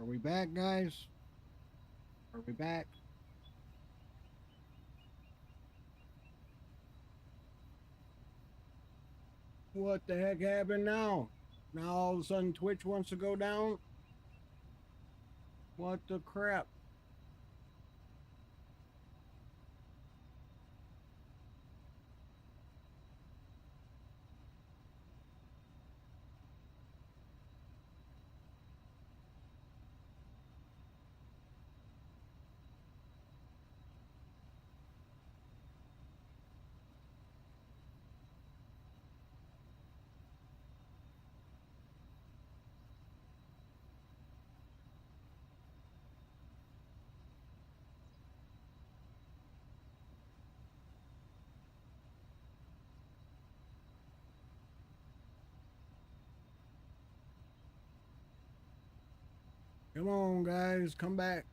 Are we back, guys? Are we back? What the heck happened now? Now all of a sudden Twitch wants to go down? What the crap? Come on, guys, come back.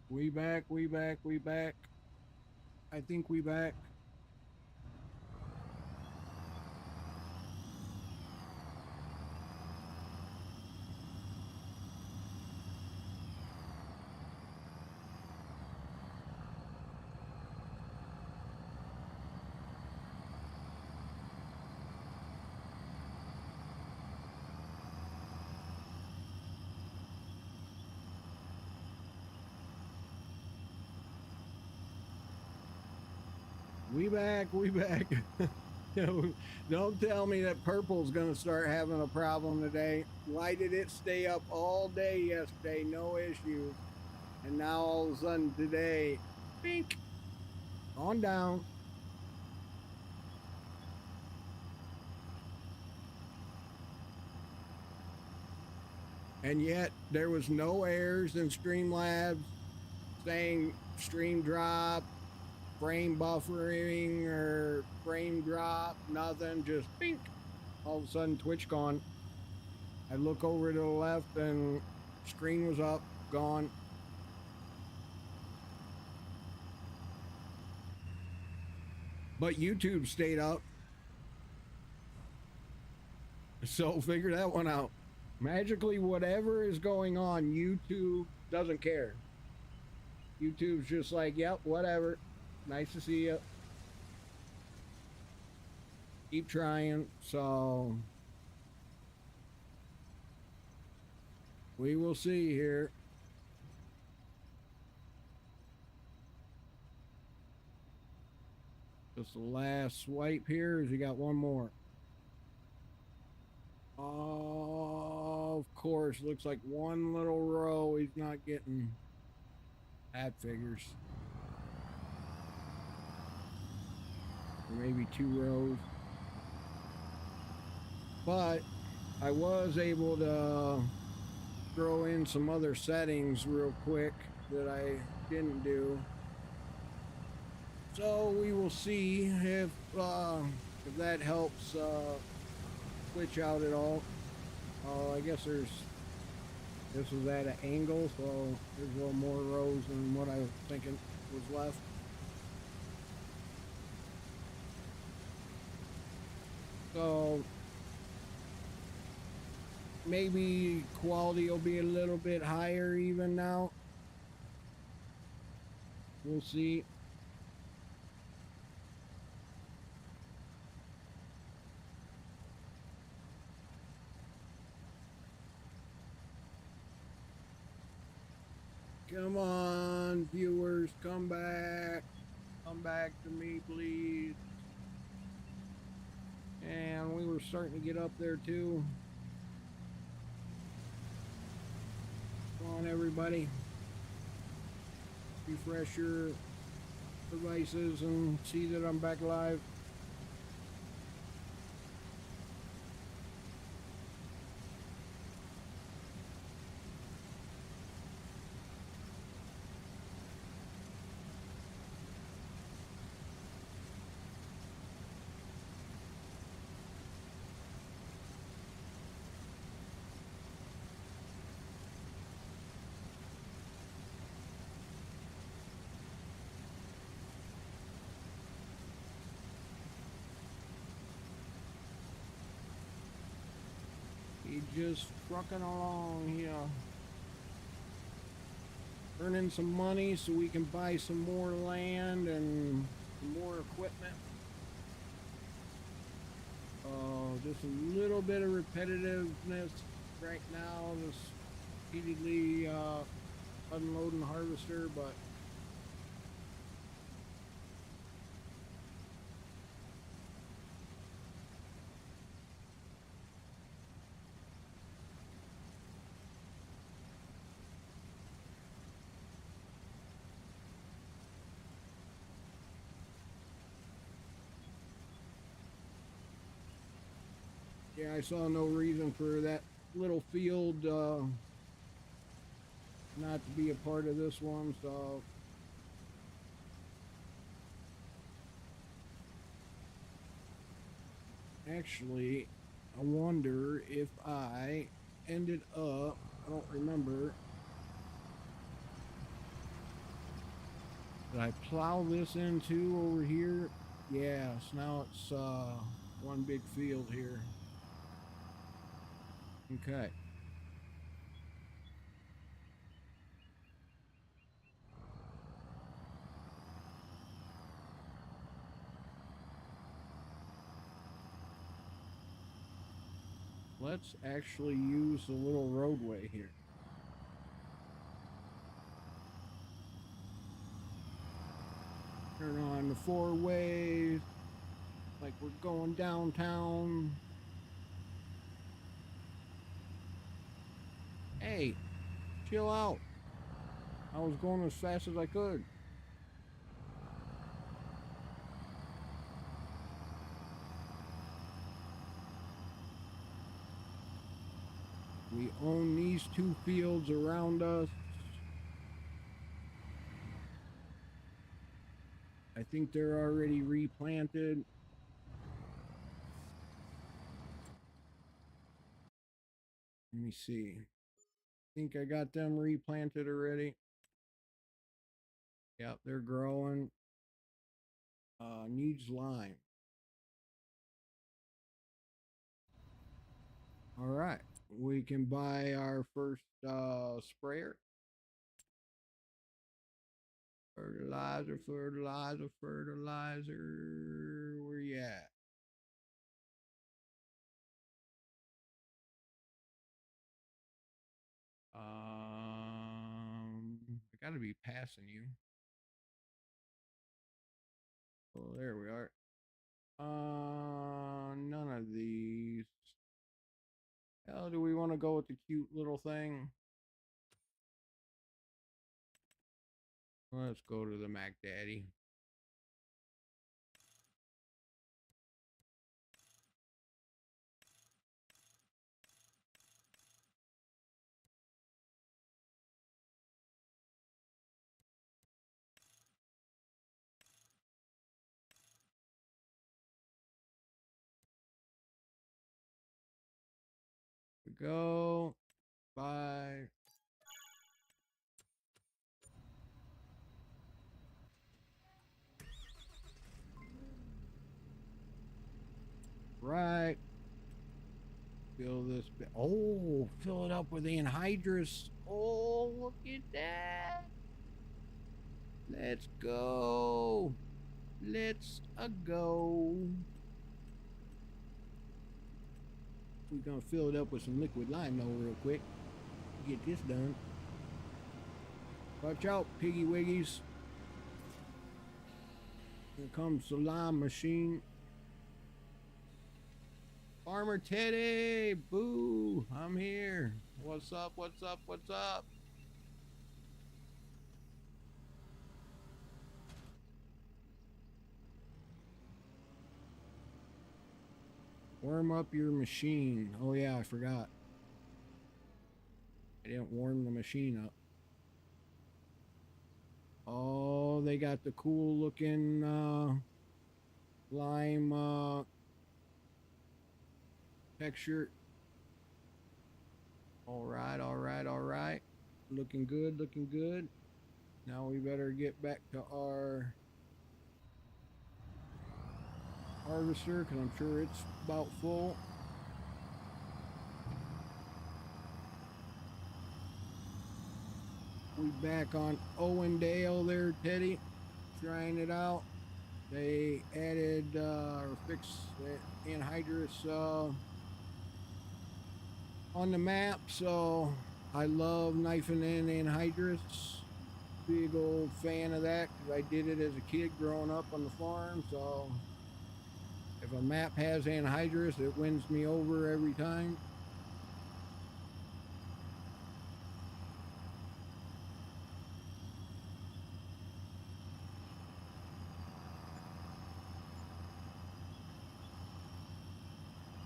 We back, we back, we back. I think we back. We back, we back. Don't tell me that purple's gonna start having a problem today. Why did it stay up all day yesterday? No issue. And now all of a sudden today, pink, on down. And yet there was no errors in Streamlabs saying stream drop, frame buffering, or frame drop, nothing, just pink. All of a sudden Twitch gone. I look over to the left and screen was up, gone. But YouTube stayed up. So figure that one out. Magically, whatever is going on, YouTube doesn't care. YouTube's just like, yep, whatever. Nice to see you. Keep trying. So we will see here. Just the last swipe here. As you got one more. Oh, of course. Looks like one little row he's not getting. That figures. Or maybe 2 rows. But I was able to throw in some other settings real quick that I didn't do. So we will see if that helps switch out at all. I guess this was at an angle, so there's a little more rows than what I was thinking was left. So maybe quality will be a little bit higher even now. We'll see. Come on, viewers, come back. Come back to me, please. And we were starting to get up there too. Come on, everybody. Refresh your devices and see that I'm back live. We just trucking along here. Earning some money so we can buy some more land and some more equipment. Just a little bit of repetitiveness right now, just repeatedly unloading the harvester, but yeah, I saw no reason for that little field not to be a part of this one, so actually I wonder if I ended up, I don't remember, did I plow this into over here? Yes, now it's one big field here. Okay. Let's actually use the little roadway here. Turn on the four ways, like we're going downtown. Hey, chill out. I was going as fast as I could. We own these two fields around us. I think they're already replanted. Let me see. I think I got them replanted already. Yep, they're growing. Needs lime. All right, we can buy our first sprayer. Fertilizer, fertilizer, fertilizer. Where you at? I gotta be passing you. Oh, there we are. None of these. Hell, do we want to go with the cute little thing? Let's go to the Mac Daddy. We go. Bye. Right. Fill this. Oh, fill it up with anhydrous. Oh, look at that. Let's go. Let's go. We're gonna fill it up with some liquid lime though real quick. Get this done. Watch out, piggy wiggies. Here comes the lime machine. Farmer Teddy, boo, I'm here. What's up, what's up, what's up? Warm up your machine. Oh yeah, I forgot. I didn't warm the machine up. Oh, they got the cool looking lime texture. All right, all right, all right. Looking good, looking good. Now we better get back to our harvester because I'm sure it's about full. We back on Owendale there, Teddy. Trying it out. They added or fixed the anhydrous on the map, so I love knifing in anhydrous. Big old fan of that because I did it as a kid growing up on the farm. So if a map has anhydrous, it wins me over every time.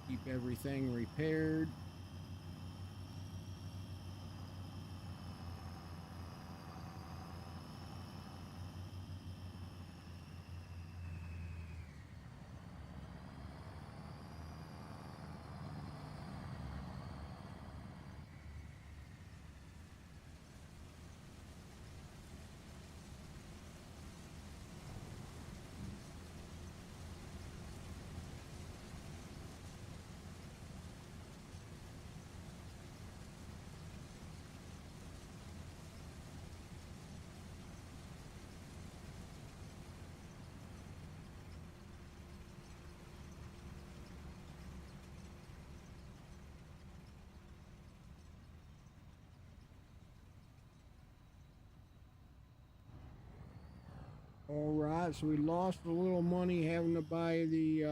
Keep everything repaired. All right, so we lost a little money having to buy the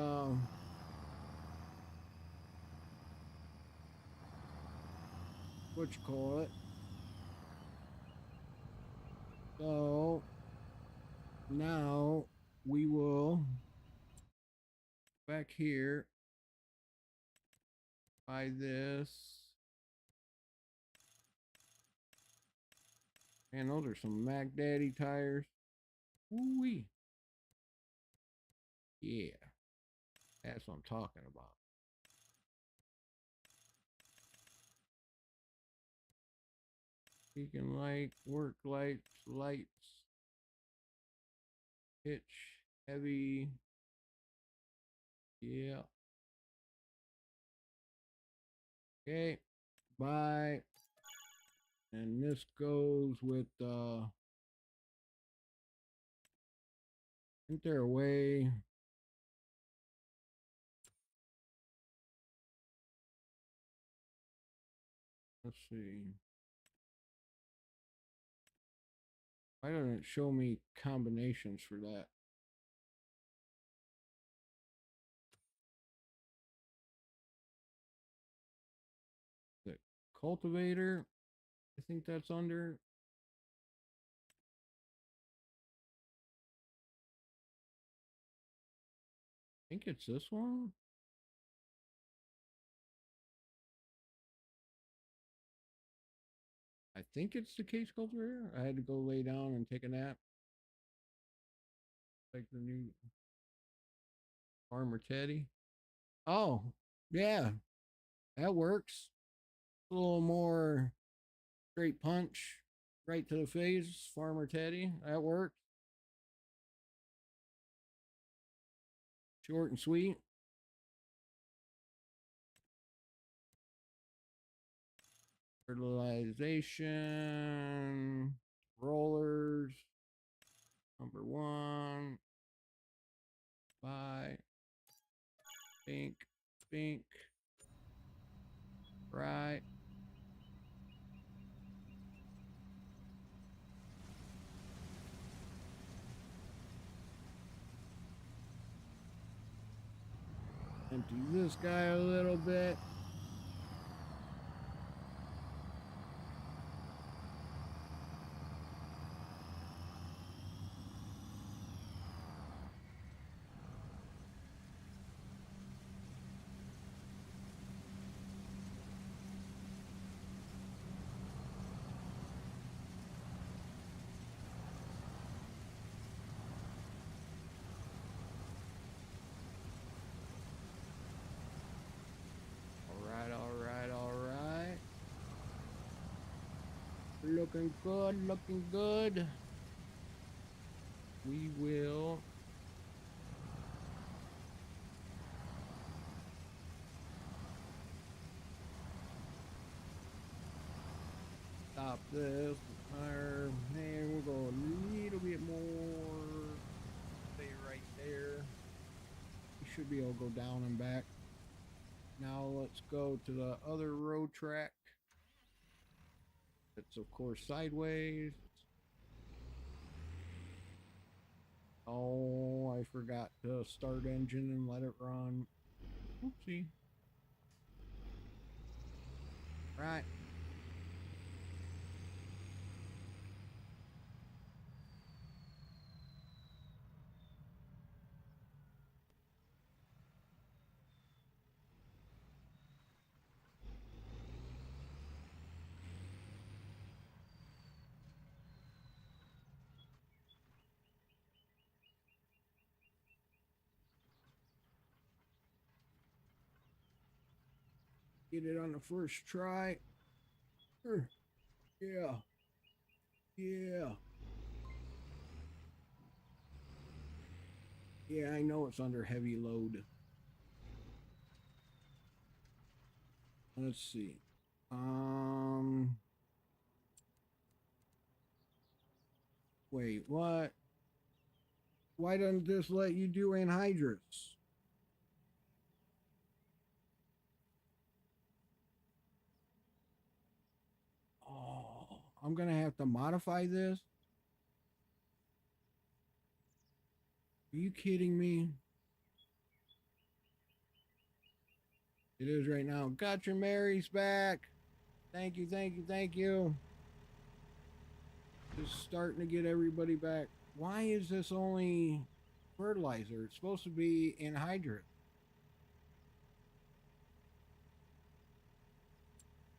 what you call it. So now we will back here buy this. And those are some Mac Daddy tires. Woo-wee. Yeah, that's what I'm talking about. Beacon light, work lights, pitch, heavy. Yeah. Okay. Bye. And this goes with isn't there a way? Let's see. Why doesn't it show me combinations for that? The cultivator, I think that's under. I think it's this one. I think it's the case cultivator. I had to go lay down and take a nap. Like the new Farmer Teddy. Oh, yeah, that works. A little more straight punch, right to the face. Farmer Teddy, that works. Short and sweet. Fertilization, rollers, number one. Buy, pink, pink, right. Empty this guy a little bit. All right. Looking good, looking good. We will stop this. And we'll go a little bit more. Stay right there. You should be able to go down and back. Now let's go to the other road track. It's of course sideways. Oh, I forgot to start engine and let it run. Oopsie. Right. Get it on the first try. Yeah. Yeah. Yeah, I know it's under heavy load. Let's see. Wait, what? Why doesn't this let you do anhydrous? Oh, I'm gonna have to modify this. Are you kidding me? It is right now. Gotcha, Mary's back. Thank you, thank you, thank you. Just starting to get everybody back. Why is this only fertilizer? It's supposed to be anhydrous.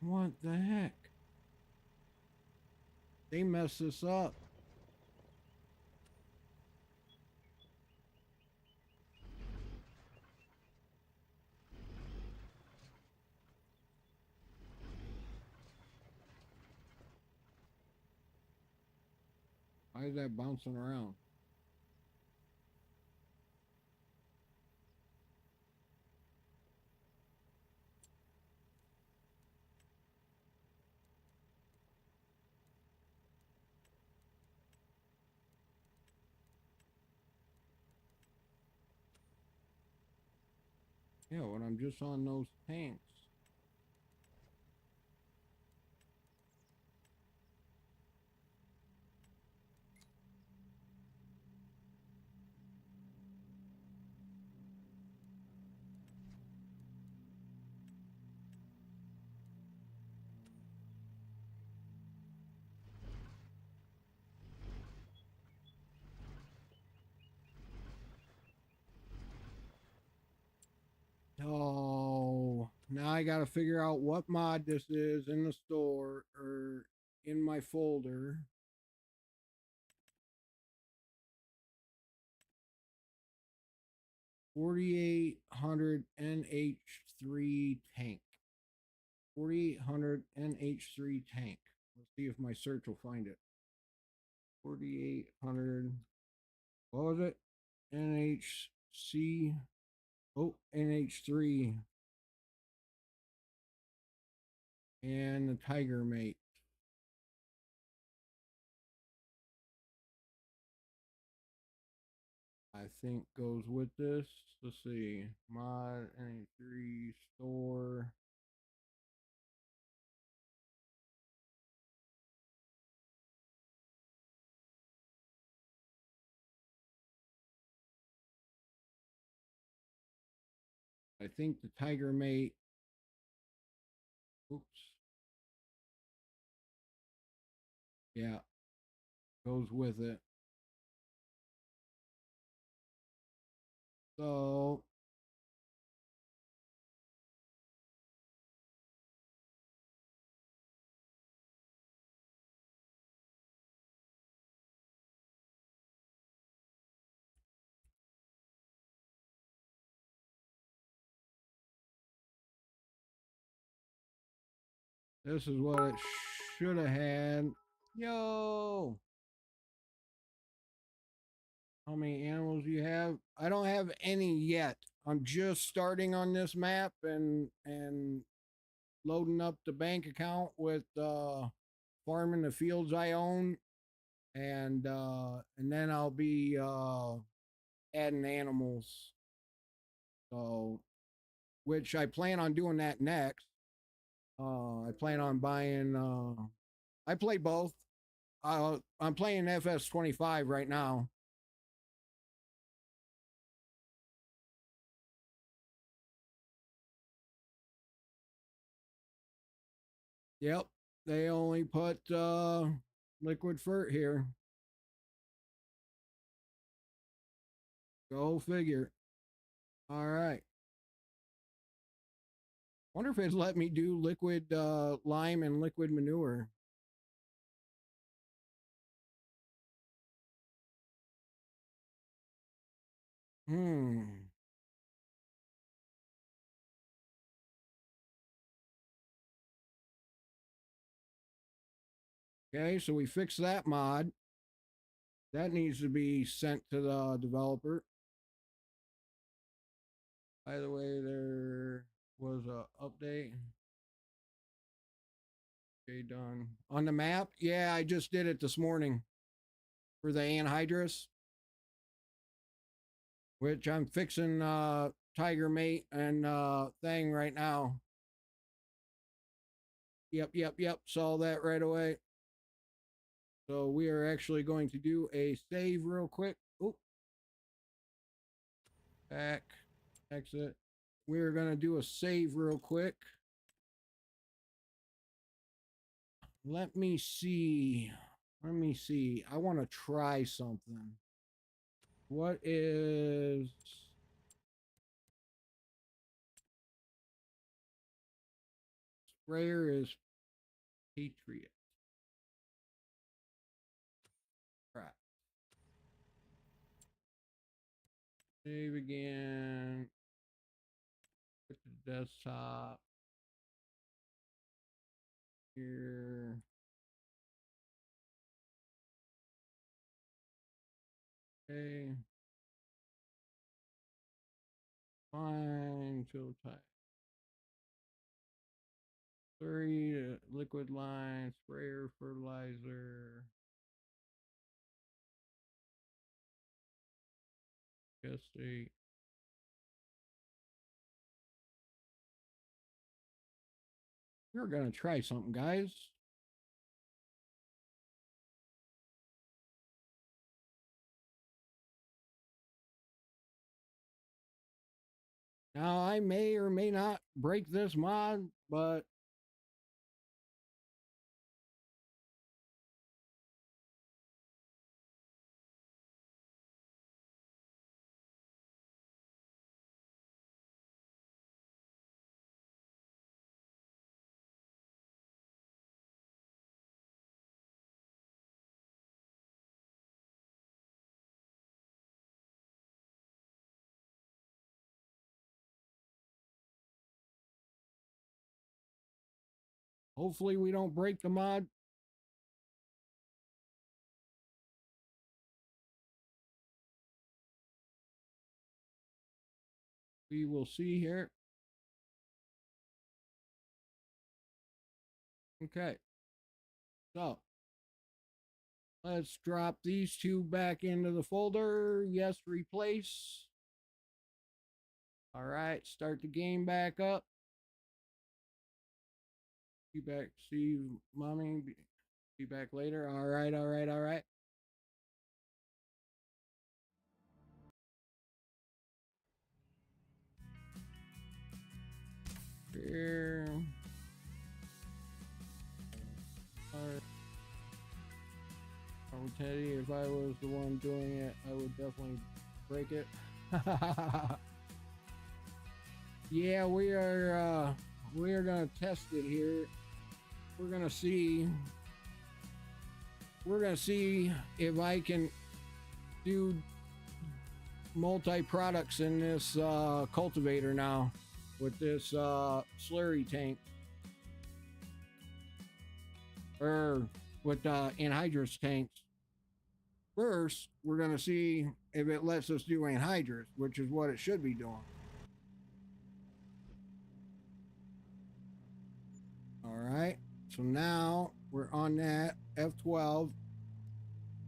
What the heck? They messed this up. Why is that bouncing around? Yeah, when I'm just on those tanks. Oh, now I got to figure out what mod this is in the store or in my folder. 4800 NH3 tank. 4800 NH3 tank. Let's see if my search will find it. 4800. What was it? NHC. Oh, NH3. And the Tiger Mate. I think goes with this. Let's see. Mod NH3 store. I think the Tiger Mate. Oops. Yeah, goes with it. So this is what it should have had. Yo, how many animals do you have? I don't have any yet. I'm just starting on this map and loading up the bank account with farming the fields I own, and then I'll be adding animals. So, which I plan on doing that next. I plan on buying. I play both. I'm playing FS25 right now. Yep, they only put liquid fert here. Go figure. All right. Wonder if it's let me do liquid lime and liquid manure. Hmm. Okay, so we fixed that mod. That needs to be sent to the developer. By the way, there was a update. Okay, done. On the map? Yeah, I just did it this morning for the anhydrous, which I'm fixing Tiger Mate and thing right now. Yep. Saw that right away. So we are actually going to do a save real quick. Oh, back, exit. We're going to do a save real quick. Let me see. I want to try something. What is sprayer is Patriot. Crap. Save again. Put the desktop here. Okay. Fine. Fill type. 3 liquid line, sprayer, fertilizer. Gestate. We're gonna try something, guys. Now I may or may not break this mod, but hopefully we don't break the mod. We will see here. Okay. So let's drop these two back into the folder. Yes, replace. All right, start the game back up. Be back. See you, mommy. Be back later. All right. Here. All right. I would tell you if I was the one doing it, I would definitely break it. Yeah, we are gonna test it here. We're gonna see if I can do multi-products in this cultivator now with this slurry tank, or with anhydrous tanks. First, we're gonna see if it lets us do anhydrous, which is what it should be doing. All right, so now We're on that. F12.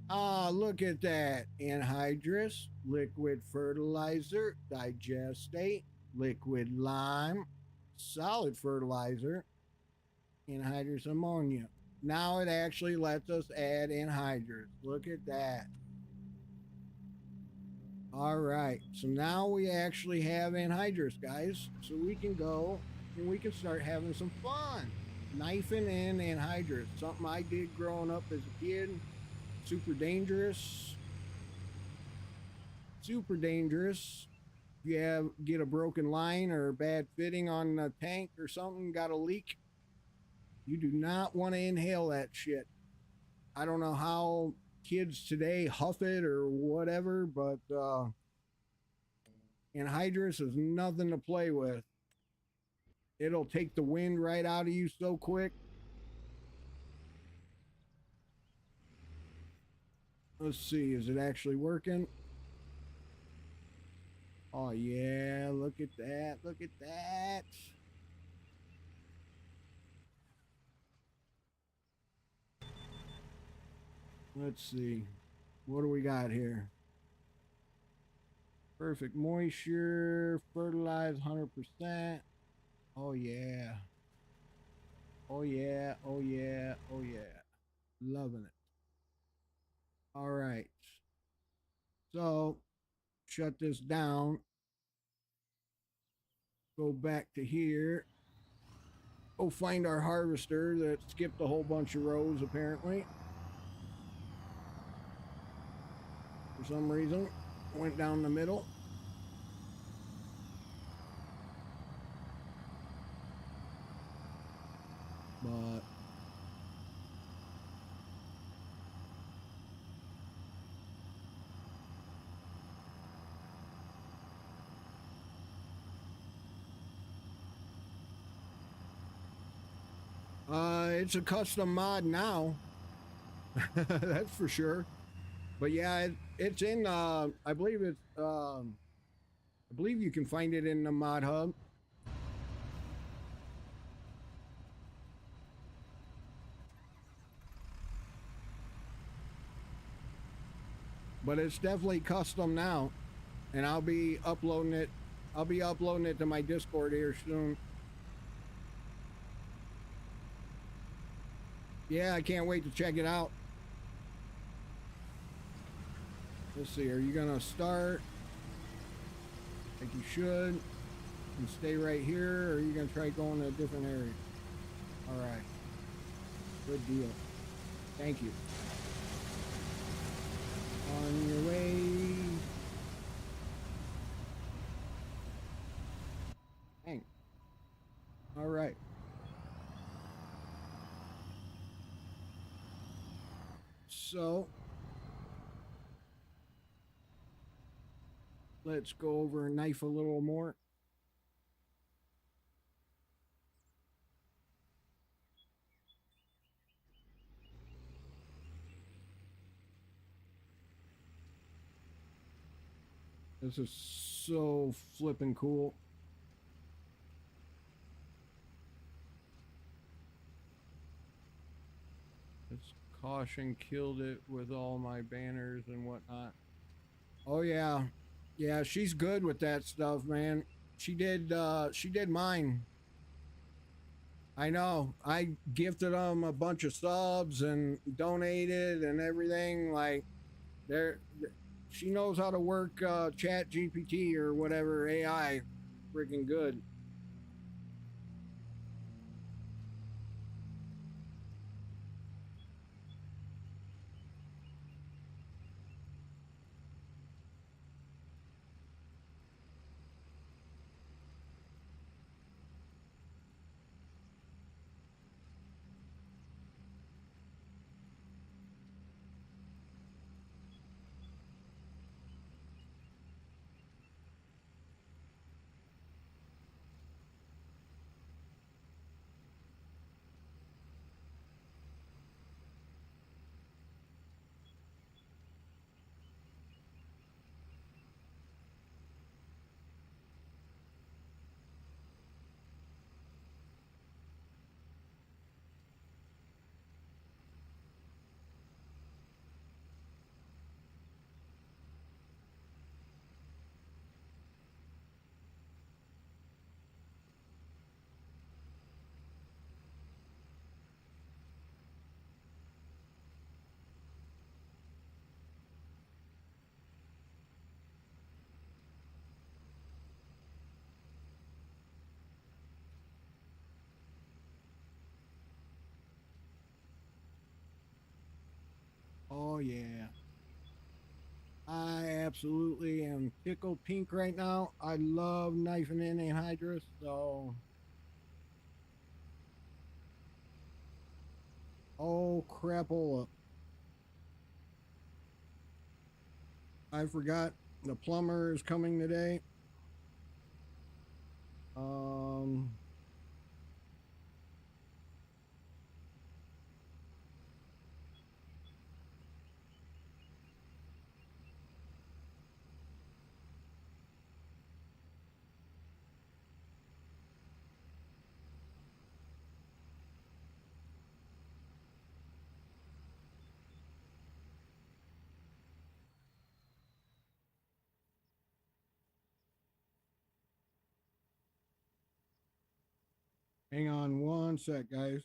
Ah, look at that. Anhydrous, liquid fertilizer, digestate, liquid lime, solid fertilizer, anhydrous ammonia. Now it actually lets us add anhydrous. Look at that. All right. So now we actually have anhydrous, guys. So we can go and we can start having some fun. Knifing in anhydrous. Something I did growing up as a kid. Super dangerous. Super dangerous. If you get a broken line or bad fitting on a tank or something, got a leak, you do not want to inhale that shit. I don't know how kids today huff it or whatever, but anhydrous is nothing to play with. It'll take the wind right out of you so quick. Let's see, is it actually working? Oh yeah, look at that, look at that. Let's see, what do we got here? Perfect moisture, fertilize 100%. Oh yeah. Oh yeah, oh yeah, oh yeah. Loving it. All right. So shut this down. Go back to here. Go find our harvester that skipped a whole bunch of rows apparently. For some reason. Went down the middle. But it's a custom mod now. That's for sure. But yeah, it's in I believe it's I believe you can find it in the mod hub. But it's definitely custom now. And I'll be uploading it. I'll be uploading it to my Discord here soon. Yeah, I can't wait to check it out. Let's see, are you gonna start? I think you should. And stay right here, or are you gonna try going to a different area? All right. Good deal. Thank you. On your way. Dang. All right. So let's go over and knife a little more. This is so flipping cool. This caution killed it with all my banners and whatnot. Oh yeah. Yeah, she's good with that stuff, man. She did mine. I know. I gifted them a bunch of subs and donated and everything. Like, there, she knows how to work Chat GPT or whatever AI, freaking good. Oh yeah. I absolutely am tickled pink right now. I love knifing in anhydrous, so oh crapola. I forgot the plumber is coming today. Um hang on one sec, guys.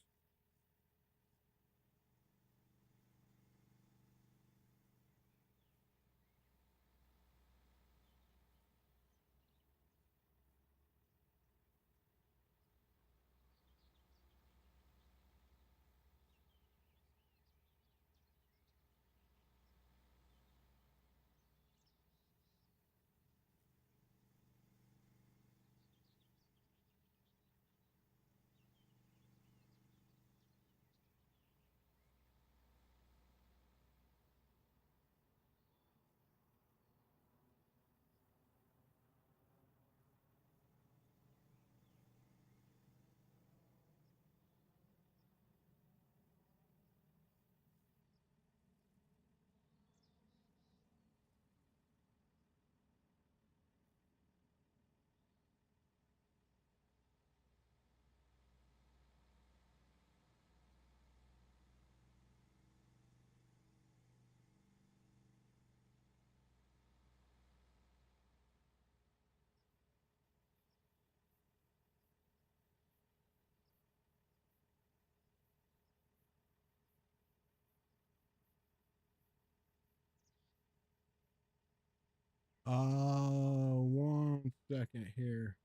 One second here.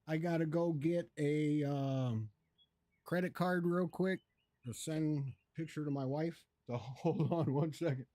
I gotta go get a credit card real quick to send a picture to my wife. So hold on one second.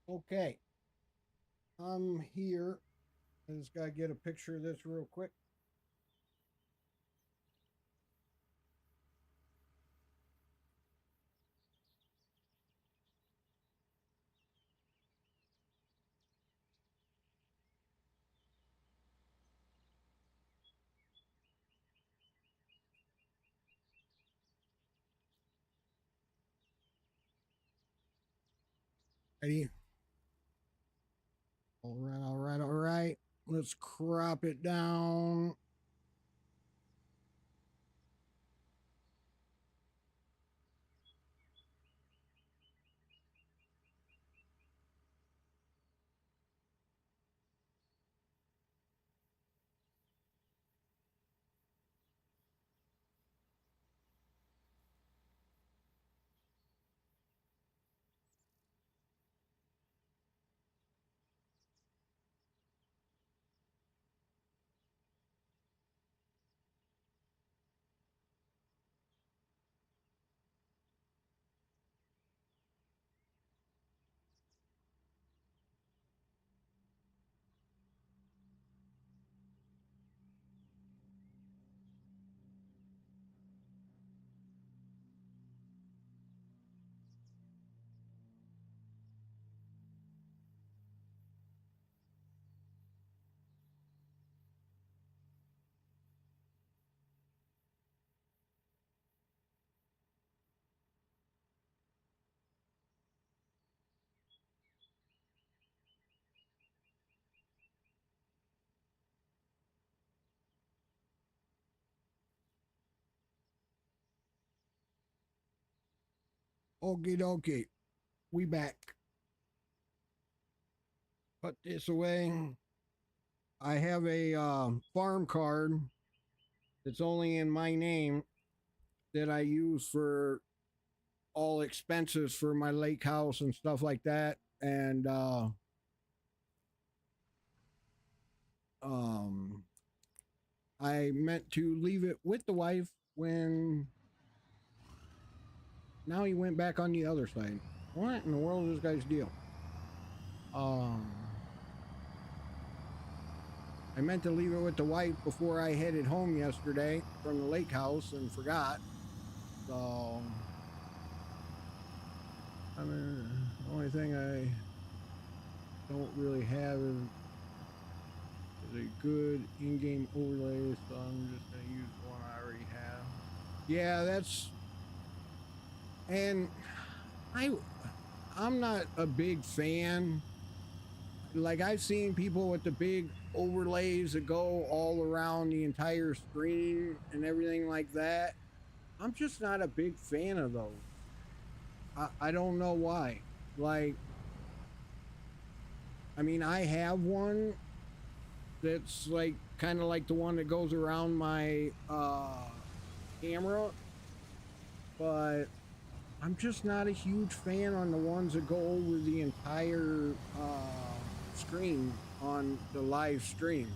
Okay, I'm here. I just gotta get a picture of this real quick. Ready? All right, all right, all right. Let's crop it down. Okie dokie. We back. Put this away. I have a farm card that's only in my name that I use for all expenses for my lake house and stuff like that. And um, I meant to leave it with the wife when now he went back on the other side. What in the world is this guy's deal? I meant to leave it with the wife before I headed home yesterday from the lake house and forgot. So, I mean, the only thing I don't really have is a good in-game overlay, so I'm just going to use the one I already have. Yeah, that's, and I'm not a big fan. Like, I've seen people with the big overlays that go all around the entire screen and everything like that. I'm just not a big fan of those. I don't know why. Like, I mean, I have one that's like kind of like the one that goes around my camera, but I'm just not a huge fan on the ones that go over the entire screen on the live stream.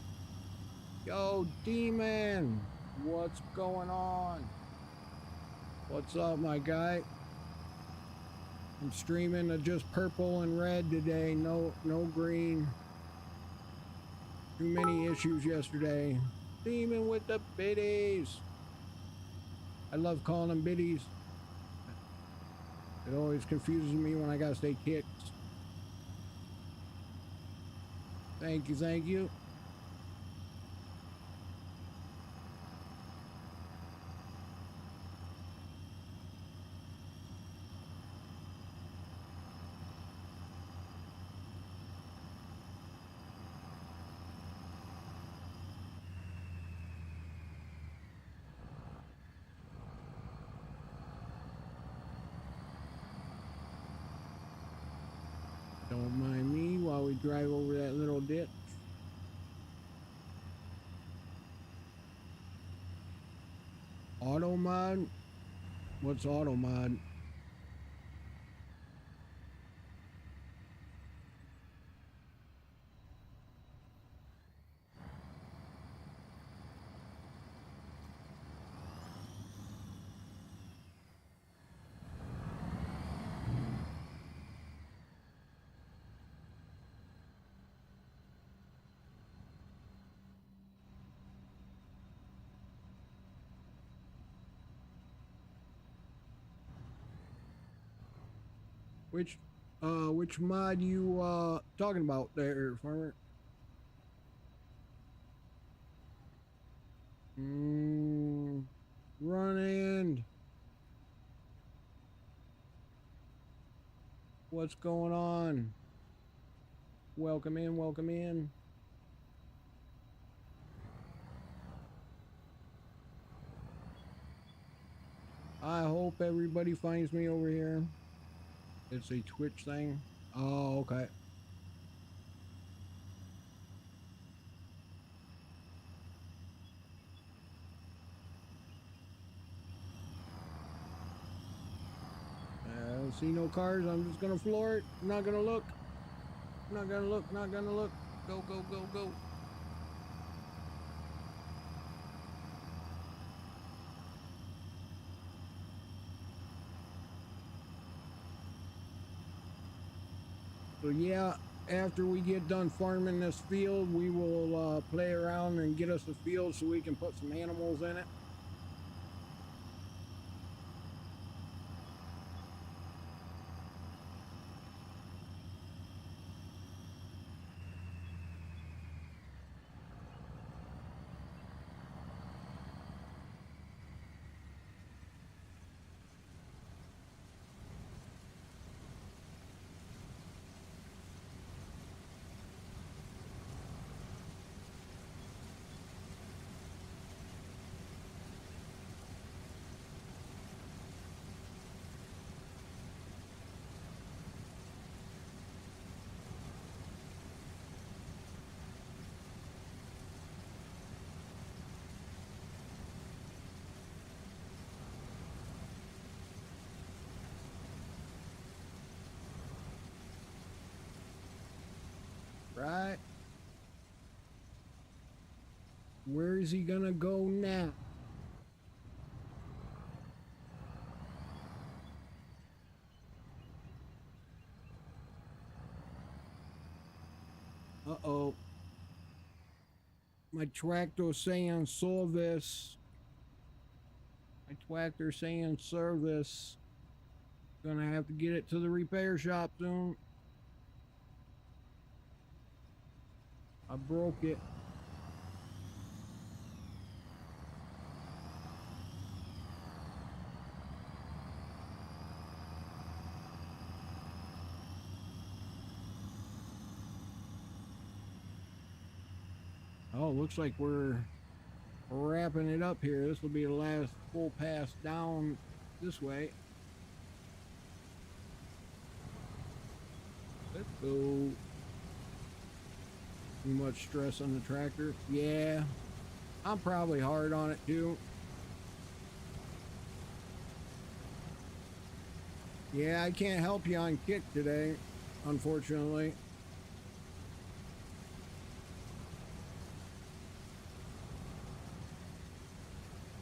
Yo, Demon, what's going on? What's up, my guy? I'm streaming just purple and red today. No green. Too many issues yesterday. Demon with the biddies. I love calling them biddies. It always confuses me when I gotta say kicks. Thank you, thank you. Don't mind me while we drive over that little ditch. Auto mod? What's auto mod? Which mod you talking about there, farmer? Run in. What's going on? Welcome in, welcome in. I hope everybody finds me over here. It's a Twitch thing. Oh, okay. I don't see no cars. I'm just gonna floor it. I'm not gonna look. Not gonna look. Not gonna look. Go, go, go, go. So yeah, after we get done farming this field, we will play around and get us a field so we can put some animals in it. right. Where is he gonna go now? Uh-oh. My tractor saying service. My tractor saying service. Gonna have to get it to the repair shop soon. I broke it. Oh, looks like we're wrapping it up here. This will be the last full pass down this way. Let's go. Too much stress on the tractor. Yeah, I'm probably hard on it too. Yeah, I can't help you on kick today, unfortunately.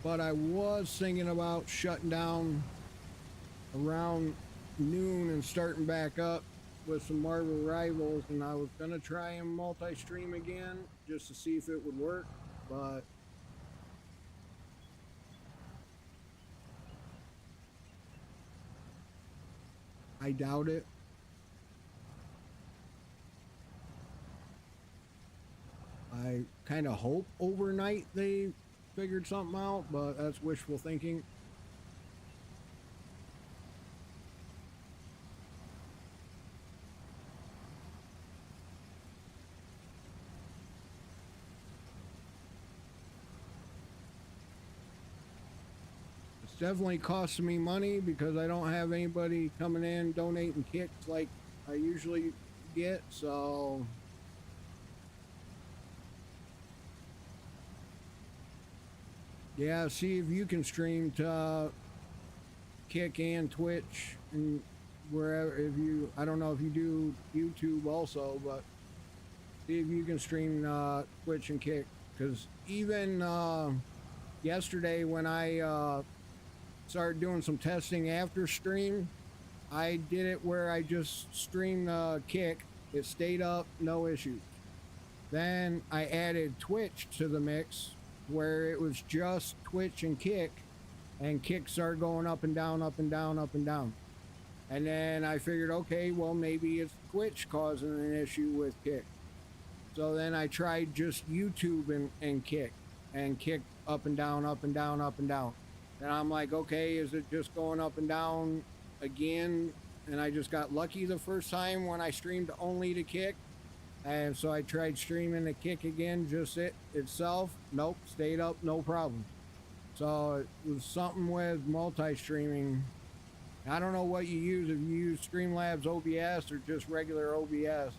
But I was thinking about shutting down around noon and starting back up with some Marvel Rivals, and I was gonna try and multi-stream again just to see if it would work, but I doubt it. I kind of hope overnight they figured something out, but that's wishful thinking. It's definitely costing me money because I don't have anybody coming in donating kicks like I usually get, so yeah, see if you can stream to Kick and Twitch and wherever. If you, I don't know if you do YouTube also, but see if you can stream Twitch and Kick, because even yesterday when I started doing some testing after stream, I did it where I just streamed Kick. It stayed up, no issues. Then I added Twitch to the mix where it was just Twitch and Kick started going up and down, up and down, up and down. And then I figured, okay, well, maybe it's Twitch causing an issue with Kick. So then I tried just YouTube and Kick up and down, up and down, up and down. And I'm like, okay, is it just going up and down again? And I just got lucky the first time when I streamed only to Kick. And so I tried streaming the Kick again, just itself. Nope, stayed up, no problem. So it was something with multi-streaming. I don't know what you use, if you use Streamlabs OBS or just regular OBS.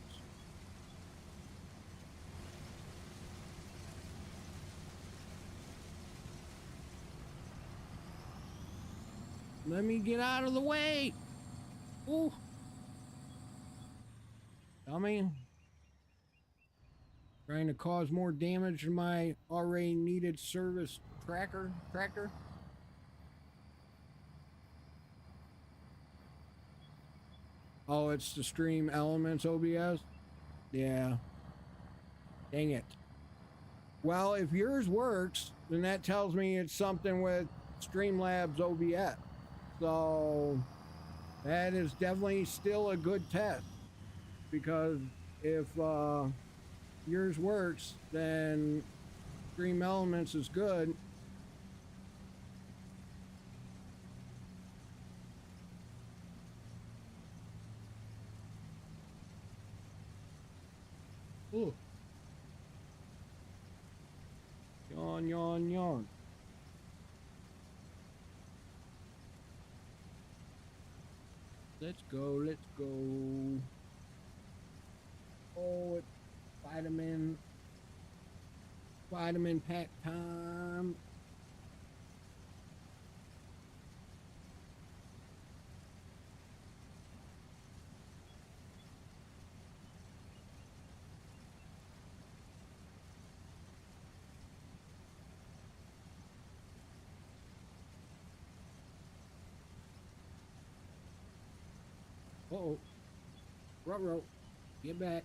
Let me get out of the way. Ooh. Dummy. Trying to cause more damage to my already needed service tractor. Oh, it's the Stream Elements OBS? Yeah. Dang it. Well, if yours works, then that tells me it's something with Streamlabs OBS. So that is definitely still a good test, because if yours works, then Stream Elements is good. Ooh. Yawn, yawn, yawn. Let's go, let's go. Oh, it's vitamin pack time. Uh-oh. Ruh-roh. Get back.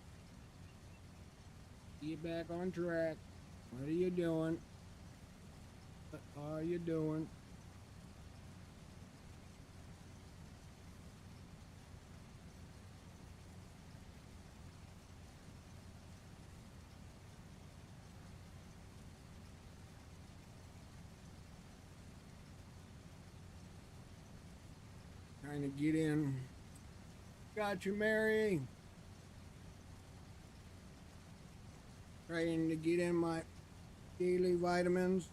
Get back on track. What are you doing? What are you doing? Trying to get in. Got you, Mary. Trying to get in my daily vitamins.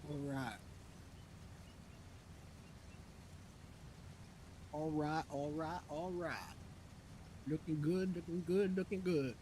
All right. All right. All right. All right. Looking good. Looking good. Looking good.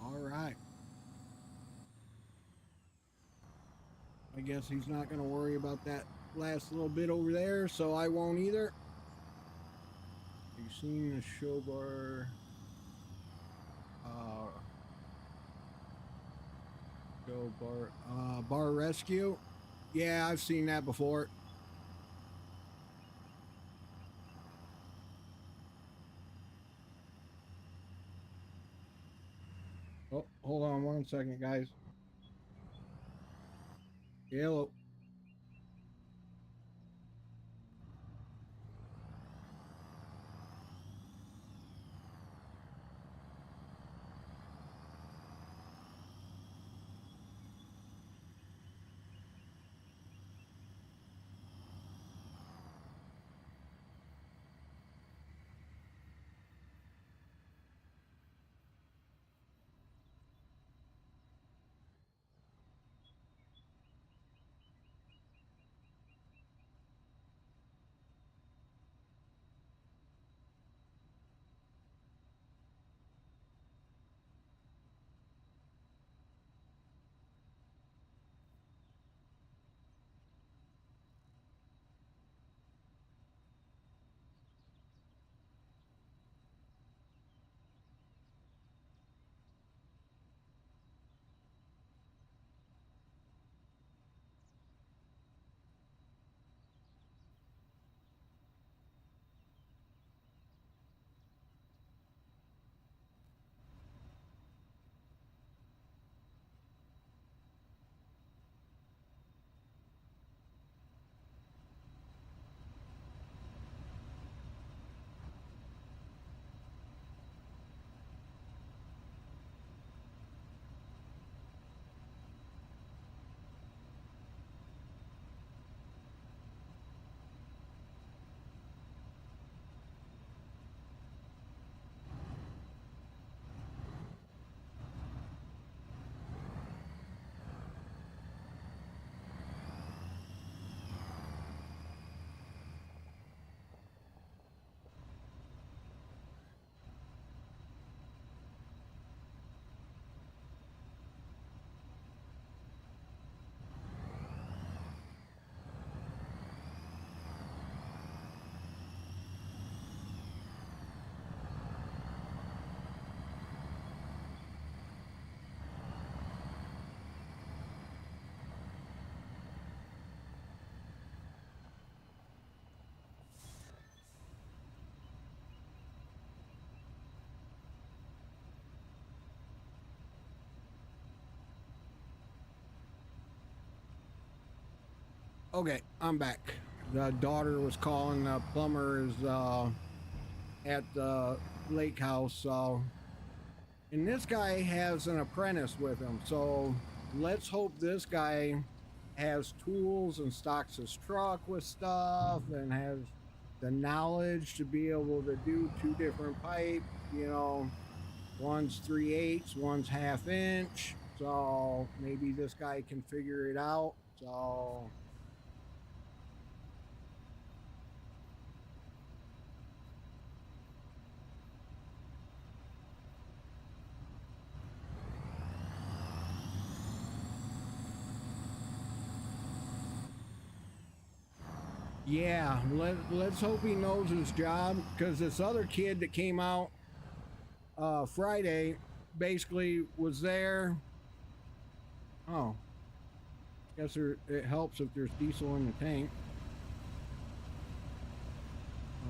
All right. I guess he's not going to worry about that last little bit over there, so I won't either. You seen the show uh, bar rescue? Yeah, I've seen that before. Oh, hold on 1 second, guys. Hello. Okay, I'm back. The daughter was calling. The plumber is at the lake house. So, and this guy has an apprentice with him. So let's hope this guy has tools and stocks his truck with stuff and has the knowledge to be able to do two different pipes. You know, one's 3/8, one's 1/2 inch. So maybe this guy can figure it out. So yeah, let's hope he knows his job because this other kid that came out Friday basically was there. Oh, guess it helps if there's diesel in the tank.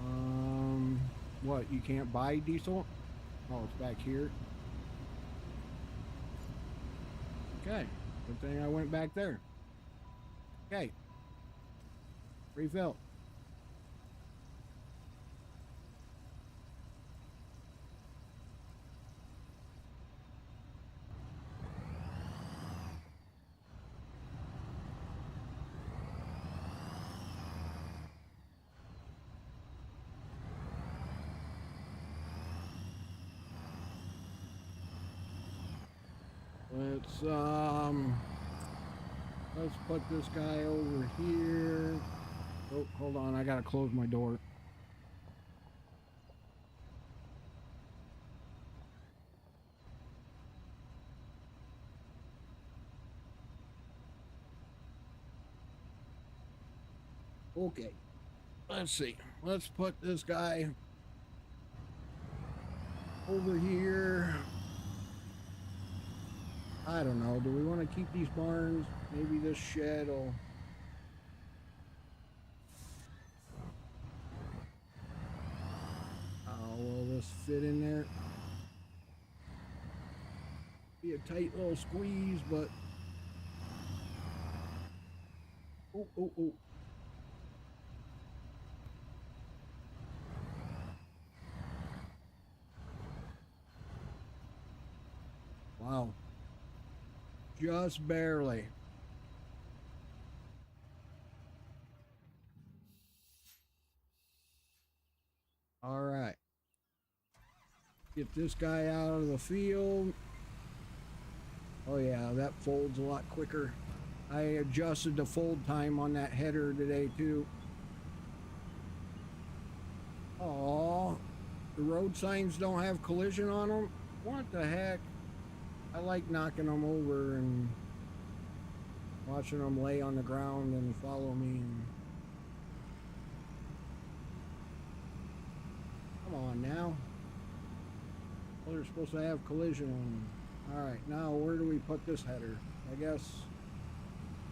Um, what, you can't buy diesel? Oh, it's back here. Okay, good thing I went back there. Okay, refill. Let's um let's put this guy over here. Oh, hold on, I gotta close my door. Okay, let's see. Let's put this guy over here. I don't know. Do we want to keep these barns? Maybe this shed will. Oh, will this fit in there? Be a tight little squeeze, but. Oh, oh, oh. Wow. Just barely. All right. Get this guy out of the field. Oh, yeah, that folds a lot quicker. I adjusted the fold time on that header today, too. Oh, the road signs don't have collision on them? What the heck? I like knocking them over and watching them lay on the ground and follow me. Come on now. Well, they're supposed to have collision on them. All right, now where do we put this header? I guess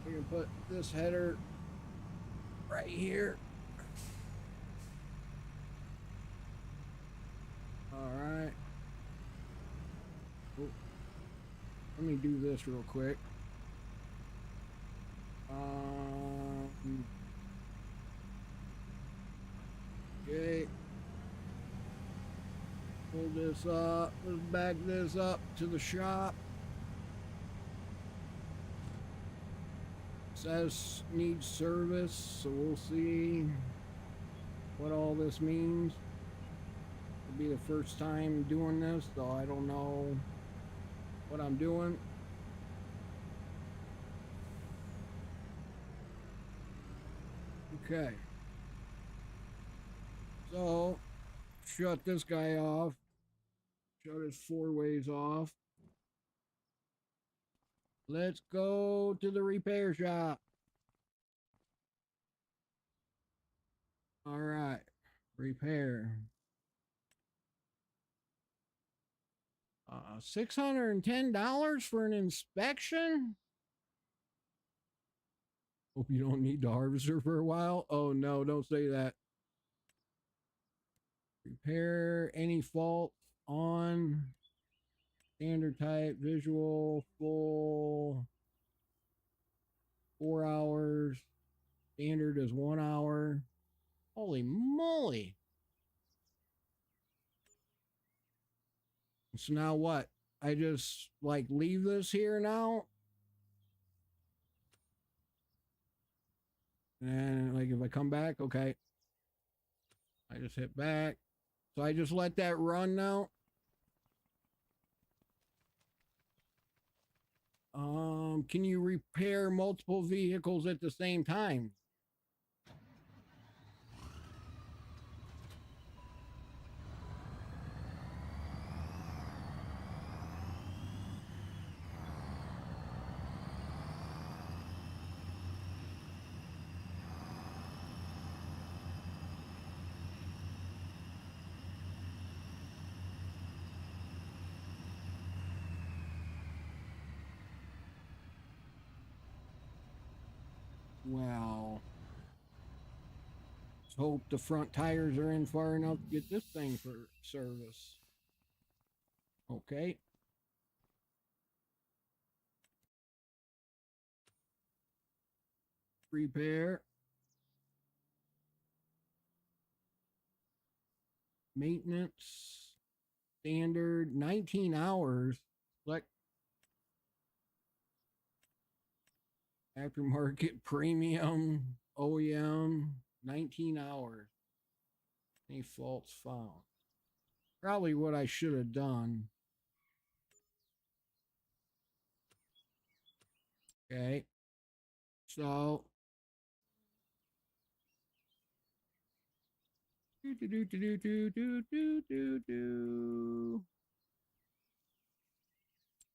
we can put this header right here. All right. Oh, let me do this real quick. Okay. Pull this up. Let's back this up to the shop. Says needs service, so we'll see what all this means. It'll be the first time doing this, so I don't know what I'm doing. Okay. So, shut this guy off. Shut his 4 ways off. Let's go to the repair shop. All right. Repair. $610 for an inspection? Hope you don't need the harvester for a while. Oh no, don't say that. Repair any fault on standard type, visual, full, 4 hours. Standard is 1 hour. Holy moly. So now what? I just like leave this here now. And like if I come back, okay. I just hit back. So I just let that run now. Can you repair multiple vehicles at the same time? Well, let's hope the front tires are in far enough to get this thing for service. Okay. Repair. Maintenance. Standard. 19 hours. Select aftermarket premium. OEM. 19 hours. Any faults found? Probably what I should have done. Okay. So.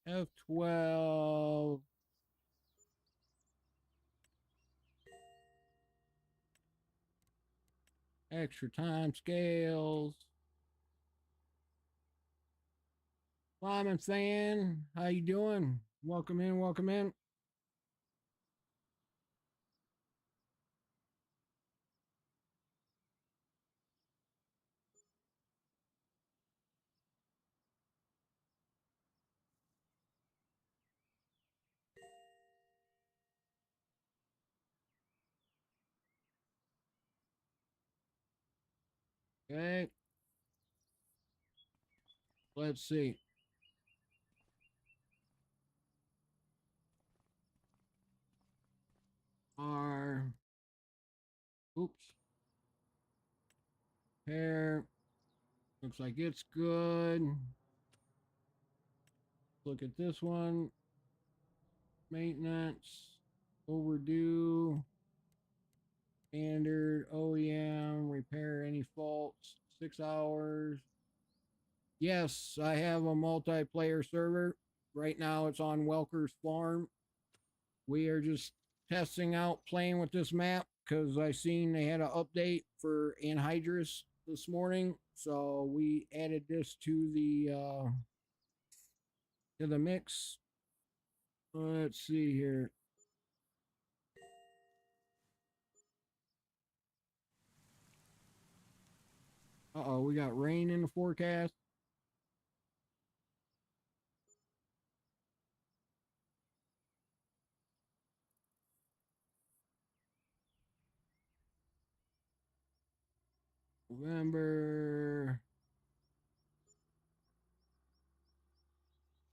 F12. Extra time scales. Lyman fan, how you doing? Welcome in, welcome in. Okay. Let's see. Our oops. Hair. Looks like it's good. Look at this one. Maintenance. Overdue. Standard. OEM. Repair any faults. 6 hours. Yes, I have a multiplayer server. Right now it's on Welker's Farm. We are just testing out playing with this map because I seen they had an update for anhydrous this morning, so we added this to the mix. Let's see here. Uh-oh, we got rain in the forecast. November.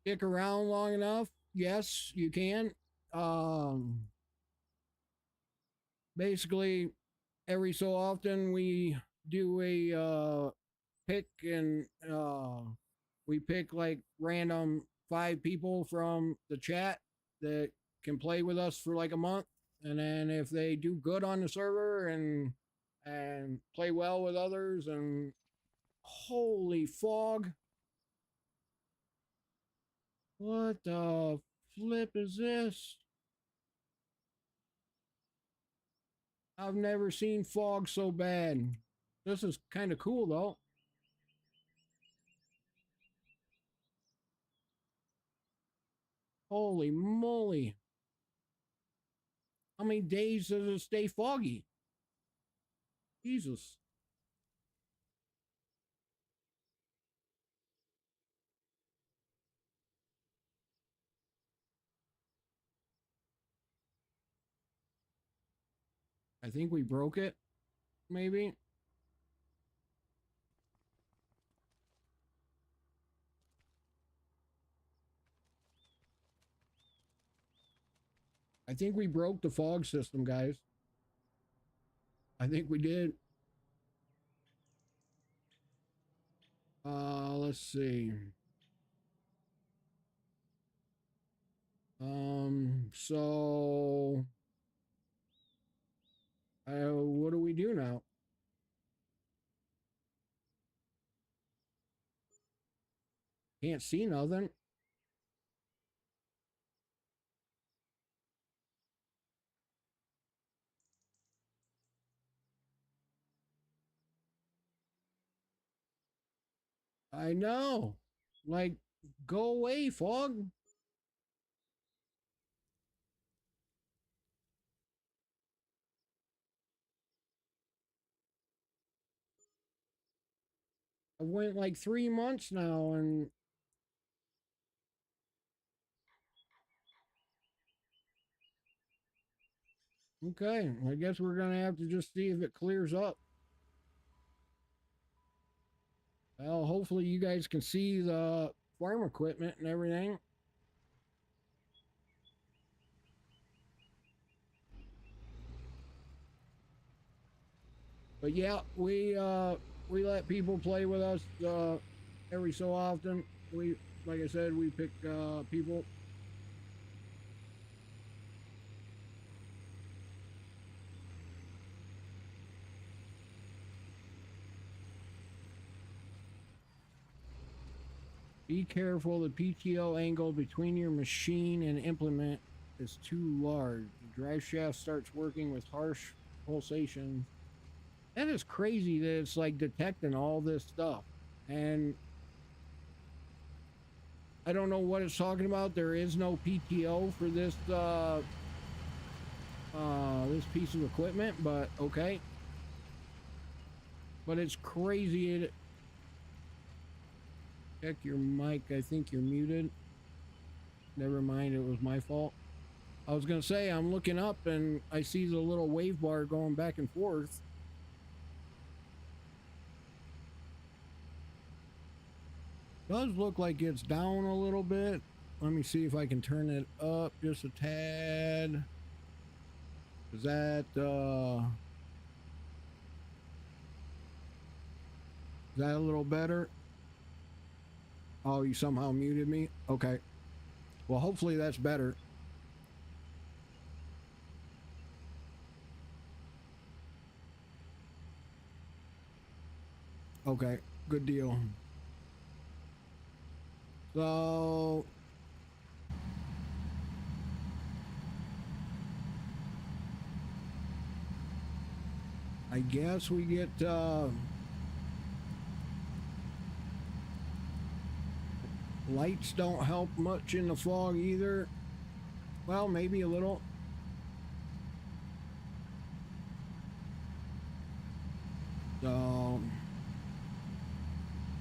Stick around long enough. Yes, you can. Um, Basically, every so often we do a pick and we pick like random 5 people from the chat that can play with us for like a month, and then if they do good on the server and play well with others, and holy fog, what the flip is this? I've never seen fog so bad. This is kind of cool though. Holy moly. How many days does it stay foggy? Jesus. I think we broke it, maybe. I think we broke the fog system, guys. I think we did. Let's see. So what do we do now? Can't see nothing. I know. Like, go away, fog. I went like 3 months now, and okay, I guess we're gonna have to just see if it clears up. Well, hopefully you guys can see the farm equipment and everything. But yeah, we let people play with us every so often. We, like I said, we pick people. Be careful, the PTO angle between your machine and implement is too large. The drive shaft starts working with harsh pulsations. That is crazy that it's like detecting all this stuff. And I don't know what it's talking about. There is no PTO for this this piece of equipment, but okay. But it's crazy. Check your mic. I think you're muted. Never mind, it was my fault. I was gonna say, I'm looking up and I see the little wave bar going back and forth. Does look like it's down a little bit. Let me see if I can turn it up just a tad. Is that a little better? Oh, you somehow muted me? Okay. Well, hopefully that's better. Okay, good deal. So I guess we get lights don't help much in the fog either. Well, maybe a little. So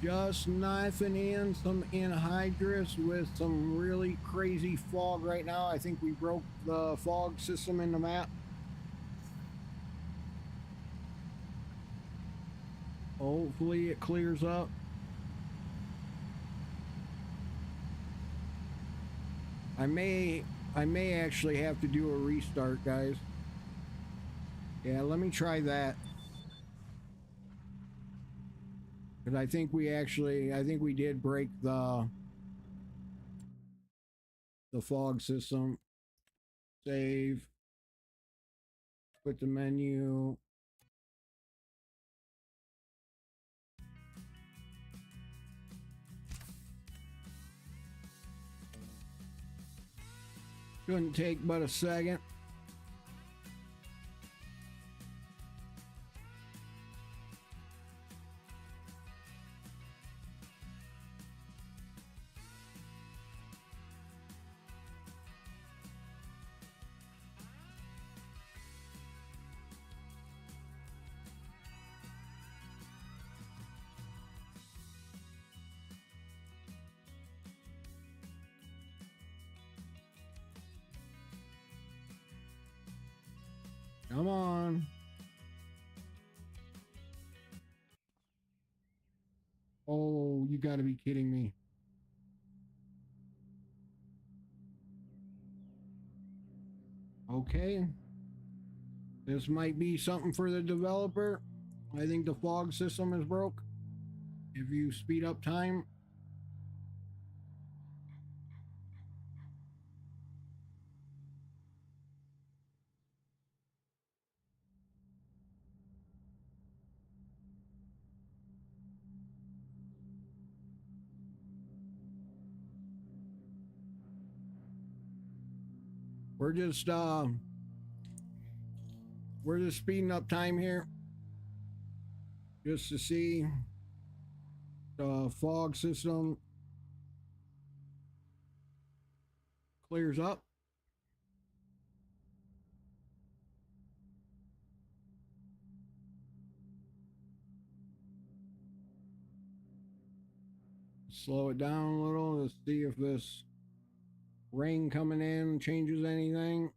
just knifing in some anhydrous with some really crazy fog right now. I think we broke the fog system in the map. Hopefully it clears up. I may actually have to do a restart, guys. Yeah, let me try that. Because I think we did break the fog system. Save. Quit the menu. Shouldn't take but a second. Come on. got to be kidding me. Okay. This might be something for the developer. I think the fog system is broke. If you speed up time. We're just speeding up time here. Just to see the fog system clears up. Slow it down a little to see if this rain coming in changes anything.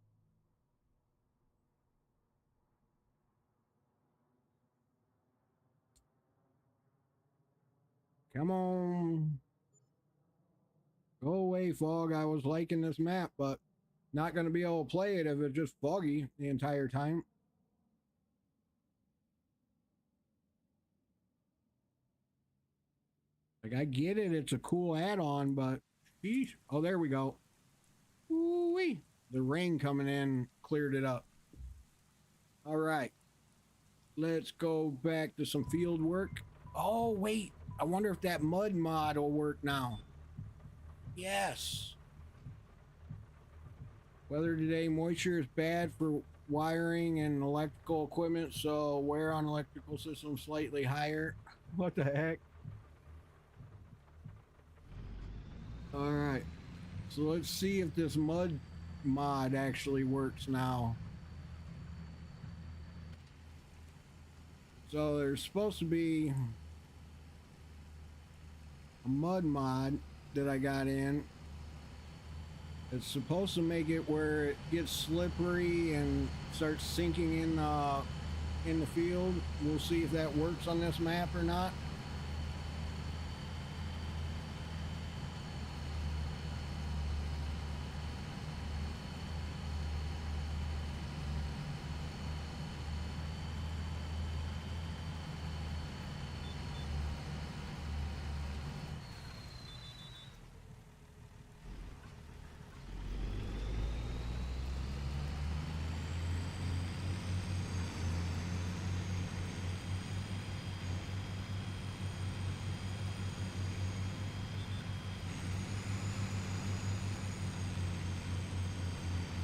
Come on. Go away, fog. I was liking this map, but not going to be able to play it if it's just foggy the entire time. Like, I get it. It's a cool add-on, but sheesh. Oh, there we go. Ooh-wee. The rain coming in cleared it up. All right. Let's go back to some field work. Oh, wait. I wonder if that mud mod will work now. Yes. Weather today, moisture is bad for wiring and electrical equipment, so wear on electrical systems slightly higher. What the heck? All right. So let's see if this mud mod actually works now. So there's supposed to be a mud mod that I got in. It's supposed to make it where it gets slippery and starts sinking in the field. We'll see if that works on this map or not.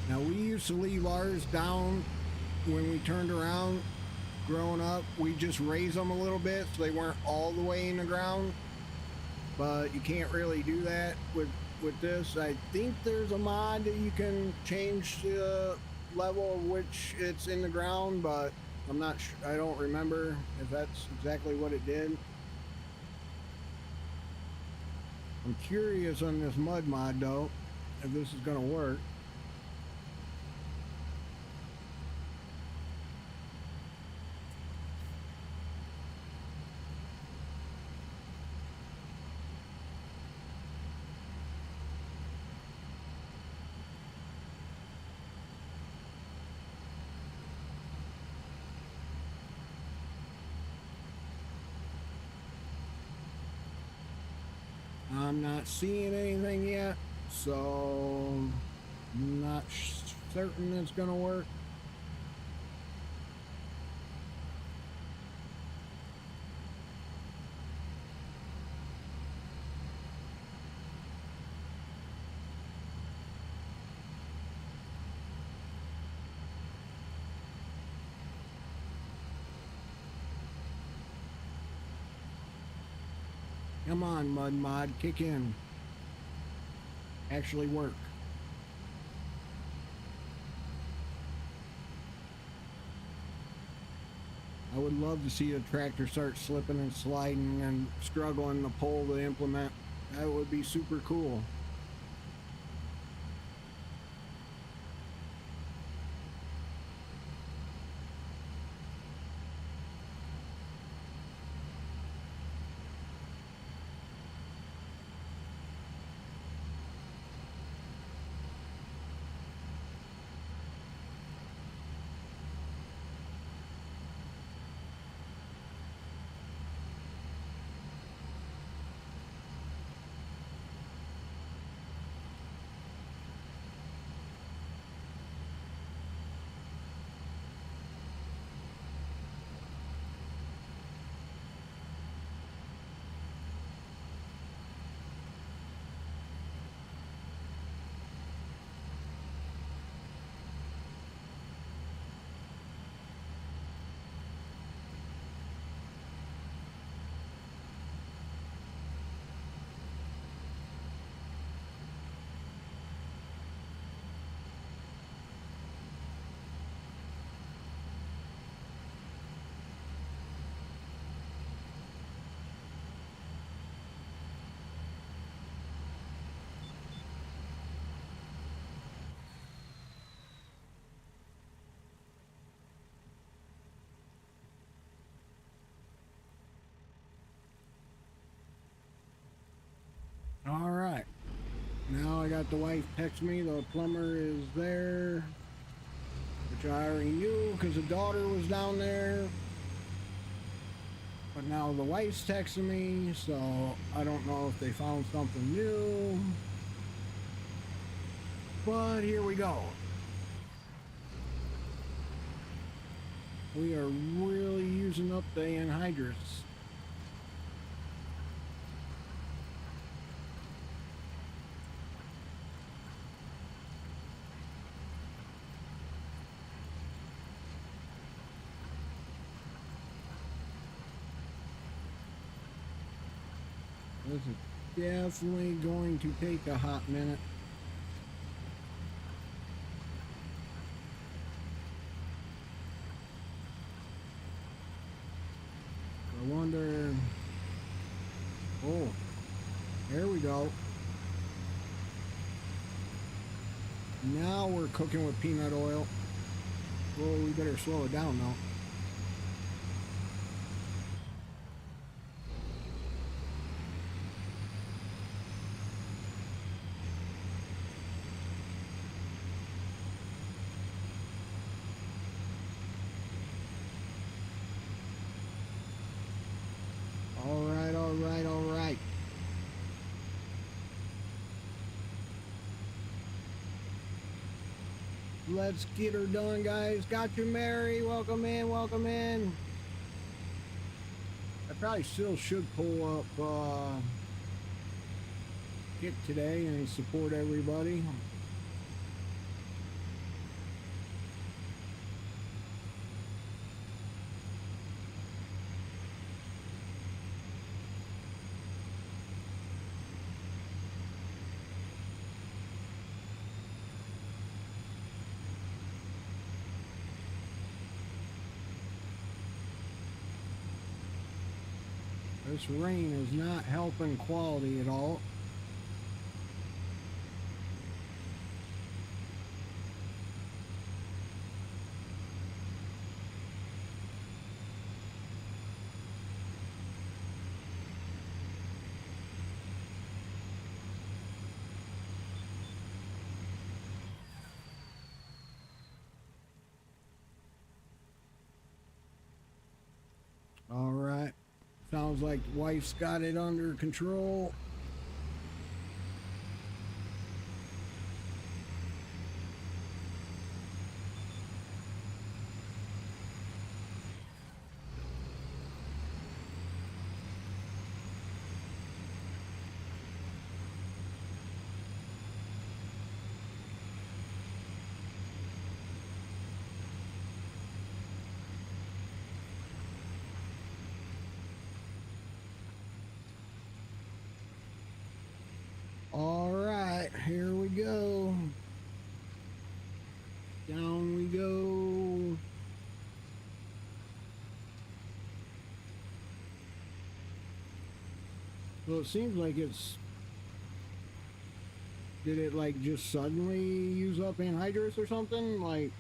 Now, we used to leave ours down when we turned around. Growing up, we just raised them a little bit so they weren't all the way in the ground. But you can't really do that with this. I think there's a mod that you can change the level of which it's in the ground, but I'm not sure. I don't remember if that's exactly what it did. I'm curious on this mud mod though, if this is gonna work. I'm not seeing anything yet, so I'm not certain it's gonna work. Come on, mud mod, kick in. Actually work. I would love to see a tractor start slipping and sliding and struggling to pull the implement. That would be super cool. Now I got the wife text me the plumber is there, which I already knew because the daughter was down there. But now the wife's texting me, so I don't know if they found something new. But here we go. We are really using up the anhydrous. This is definitely going to take a hot minute. I wonder... Oh, there we go. Now we're cooking with peanut oil. Well, we better slow it down now. All right. Let's get her done, guys. Got you, Mary. Welcome in, welcome in. I probably still should pull up Kit today and support everybody. This rain is not helping quality at all. All right. Sounds like the wife's got it under control. All right, here we go. Down we go. Well, it seems like it's... Did it like just suddenly use up anhydrous or something? Like,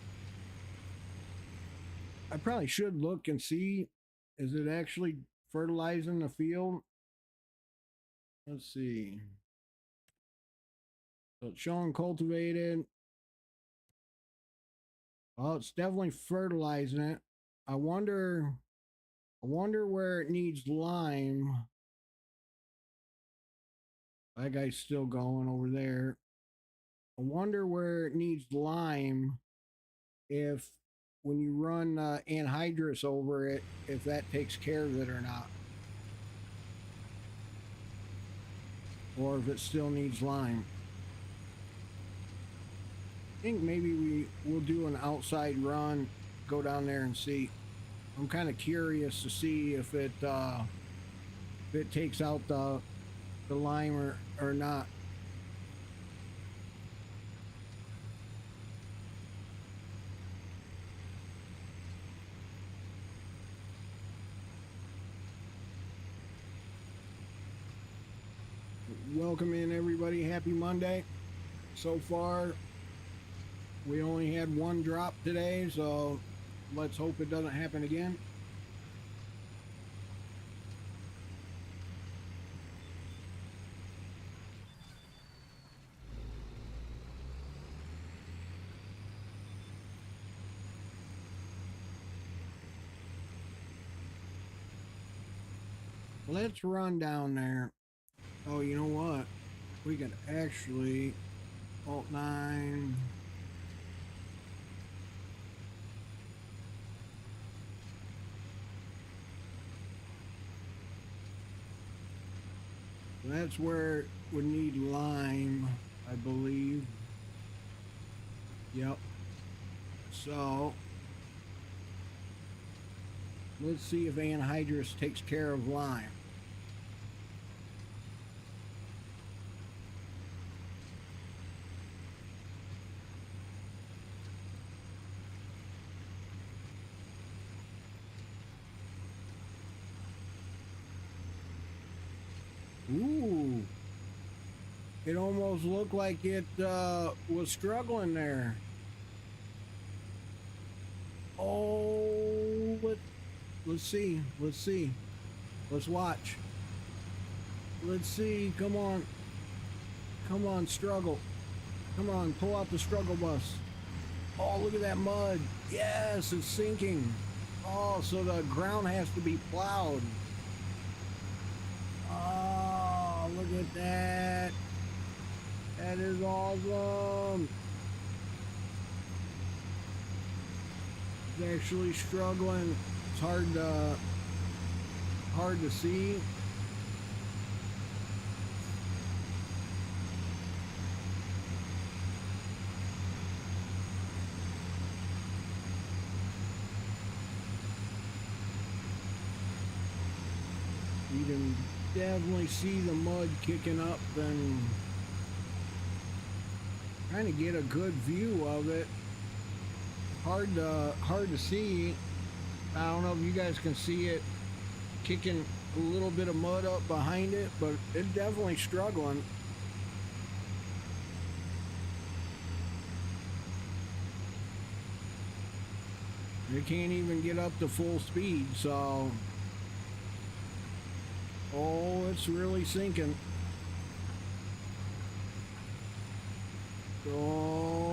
I probably should look and see. Is it actually fertilizing the field? Let's see. So it's showing cultivated. Oh, it's definitely fertilizing it. I wonder where it needs lime. That guy's still going over there. I wonder where it needs lime, if when you run anhydrous over it, if that takes care of it or not. Or if it still needs lime. I think maybe we'll do an outside run, go down there and see. I'm kind of curious to see if it takes out the lime or not. Welcome in, everybody. Happy Monday. So far, we only had one drop today, so let's hope it doesn't happen again. let's run down there. Oh, you know what? We can actually Alt-9. That's where we need lime, I believe. Yep. So let's see if anhydrous takes care of lime. Ooh. It almost looked like it was struggling there. Oh, let's see. Let's see. Let's watch. Let's see. Come on. Come on, struggle. Come on, pull out the struggle bus. Oh, look at that mud. Yes, it's sinking. Oh, so the ground has to be plowed. Oh, look at that. That is awesome. It's actually struggling. It's hard to see. You can definitely see the mud kicking up and trying to get a good view of it. Hard to see. I don't know if you guys can see it kicking a little bit of mud up behind it, but it's definitely struggling. It can't even get up to full speed, so oh, it's really sinking. Oh.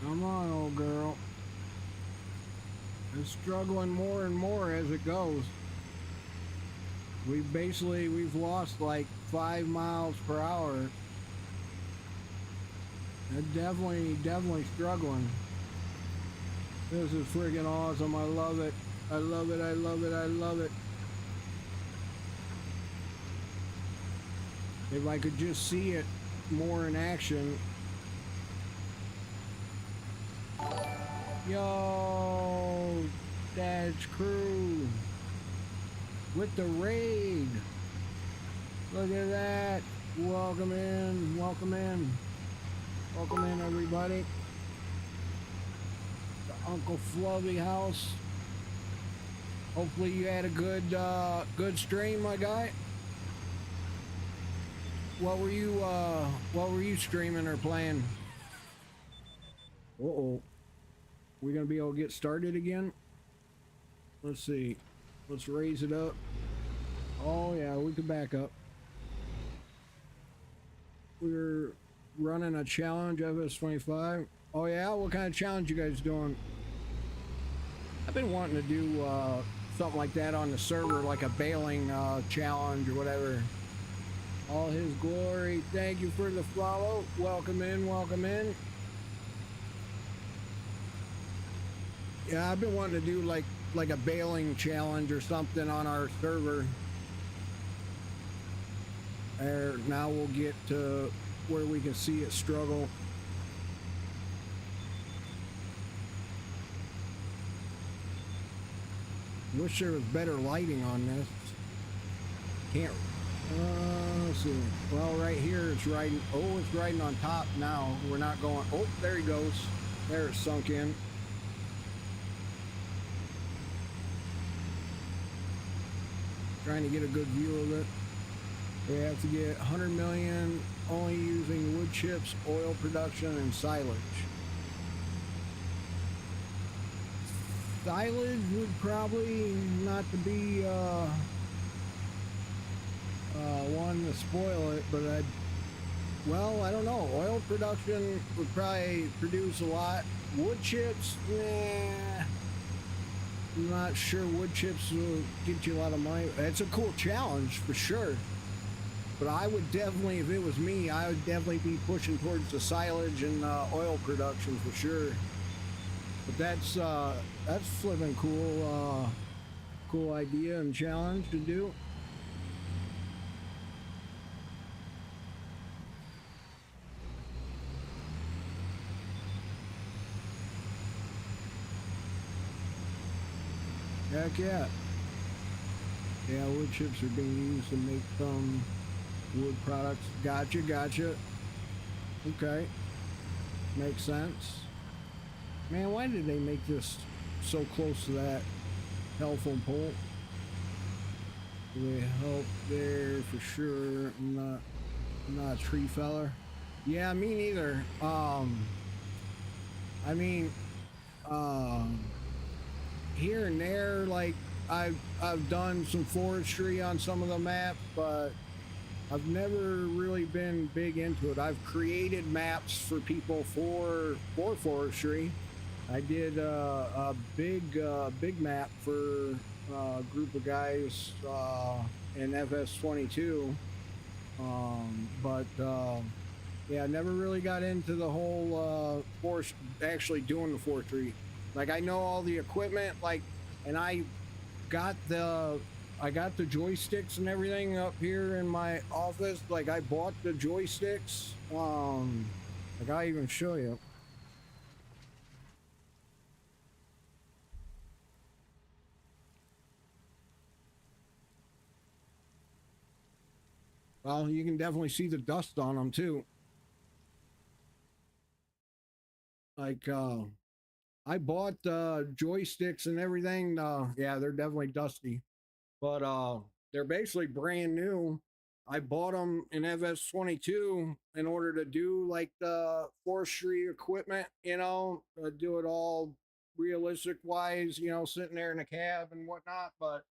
Come on, old girl. It's struggling more and more as it goes. We've lost like 5 miles per hour. It's definitely struggling. This is freaking awesome. I love it. I love it. I love it. I love it. If I could just see it more in action. Yo, Dad's crew with the raid. Look at that. Welcome in, welcome in. Welcome in, everybody. The Uncle Fluffy house. Hopefully you had a good stream, my guy. What were you streaming or playing? Uh-oh. We're gonna be able to get started again. Let's see. Let's raise it up. Oh yeah, we can back up. We're running a challenge, FS25. Oh yeah, what kind of challenge you guys doing? I've been wanting to do something like that on the server, like a bailing challenge or whatever. All his glory. Thank you for the follow. Welcome in, welcome in. Yeah, I've been wanting to do like a baling challenge or something on our server. Now we'll get to where we can see it struggle. Wish there was better lighting on this. Can't. Let's see. Well, right here it's riding. Oh, it's riding on top now. We're not going. Oh, there he goes. There, it's sunk in. Trying to get a good view of it. We have to get 100 million only using wood chips, oil production, and silage. Silage would probably not to be one to spoil it, but I don't know. Oil production would probably produce a lot. Wood chips, I'm not sure wood chips will get you a lot of money. It's a cool challenge for sure. But I would definitely, if it was me, I would definitely be pushing towards the silage and oil production for sure. But that's flipping cool, cool idea and challenge to do. Heck yeah. Yeah, wood chips are being used to make some wood products. Gotcha. Okay. Makes sense. Man, why did they make this so close to that telephone pole? They help there for sure. I'm not a tree feller. Yeah, me neither. I mean, here and there, like I've done some forestry on some of the maps, but I've never really been big into it. I've created maps for people for forestry. I did a big map for a group of guys in FS22, but yeah, I never really got into the whole forest, actually doing the forestry. Like I know all the equipment, like, and I got the joysticks and everything up here in my office. Like I bought the joysticks. Like I'll even show you. Well, you can definitely see the dust on them too. Like I bought joysticks and everything. Yeah, they're definitely dusty, but they're basically brand new. I bought them in FS22 in order to do like the forestry equipment, do it all realistic wise, sitting there in a cab and whatnot. But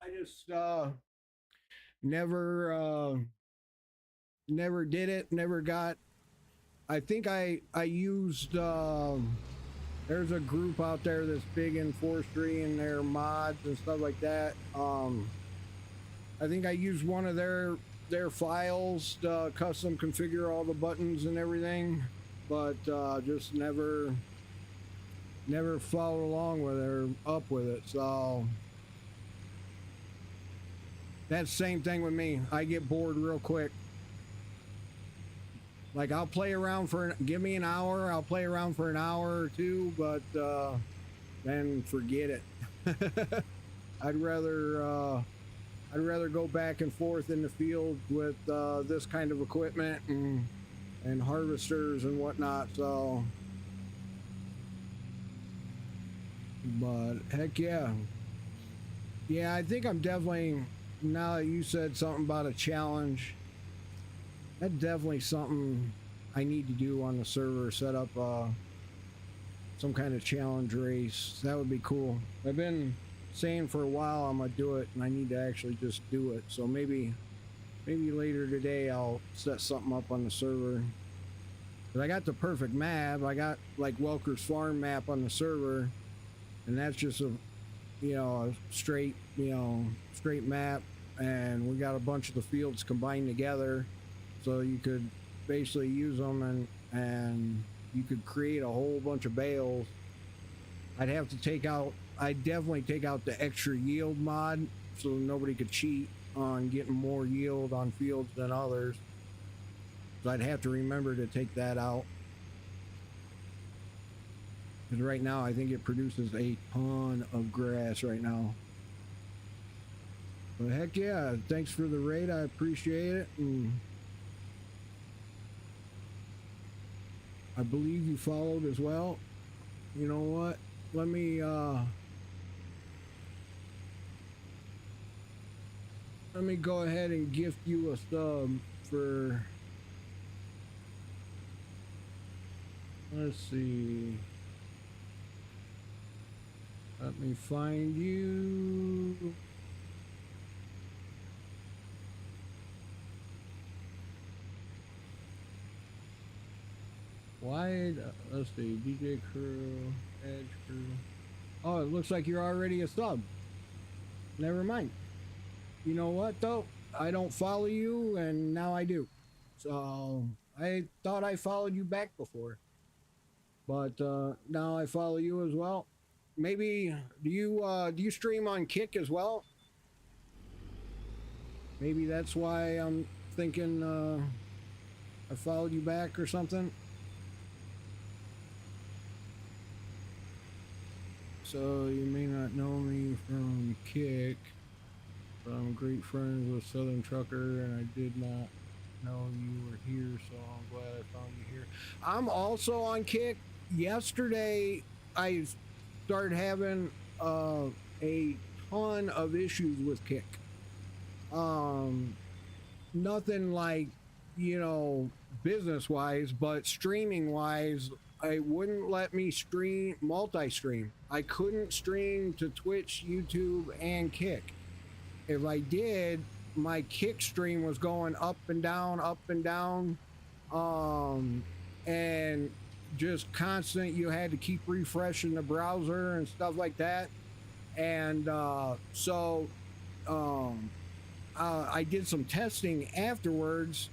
I just never never did it. Never got. I think I used. There's a group out there that's big in forestry and their mods and stuff like that. I think I used one of their files to custom configure all the buttons and everything, but just never followed along with it or up with it. So that's the same thing with me. I get bored real quick. Like I'll play around give me an hour, I'll play around for an hour or two, but then forget it. I'd rather go back and forth in the field with this kind of equipment and harvesters and whatnot. So, but heck yeah. Yeah, I think I'm definitely, now that you said something about a challenge, that's definitely something I need to do on the server, set up some kind of challenge race. That would be cool. I've been saying for a while I'm gonna do it, and I need to actually just do it. So maybe later today I'll set something up on the server. But I got the perfect map. I got like Welker's farm map on the server, and that's just a straight map, and we got a bunch of the fields combined together, so you could basically use them and you could create a whole bunch of bales I'd definitely take out the extra yield mod so nobody could cheat on getting more yield on fields than others. So I'd have to remember to take that out. Because right now I think it produces a ton of grass right now. But heck yeah, thanks for the raid, I appreciate it. And I believe you followed as well. You know what? Let me go ahead and gift you a sub for, let's see. Let me find you. Wide, let's see, DJ Crew, Edge Crew. Oh, it looks like you're already a sub. Never mind. You know what though? I don't follow you and now I do. So I thought I followed you back before. But now I follow you as well. Maybe do you stream on Kick as well? Maybe that's why I'm thinking I followed you back or something. So you may not know me from Kick, but I'm great friends with Southern Trucker, and I did not know you were here, so I'm glad I found you here. I'm also on Kick. Yesterday, I started having a ton of issues with Kick. Nothing like, you know, business-wise, but streaming-wise, it wouldn't let me stream, multi-stream. I couldn't stream to Twitch, YouTube, and Kick. If I did, my Kick stream was going up and down, and just constant. You had to keep refreshing the browser and stuff like that. And I did some testing afterwards,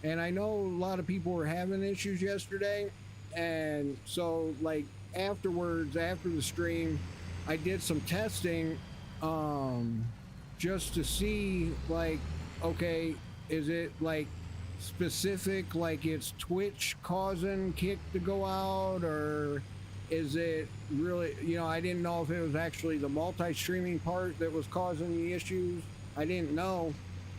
and I know a lot of people were having issues yesterday. And so, like, afterwards, after the stream, I did some testing just to see, like, okay, is it like specific, like it's Twitch causing Kick to go out, or is it really, you know, I didn't know if it was actually the multi-streaming part that was causing the issues. I didn't know.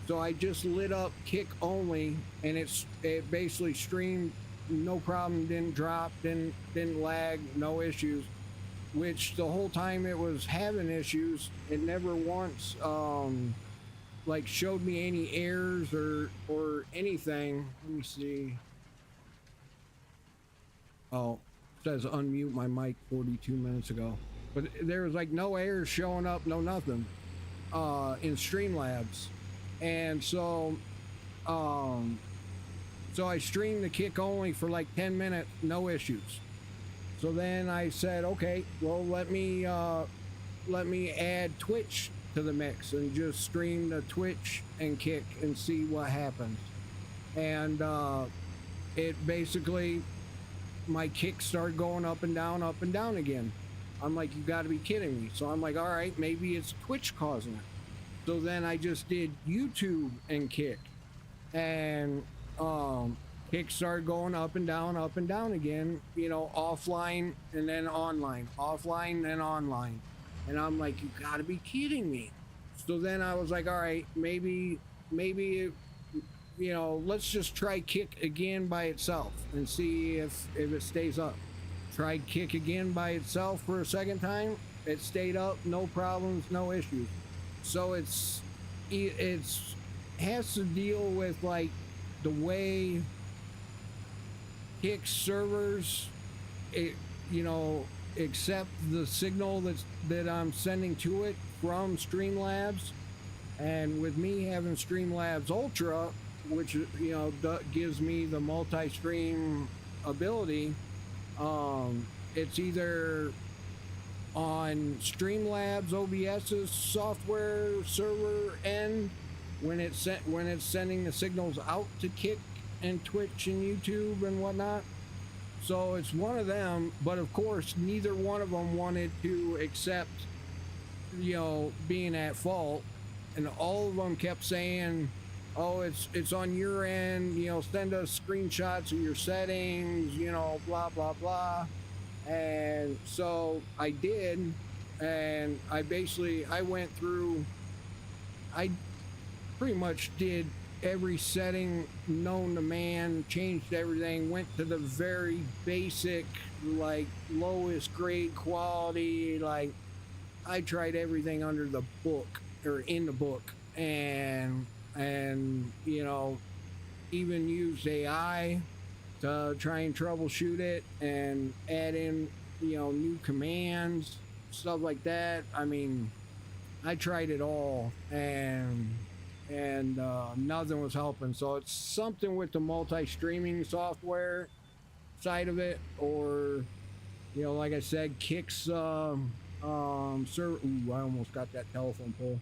So I just lit up Kick only, and it basically streamed, no problem, didn't drop, didn't lag, no issues. Which the whole time it was having issues, it never once like showed me any errors or anything. Let me see. Oh, it says unmute my mic 42 minutes ago. But there was like no errors showing up, no nothing in Streamlabs. And so so I streamed the Kick only for like 10 minutes, no issues. So then I said, okay, well, let me add Twitch to the mix and just stream the Twitch and Kick and see what happens. And it basically, my Kick started going up and down again. I'm like, you gotta be kidding me. So I'm like, all right, maybe it's Twitch causing it. So then I just did YouTube and Kick, and Kick started going up and down again, you know, offline and then online, offline and online. And I'm like, you gotta be kidding me. So then I was like, all right, maybe, you know, let's just try Kick again by itself and see if it stays up. Tried Kick again by itself for a second time. It stayed up, no problems, no issues. So it's has to deal with like the way Kick servers, you know, accept the signal that I'm sending to it from Streamlabs. And with me having Streamlabs Ultra, which, you know, gives me the multi-stream ability, it's either on Streamlabs OBS's software server end when it's sending the signals out to Kick and Twitch and YouTube and whatnot. So it's one of them, but of course, neither one of them wanted to accept, being at fault, and all of them kept saying, "Oh, it's on your end. Send us screenshots of your settings. Blah blah blah." And so I did, and I went through. I pretty much did every setting known to man, changed everything, went to the very basic, like lowest grade quality, like I tried everything under the book or in the book, and even used AI to try and troubleshoot it and add in new commands, stuff like that. I mean, I tried it all, and nothing was helping. So it's something with the multi-streaming software side of it, or like I said, Kick's server. Ooh, I almost got that telephone pole.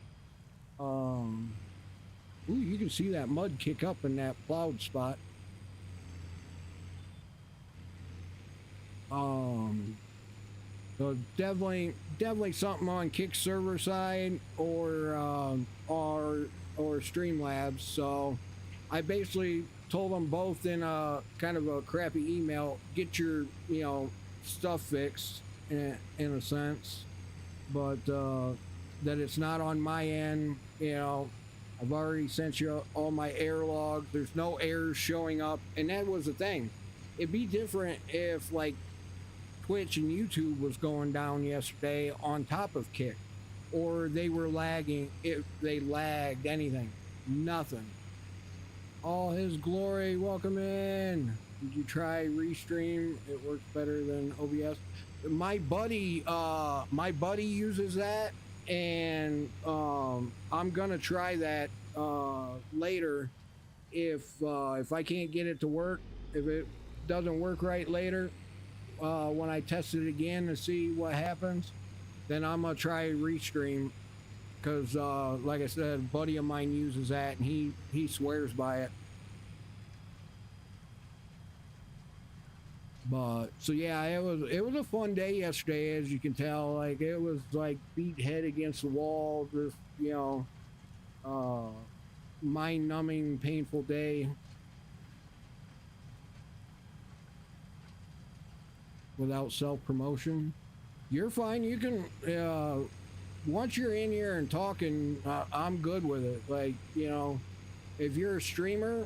Ooh, you can see that mud kick up in that plowed spot. Um, so definitely something on Kick server side or Streamlabs. So I basically told them both in a kind of a crappy email, get your stuff fixed in a sense, but that it's not on my end. I've already sent you all my error logs. There's no errors showing up, and that was the thing. It'd be different if like Twitch and YouTube was going down yesterday on top of Kick, or they were lagging. If they lagged anything, nothing. All his glory, welcome in. Did you try Restream? It works better than OBS. My buddy uses that, and I'm gonna try that later. If I can't get it to work, if it doesn't work right later, when I test it again to see what happens, then I'm gonna try Restream, because like I said, a buddy of mine uses that, and he swears by it. But so yeah, it was a fun day yesterday, as you can tell. Like, it was like beat head against the wall, just uh mind numbing, painful day without self promotion. You're fine. You can once you're in here and talking, I'm good with it. Like, if you're a streamer,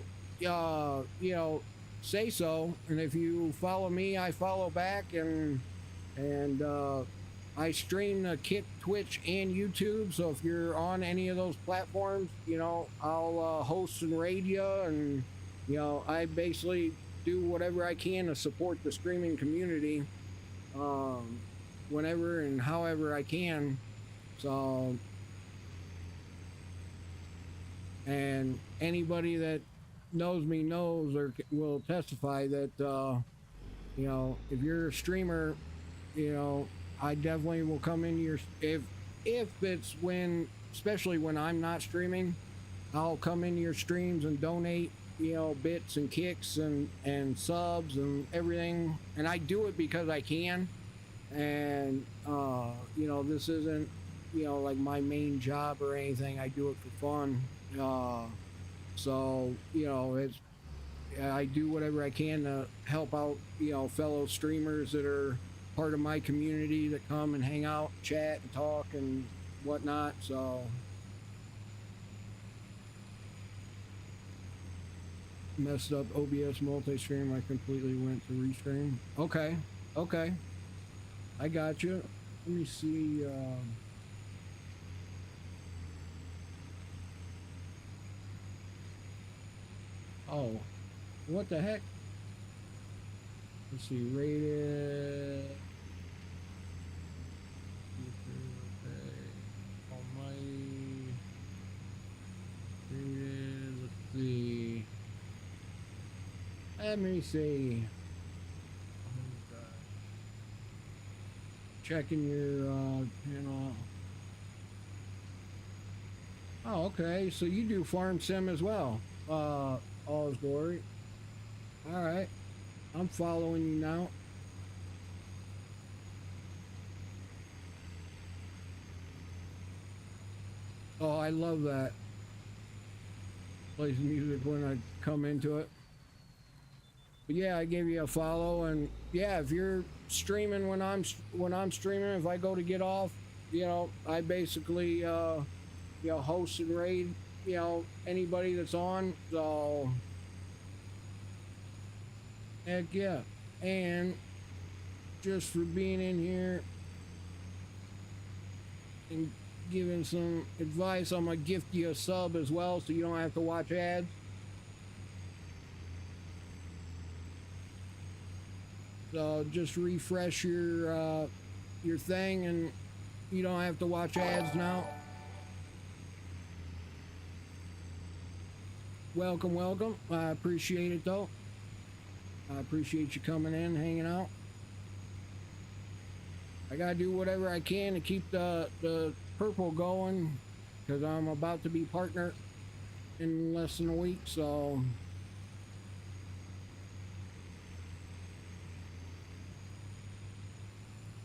say so. And if you follow me, I follow back, and I stream to Kick, Twitch, and YouTube. So if you're on any of those platforms, I'll host and raid you, and I basically do whatever I can to support the streaming community, whenever and however I can. So, and anybody that knows me knows or will testify that if you're a streamer, I definitely will come in your, if it's when, especially when I'm not streaming, I'll come into your streams and donate bits and kicks and subs and everything, and I do it because I can. And this isn't like my main job or anything. I do it for fun. So it's, I do whatever I can to help out fellow streamers that are part of my community, that come and hang out, chat and talk and whatnot. So messed up OBS multi-stream. I completely went to Restream. Okay, I got you. Let me see. Oh, what the heck? Let's see, rated. Almighty. Rated. Let's see. Let me see. Checking your channel. Oh, okay. So you do farm sim as well. All is glory. All right. I'm following you now. Oh, I love that. Plays music when I come into it. But yeah, I gave you a follow, and yeah, if you're streaming when I'm streaming, if I go to get off, you know, I basically you know, host and raid, you know, anybody that's on. So heck yeah. And just for being in here and giving some advice, I'm gonna gift you a sub as well so you don't have to watch ads. So just refresh your thing and you don't have to watch ads now. Welcome, welcome. I appreciate it though. I appreciate you coming in, hanging out. I gotta do whatever I can to keep the purple going because I'm about to be partner in less than a week, so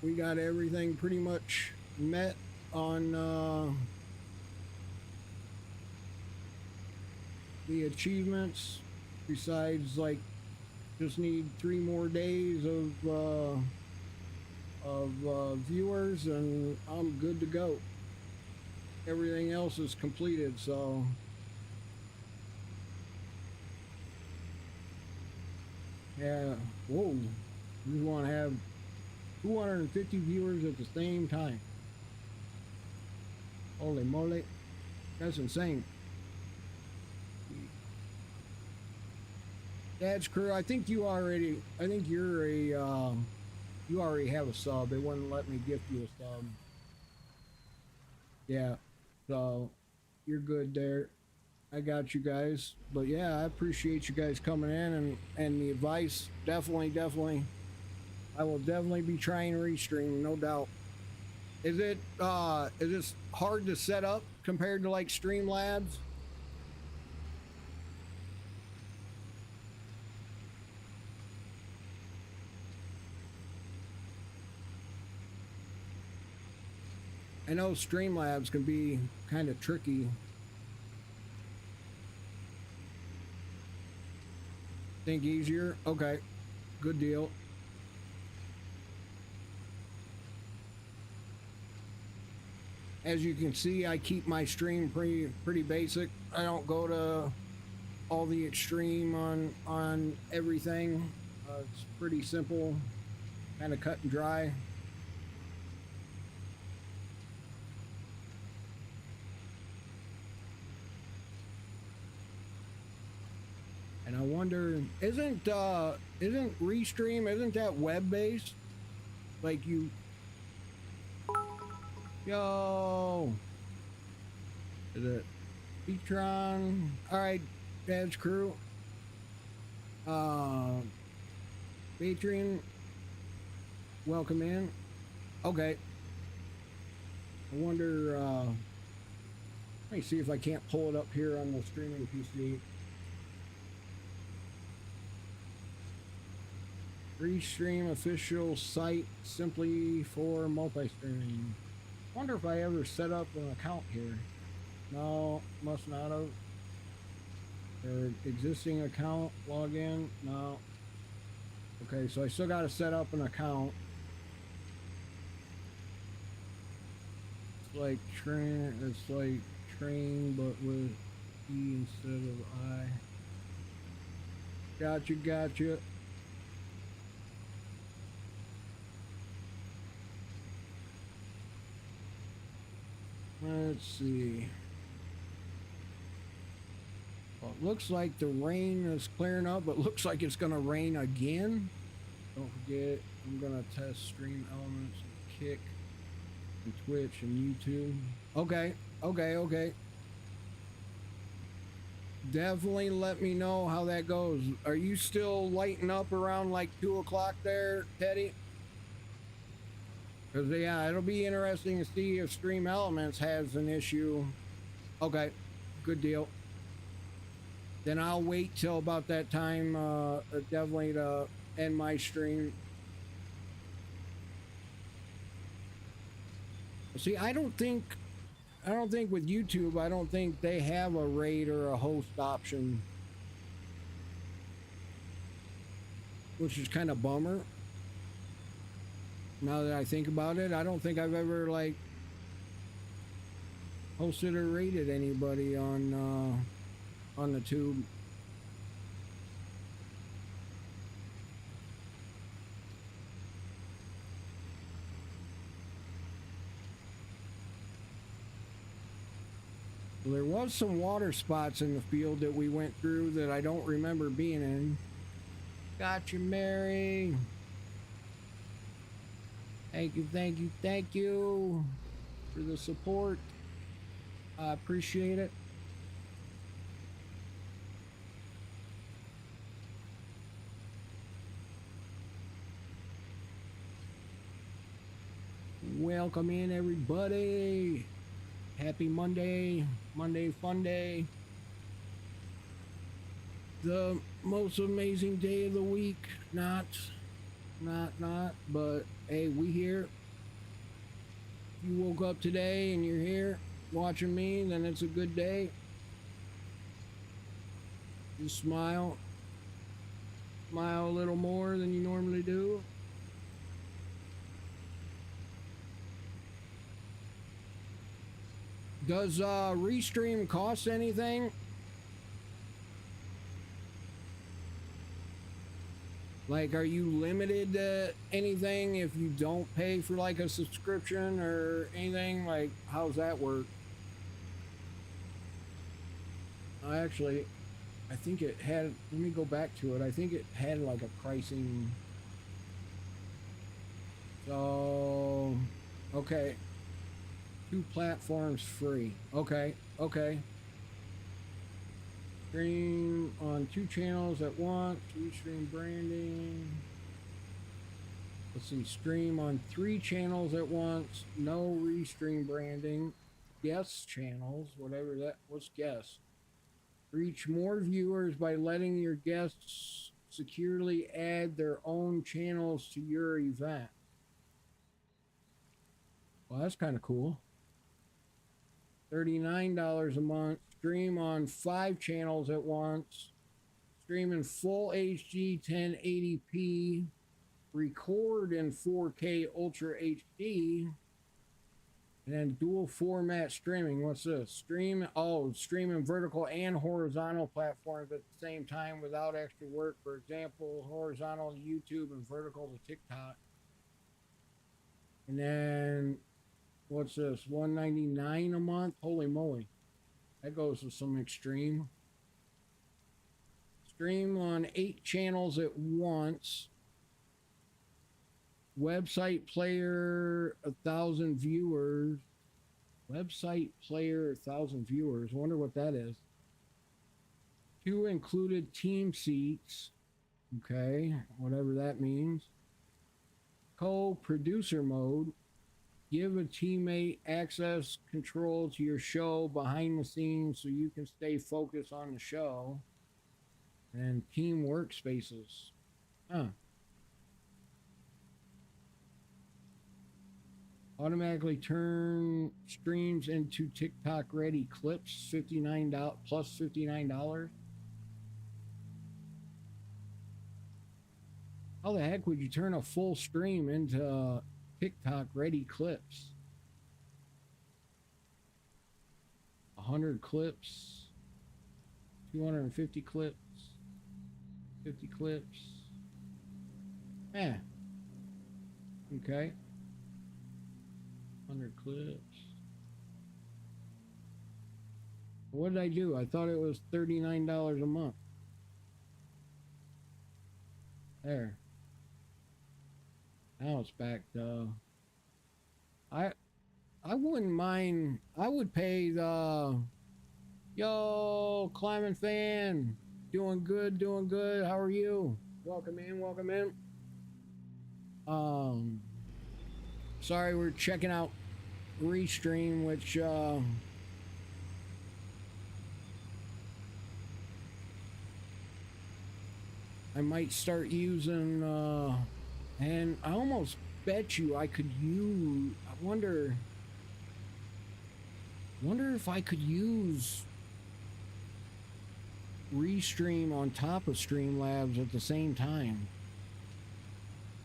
we got everything pretty much met on the achievements, besides like just need 3 more days of viewers and I'm good to go. Everything else is completed, so yeah. Whoa, we want to have 250 viewers at the same time. Holy moly, that's insane. Dad's crew, I think you're a you already have a sub. It wouldn't let me gift you a sub. Yeah, so you're good there. I got you guys. But yeah, I appreciate you guys coming in and the advice. Definitely. I will definitely be trying to restream, no doubt. Is this hard to set up compared to like Streamlabs? I know Streamlabs can be kind of tricky. Think easier? Okay, good deal. As you can see, I keep my stream pretty basic. I don't go to all the extreme on everything. It's pretty simple, kind of cut and dry. And I wonder, isn't Restream, isn't that web based? Like you, yo, is it Petron? All right, Dad's crew. Patreon, welcome in. Okay. I wonder. Let me see if I can't pull it up here on the streaming PC. Restream official site simply for multi-streaming. Wonder if I ever set up an account here. No, must not have. Or existing account login. No. Okay, so I still got to set up an account. It's like train, but with E instead of I. Gotcha. Let's see. Well, it looks like the rain is clearing up, but looks like it's gonna rain again. Don't forget, I'm gonna test stream elements and Kick and Twitch and YouTube. Okay. Definitely let me know how that goes. Are you still lighting up around like 2 o'clock there, Teddy? Because yeah, it'll be interesting to see if Stream Elements has an issue. Okay, good deal. Then I'll wait till about that time, definitely to and my stream. See, I don't think with YouTube, I don't think they have a rate or a host option, which is kind of bummer. Now that I think about it, I don't think I've ever like hosted or rated anybody on the tube. There was some water spots in the field that we went through that I don't remember being in. Gotcha, Mary. Thank you, thank you, thank you for the support. I appreciate it. Welcome in, everybody. Happy Monday. Monday fun day. The most amazing day of the week. Not, but hey, we here. If you woke up today and you're here watching me, then it's a good day. Just smile. Smile a little more than you normally do. Does Restream cost anything? Like, are you limited to anything if you don't pay for like a subscription or anything? Like, how's that work? I think it had, let me go back to it. I think it had like a pricing. So, okay. 2 platforms free. Okay. Stream on 2 channels at once. Restream branding. Let's see. Stream on 3 channels at once. No restream branding. Guest channels. Whatever that. What's guest? Reach more viewers by letting your guests securely add their own channels to your event. Well, that's kind of cool. $39 a month. Stream on 5 channels at once. Stream in full HD 1080p. Record in 4K Ultra HD. And then dual format streaming. What's this? Stream in vertical and horizontal platforms at the same time without extra work. For example, horizontal to YouTube and vertical to TikTok. And then what's this? $199 a month? Holy moly. That goes to some extreme. Stream on 8 channels at once. Website player, 1,000 viewers. Website player, 1,000 viewers. I wonder what that is. 2 included team seats. Okay, whatever that means. Co-producer mode. Give a teammate access control to your show behind the scenes so you can stay focused on the show. And team workspaces. Automatically turn streams into TikTok ready clips. $59 plus $59. How the heck would you turn a full stream into TikTok ready clips? 100 clips, 250 clips, 50 clips. Okay. 100 clips. What did I do? I thought it was $39 a month. There. Now it's back to I wouldn't mind. I would pay the climbing fan. Doing good. How are you? Welcome in. Sorry, we're checking out Restream, which I might start using, and I almost bet you I could use, I wonder if I could use Restream on top of Streamlabs at the same time.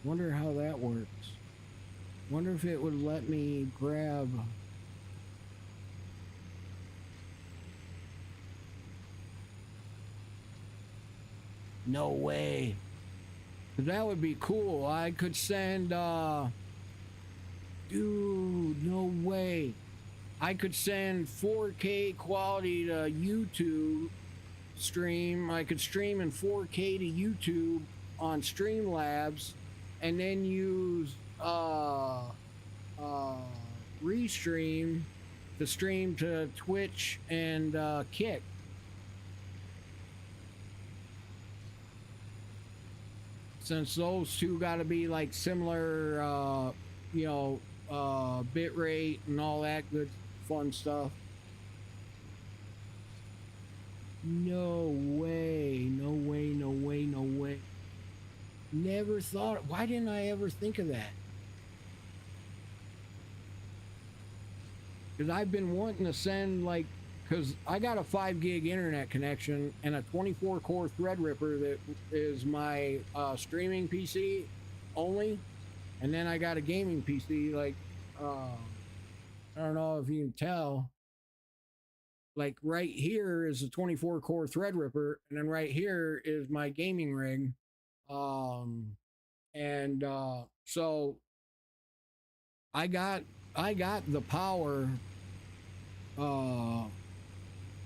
Wonder how that works. Wonder if it would let me grab. No way. That would be cool. I could send, dude, no way. I could send 4K quality to YouTube stream. I could stream in 4K to YouTube on Streamlabs and then use Restream to stream to Twitch and Kick. Since those two got to be like similar, you know, bit rate and all that good fun stuff. No way, no way, no way, no way. Never thought, why didn't I ever think of that? Because I've been wanting to send like, because I got a 5 gig internet connection and a 24 core Threadripper that is my streaming PC only. And then I got a gaming PC, like, I don't know if you can tell. Like right here is a 24 core Threadripper, and then right here is my gaming rig. So I got the power,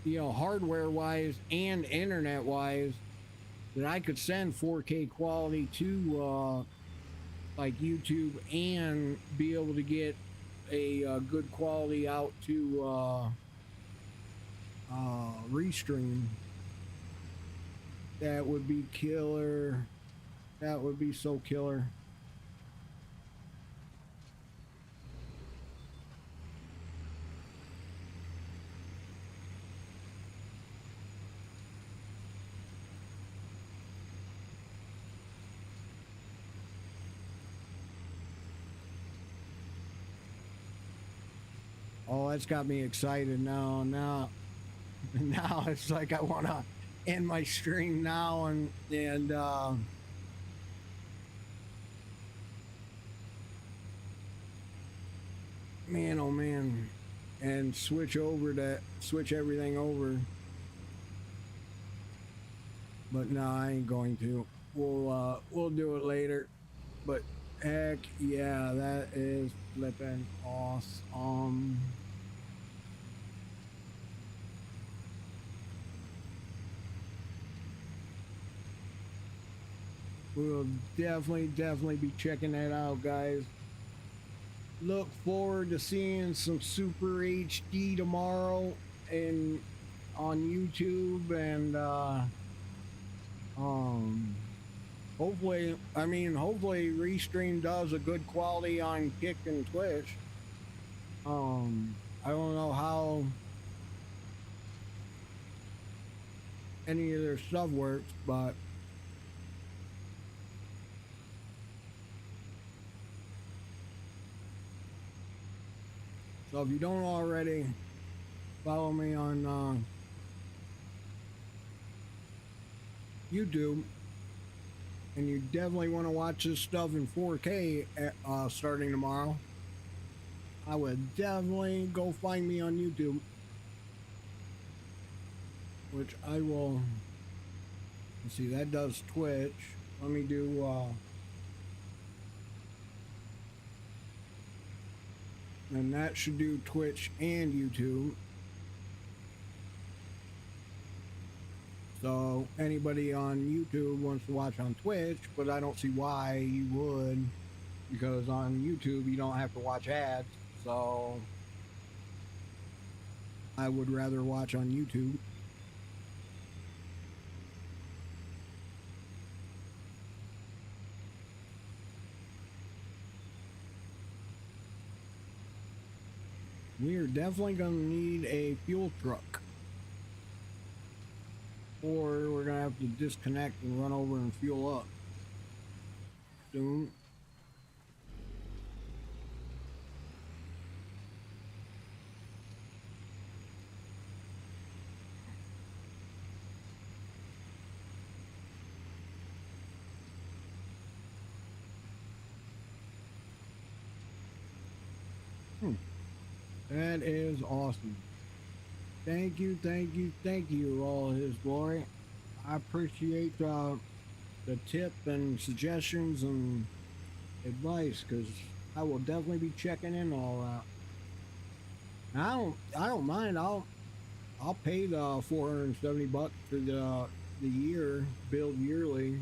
you know, hardware wise and internet wise, that I could send 4K quality to like YouTube and be able to get a good quality out to Restream. That would be killer. That would be so killer. Oh, that's got me excited now. Now it's like I want to end my stream now and man, oh man, and switch everything over. But no, I ain't going to. We'll do it later. But heck yeah, that is flipping awesome. We'll definitely be checking that out, guys. Look forward to seeing some Super HD tomorrow and on YouTube, and hopefully Restream does a good quality on Kick and Twitch. I don't know how any of their stuff works, but so if you don't already follow me on YouTube, and you definitely want to watch this stuff in 4K starting tomorrow, I would definitely go find me on YouTube, which I will. Let's see, that does Twitch. Let me do and that should do Twitch and YouTube. So anybody on YouTube wants to watch on Twitch, but I don't see why you would, because on YouTube you don't have to watch ads. So I would rather watch on YouTube. We are definitely going to need a fuel truck. or we're gonna have to disconnect and run over and fuel up soon. That is awesome. Thank you, thank you, thank you, all his glory. I appreciate the tip and suggestions and advice, because I will definitely be checking in all that. I don't mind. I'll pay the $470 for the year, billed yearly.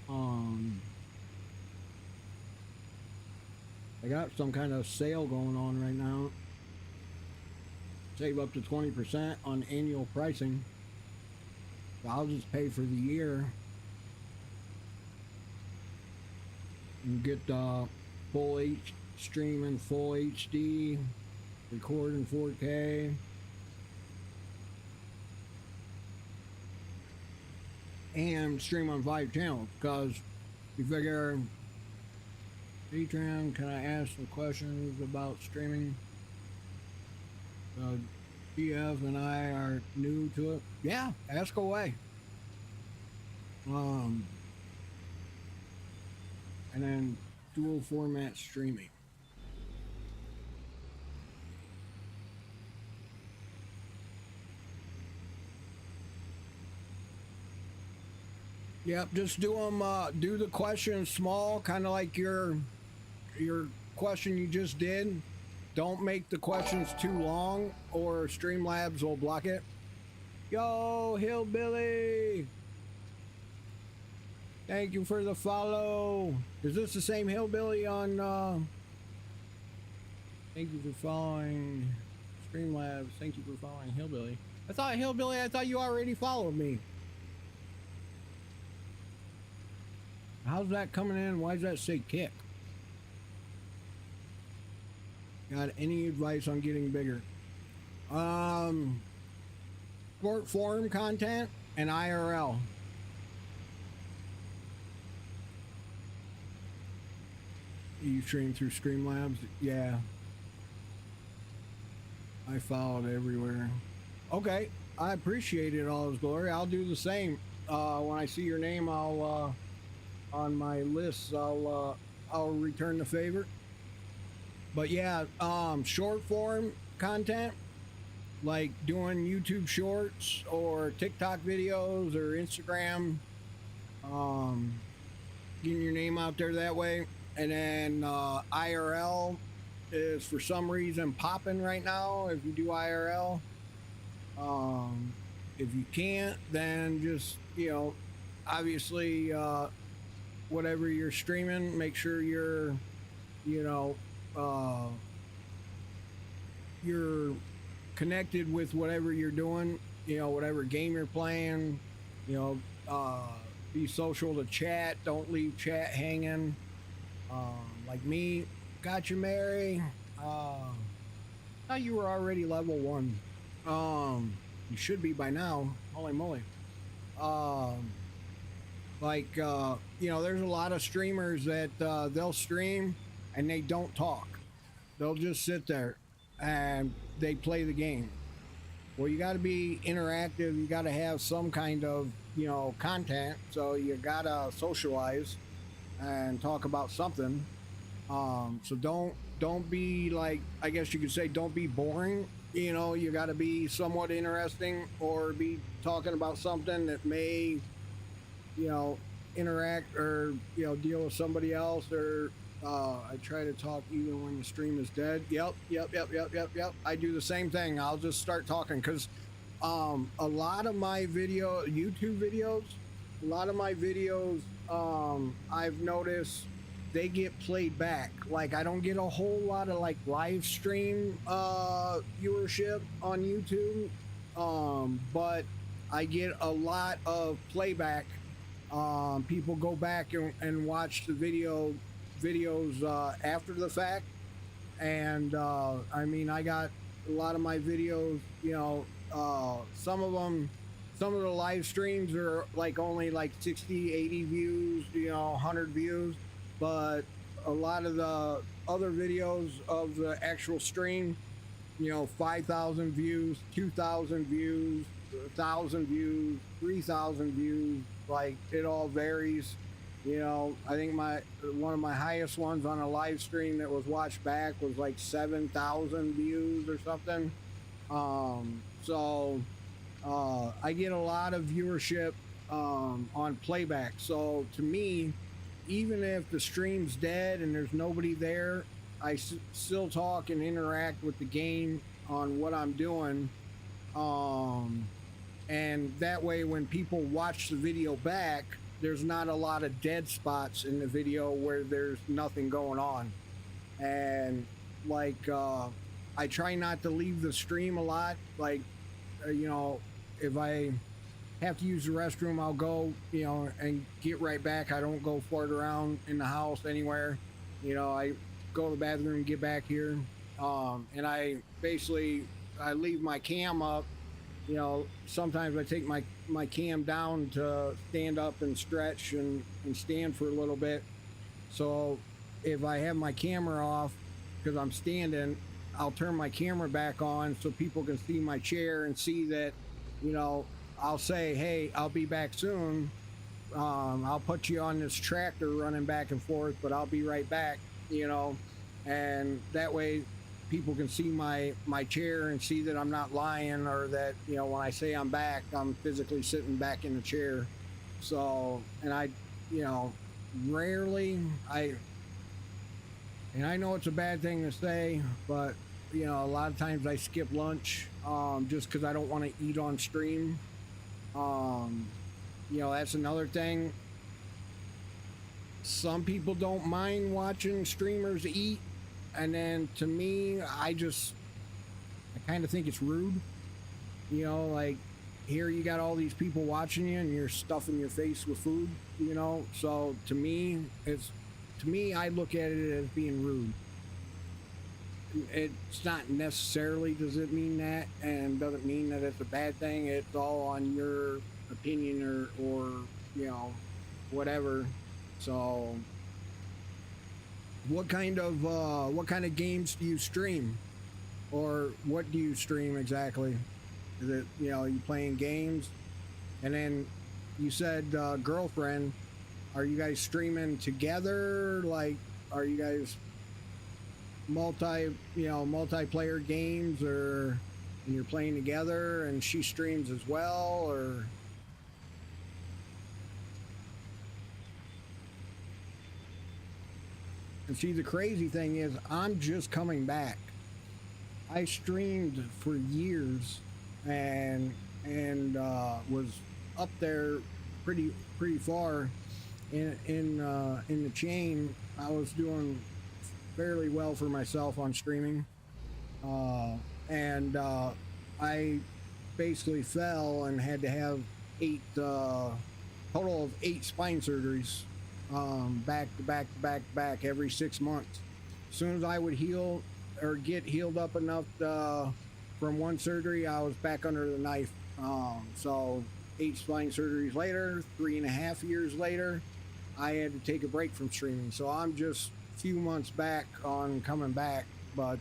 Um, I got some kind of sale going on right now. Save up to 20% on annual pricing. So I'll just pay for the year and get full stream in full HD, record in 4K. And stream on 5 channels, because you figure, Patreon, can I ask some questions about streaming? GF and I are new to it. Yeah, ask away. And then dual format streaming. Yep, just do them. Do the questions small, kind of like your question you just did. Don't make the questions too long, or Streamlabs will block it. Yo, Hillbilly! Thank you for the follow. Is this the same Hillbilly on? Thank you for following Streamlabs. Thank you for following Hillbilly. I thought you already followed me. How's that coming in? Why does that say kick? Got any advice on getting bigger? Short form content and IRL. You stream through Streamlabs? Yeah. I followed everywhere. Okay, I appreciate it, all his glory. I'll do the same. When I see your name, I'll on my list, I'll return the favor. But yeah, short form content, like doing YouTube shorts or TikTok videos or Instagram, getting your name out there that way. And then IRL is for some reason popping right now if you do IRL. If you can't, then just, obviously whatever you're streaming, make sure you're connected with whatever you're doing, whatever game you're playing, be social to chat, don't leave chat hanging. Like me, got you, Mary. Thought you were already level 1. You should be by now. Holy moly. There's a lot of streamers that they'll stream and they don't talk. They'll just sit there and they play the game. Well, you got to be interactive. You got to have some kind of, content. So you got to socialize and talk about something. So don't be like, I guess you could say, don't be boring. You got to be somewhat interesting, or be talking about something that may, interact or, deal with somebody else. Or I try to talk even when the stream is dead. Yep. I do the same thing. I'll just start talking, because a lot of my YouTube videos, I've noticed they get played back. Like, I don't get a whole lot of like live stream viewership on YouTube, but I get a lot of playback. People go back and watch the videos after the fact. And I got a lot of my videos, some of them some of the live streams are like only like 60, 80 views, 100 views, but a lot of the other videos of the actual stream, 5,000 views, 2,000 views, 1,000 views, 3,000 views. Like, it all varies. I think one of my highest ones on a live stream that was watched back was like 7,000 views or something. So I get a lot of viewership on playback. So to me, even if the stream's dead and there's nobody there, I still talk and interact with the game on what I'm doing. And that way, when people watch the video back, there's not a lot of dead spots in the video where there's nothing going on. And like, I try not to leave the stream a lot. Like, if I have to use the restroom, I'll go, and get right back. I don't go fart around in the house anywhere. I go to the bathroom, get back here. And I leave my cam up. Sometimes I take my cam down to stand up and stretch and stand for a little bit. So if I have my camera off because I'm standing, I'll turn my camera back on so people can see my chair and see that, I'll say, hey, I'll be back soon. I'll put you on this tractor running back and forth, but I'll be right back, and that way people can see my chair and see that I'm not lying, or that, when I say I'm back, I'm physically sitting back in the chair. So, and I rarely, and I know it's a bad thing to say, but, a lot of times I skip lunch, just because I don't want to eat on stream. That's another thing. Some people don't mind watching streamers eat. And then to me, I kind of think it's rude. Like, here you got all these people watching you and you're stuffing your face with food, So to me, I look at it as being rude. It's not necessarily, does it mean that, and doesn't mean that it's a bad thing. It's all on your opinion or whatever. So what kind of games do you stream, or what do you stream exactly? Is it, you playing games? And then you said girlfriend. Are you guys streaming together? Like, are you guys multiplayer games, or and you're playing together and she streams as well, or? And see, the crazy thing is, I'm just coming back. I streamed for years and was up there pretty far in the chain. I was doing fairly well for myself on streaming, and I basically fell and had to have total of 8 spine surgeries, back to back every 6 months. As soon as I would heal or get healed up enough from one surgery, I was back under the knife. So 8 spine surgeries later, 3.5 years later, I had to take a break from streaming. So I'm just a few months back on coming back, but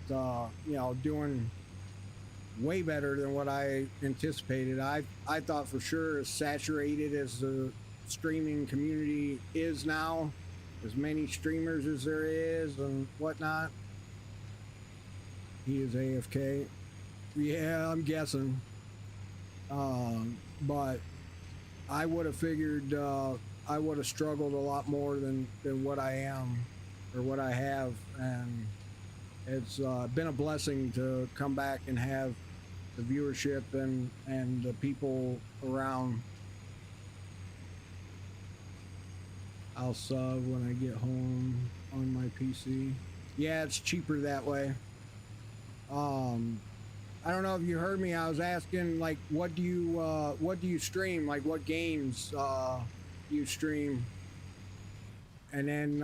doing way better than what I anticipated. I thought for sure, as saturated as the streaming community is now, as many streamers as there is and whatnot. He is AFK. Yeah, I'm guessing. But I would have figured I would have struggled a lot more than what I am or what I have, and it's been a blessing to come back and have the viewership and the people around. I'll sub when I get home on my PC. Yeah, it's cheaper that way. I don't know if you heard me. I was asking, like, what do you stream? Like, what games you stream? And then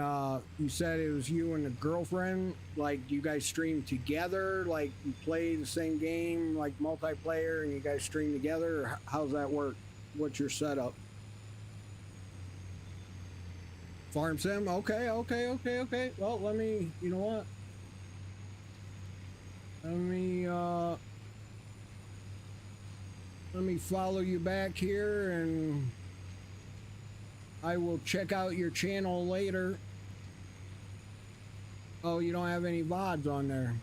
you said it was you and the girlfriend. Like, do you guys stream together? Like, you play the same game, like multiplayer, and you guys stream together? Or how's that work? What's your setup? Farm sim? Okay, okay, okay, okay. Well, let me, you know what? Let me follow you back here, and I will check out your channel later. Oh, you don't have any VODs on there.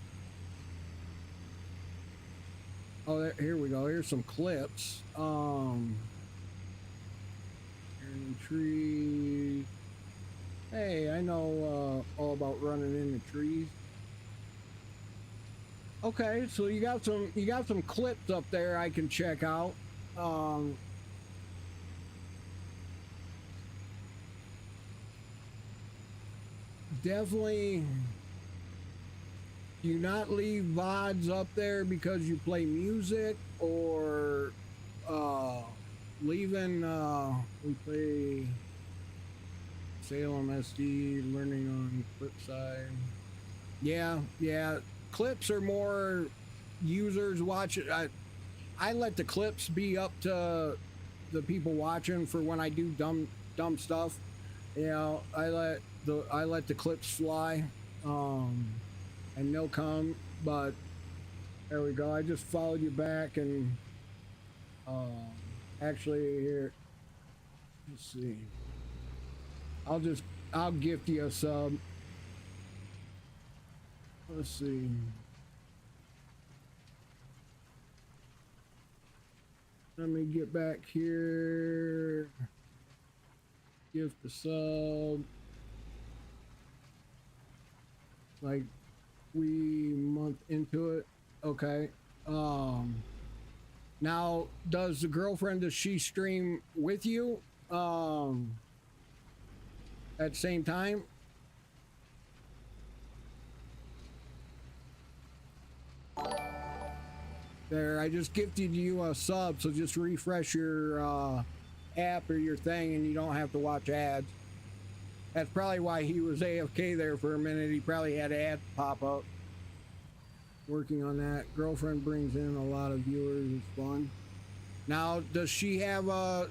Oh, there, here we go. Here's some clips. Trees. Hey, I know all about running into trees. Okay, so you got some clips up there I can check out. Definitely do you not leave VODs up there because you play music, or leaving we play Salem SD learning on clip side. Yeah, yeah. Clips are more users watch it. I let the clips be up to the people watching for when I do dumb stuff. You know, I let the clips fly, and they'll come. But there we go. I just followed you back, and actually here, let's see. I'll gift you a sub. Let's see. Let me get back here. Gift the sub. Like we month into it. Okay. Now does the girlfriend, does she stream with you at the same time? There, I just gifted you a sub, so just refresh your app or your thing and you don't have to watch ads. That's probably why he was AFK there for a minute. He probably had ads pop up. Working on that. Girlfriend brings in a lot of viewers. It's fun. Now, does she have a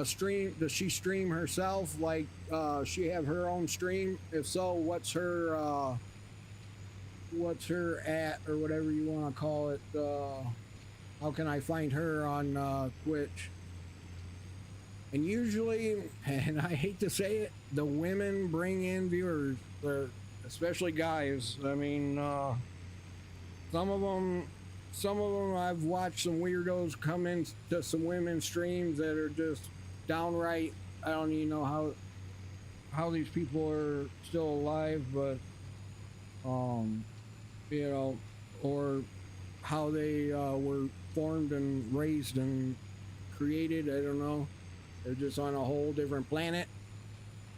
stream? Does she stream herself? Like, she have her own stream? If so, what's her at, or whatever you want to call it? How can I find her on Twitch? And usually, and I hate to say it, the women bring in viewers, especially guys. I mean, some of them I've watched some weirdos come into some women's streams that are just downright, I don't even know how these people are still alive, but you know, or how they were formed and raised and created. I don't know. They're just on a whole different planet.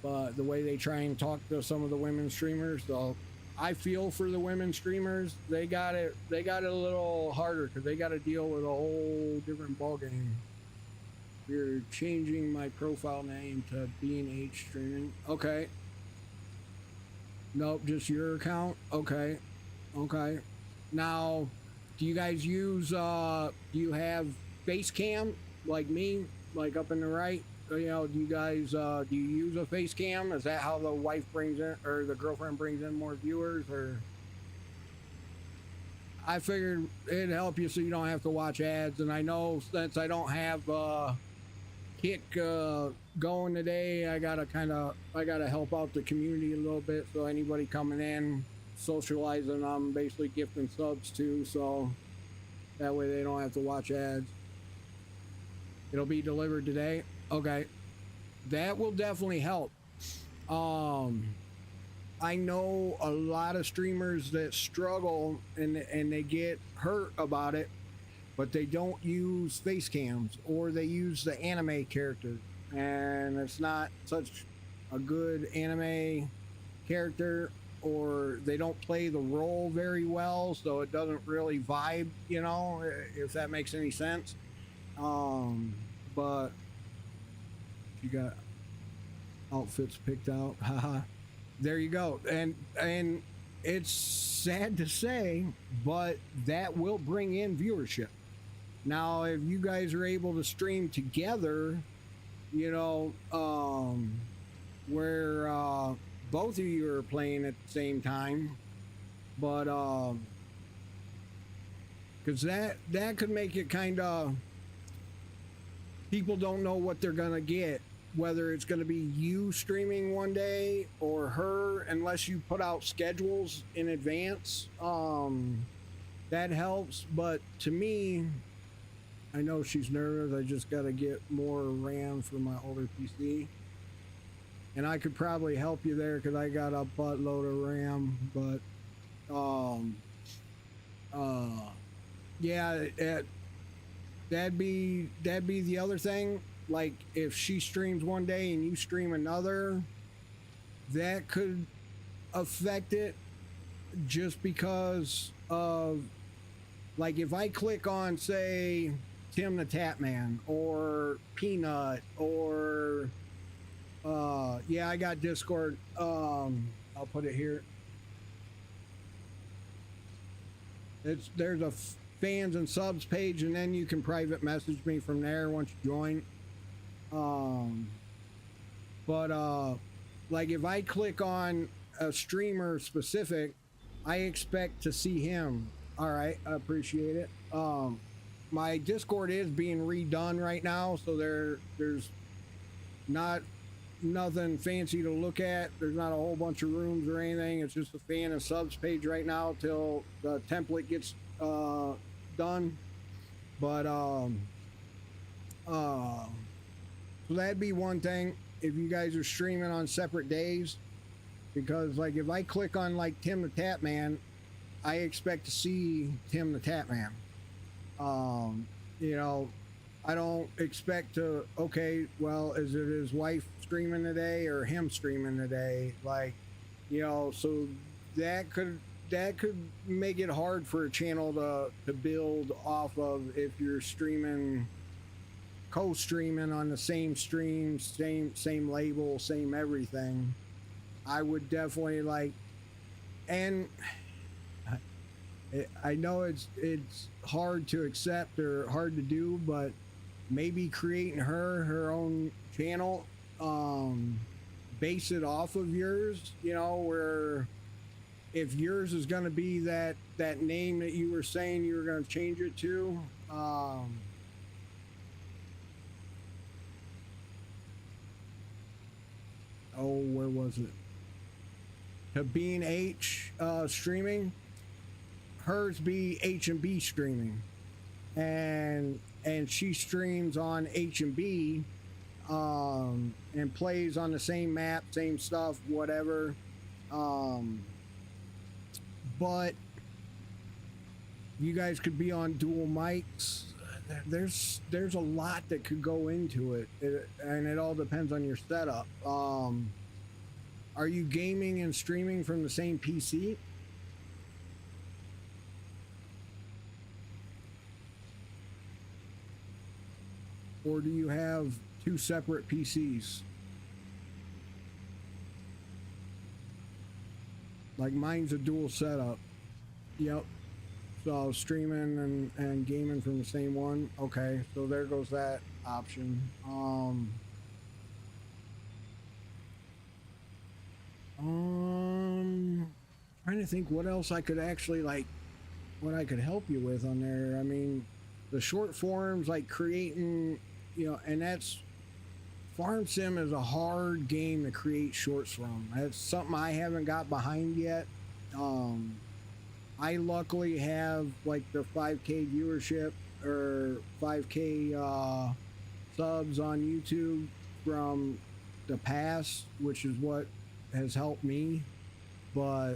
But the way they try and talk to some of the women streamers, though, I feel for the women streamers. They got it a little harder because they got to deal with a whole different ballgame. We're changing my profile name to B&H Streaming. Okay. Nope, just your account. Okay. Okay. Now, do you guys use, do you have face cam like me, like up in the right? You know, do you guys, do you use a face cam? Is that how the wife brings in, or the girlfriend brings in more viewers, or? I figured it'd help you so you don't have to watch ads. And I know since I don't have, Kick going today, I gotta help out the community a little bit. So anybody coming in, socializing, I'm basically gifting subs to, so that way they don't have to watch ads. It'll be delivered today. Okay, that will definitely help. I know a lot of streamers that struggle and they get hurt about it, but they don't use face cams, or they use the anime character, and it's not such a good anime character, or they don't play the role very well, so it doesn't really vibe, you know, if that makes any sense. But you got, Outfits picked out. Haha. There you go. And it's sad to say, but that will bring in viewership. Now, if you guys are able to stream together, you know, where both of you are playing at the same time, but because that could make it kind of, people don't know what they're gonna get, whether it's going to be you streaming one day or her, unless you put out schedules in advance. That helps, but to me, I know she's nervous. I just got to get more RAM for my older PC, and I could probably help you there because I got a buttload of RAM. But yeah, that'd be the other thing. Like, if she streams one day and you stream another, that could affect it, just because of, like, if I click on, say, Tim the Tatman or Peanut or yeah, I got Discord. I'll put it here. There's a fans and subs page, and then you can private message me from there once you join. Like, if I click on a streamer specific, I expect to see him. All right, I appreciate it. My Discord is being redone right now, so there's not nothing fancy to look at. There's not a whole bunch of rooms or anything. It's just a fan and subs page right now till the template gets done. But so that'd be one thing if you guys are streaming on separate days, because, like, if I click on, like, Tim the Tatman, I expect to see Tim the Tatman. You know, I don't expect to, okay, well, is it his wife streaming today or him streaming today? Like, you know, so that could make it hard for a channel to build off of if you're streaming, co-streaming on the same stream, same label, same everything. I would definitely, like, and I know it's hard to accept or hard to do, but maybe creating her own channel, base it off of yours, you know, where if yours is going to be that name that you were saying you were going to change it to, oh, where was it? To Being H streaming, hers be H&B streaming, and she streams on H&B, and plays on the same map, same stuff, whatever. But you guys could be on dual mics. There's a lot that could go into it, and it all depends on your setup. Are you gaming and streaming from the same PC? Or do you have two separate PCs? Like, mine's a dual setup. Yep. So streaming and gaming from the same one. Okay, so there goes that option. Trying to think what else I could actually, like, what I could help you with on there. I mean, the short forms, like creating, you know, and that's, Farm Sim is a hard game to create shorts from. That's something I haven't got behind yet. I luckily have, like, the 5K viewership or 5K subs on YouTube from the past, which is what has helped me. But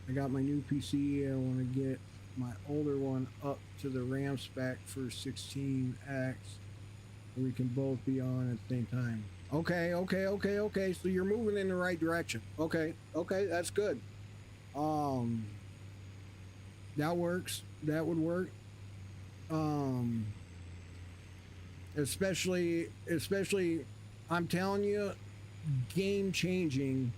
I got my new PC. I want to get my older one up to the RAM spec for 16X. We can both be on at the same time. Okay. So you're moving in the right direction. Okay, that's good. That works. That would work. Especially, I'm telling you, game changing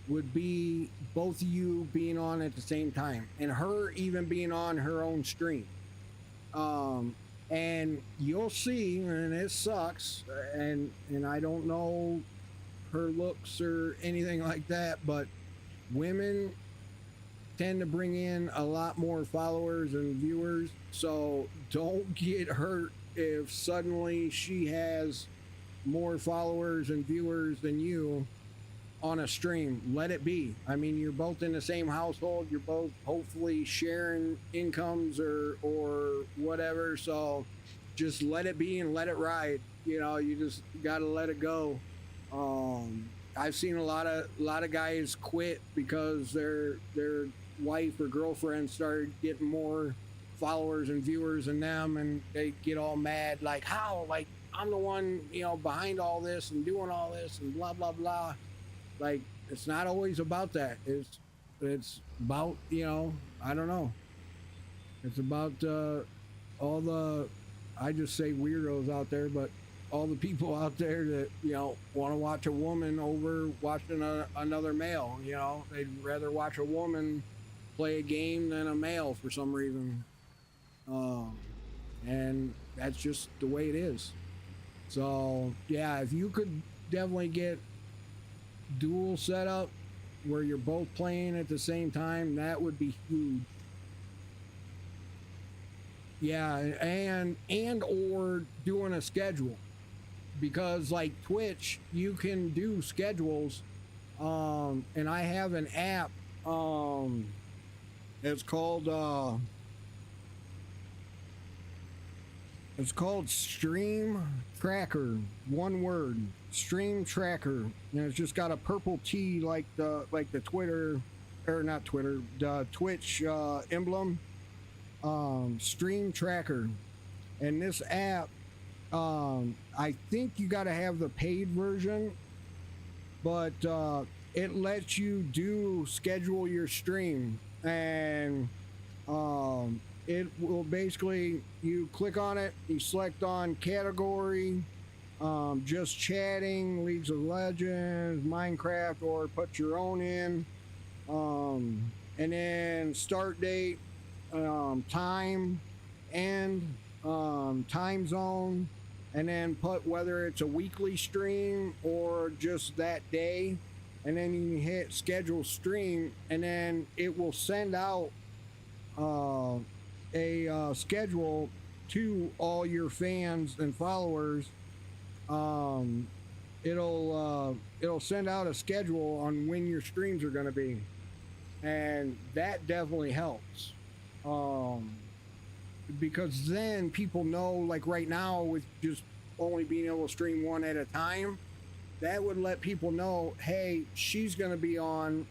would be both of you being on at the same time and her even being on her own stream. Um, and you'll see, and it sucks, and I don't know her looks or anything like that, but women tend to bring in a lot more followers and viewers. So don't get hurt if suddenly she has more followers and viewers than you on a stream. Let it be. I mean, you're both in the same household. You're both hopefully sharing incomes or whatever. So just let it be and let it ride. You know, you just got to let it go. I've seen a lot of guys quit because their wife or girlfriend started getting more followers and viewers than them, and they get all mad, like, how, like, I'm the one, you know, behind all this and doing all this and blah blah blah. Like, it's not always about that. It's about, you know, I don't know, it's about all the, I just say weirdos out there, but all the people out there that, you know, want to watch a woman over watching another male. You know, they'd rather watch a woman play a game than a male for some reason. And that's just the way it is. So yeah, if you could definitely get dual setup where you're both playing at the same time, that would be huge. Yeah, and or doing a schedule, because like Twitch, you can do schedules. And I have an app. It's called Stream Tracker. One word, Stream Tracker, and it's just got a purple T like the Twitter, or not Twitter, the Twitch emblem. Stream Tracker, and this app, I think you got to have the paid version, but it lets you schedule your stream, and it will basically, you click on it, you select on category, just chatting, Leagues of Legends, Minecraft, or put your own in, and then start date, time, and time zone, and then put whether it's a weekly stream or just that day, and then you hit schedule stream, and then it will send out a schedule to all your fans and followers. It'll send out a schedule on when your streams are going to be, and that definitely helps. Because then people know, like right now with just only being able to stream one at a time, that would let people know, hey, she's going to be on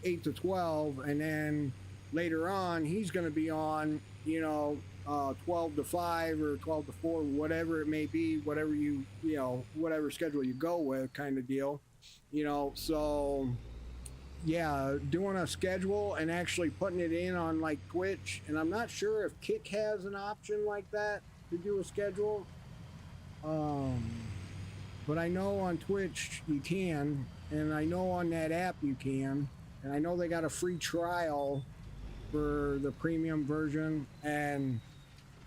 8 to 12, and then later on he's going to be on, you know, 12 to 5 or 12 to 4, whatever it may be, whatever you know, whatever schedule you go with, kind of deal, you know. So yeah, doing a schedule and actually putting it in on like Twitch, and I'm not sure if Kick has an option like that to do a schedule, but I know on Twitch you can, and I know on that app you can, and I know they got a free trial for the premium version. And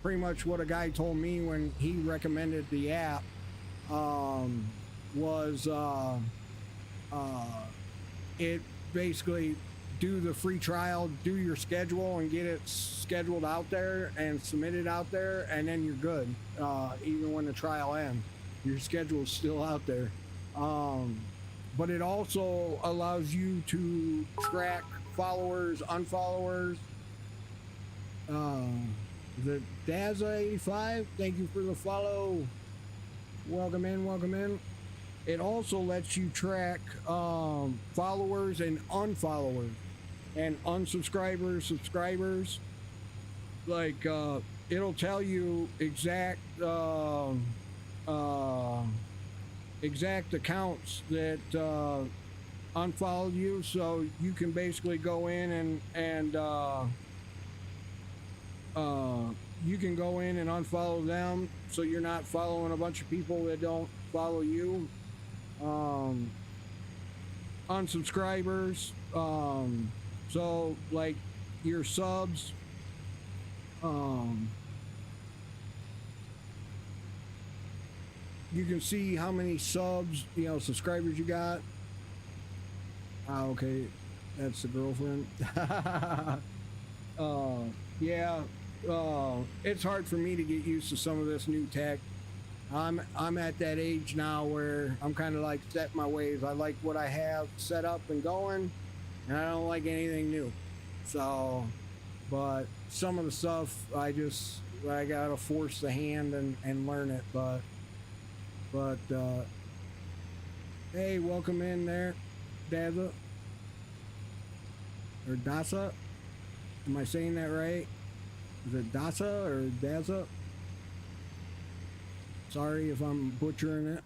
pretty much what a guy told me when he recommended the app was it basically, do the free trial, do your schedule, and get it scheduled out there and submitted out there, and then you're good. Even when the trial ends, your schedule is still out there. But it also allows you to track followers, unfollowers. The Daza85, thank you for the follow. Welcome in, welcome in. It also lets you track followers and unfollowers and unsubscribers, subscribers. Like it'll tell you exact accounts that unfollowed you, so you can basically go in and you can go in and unfollow them, so you're not following a bunch of people that don't follow you. um, unsubscribers. So like your subs, um, you can see how many subs, subscribers you got. Ah, okay, that's the girlfriend. uh, yeah. It's hard for me to get used to some of this new tech. I'm at that age now where I'm kind of like set my ways. I like what I have set up and going, and I don't like anything new. So, but some of the stuff I gotta force the hand and learn it. But hey, welcome in there, Daza or Dasa. Am I saying that right? Is it Dasa or Daza? Sorry if I'm butchering it.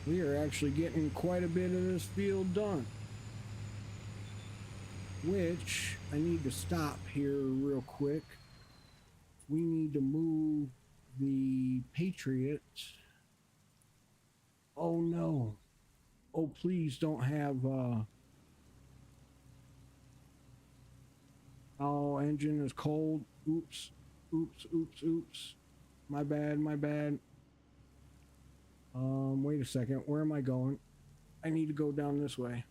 We are actually getting quite a bit of this field done. Which I need to stop here real quick. We need to move the Patriots. Oh no. Oh, please don't have oh, engine is cold. Oops. Oops, oops, oops. My bad, my bad. Wait a second. Where am I going? I need to go down this way.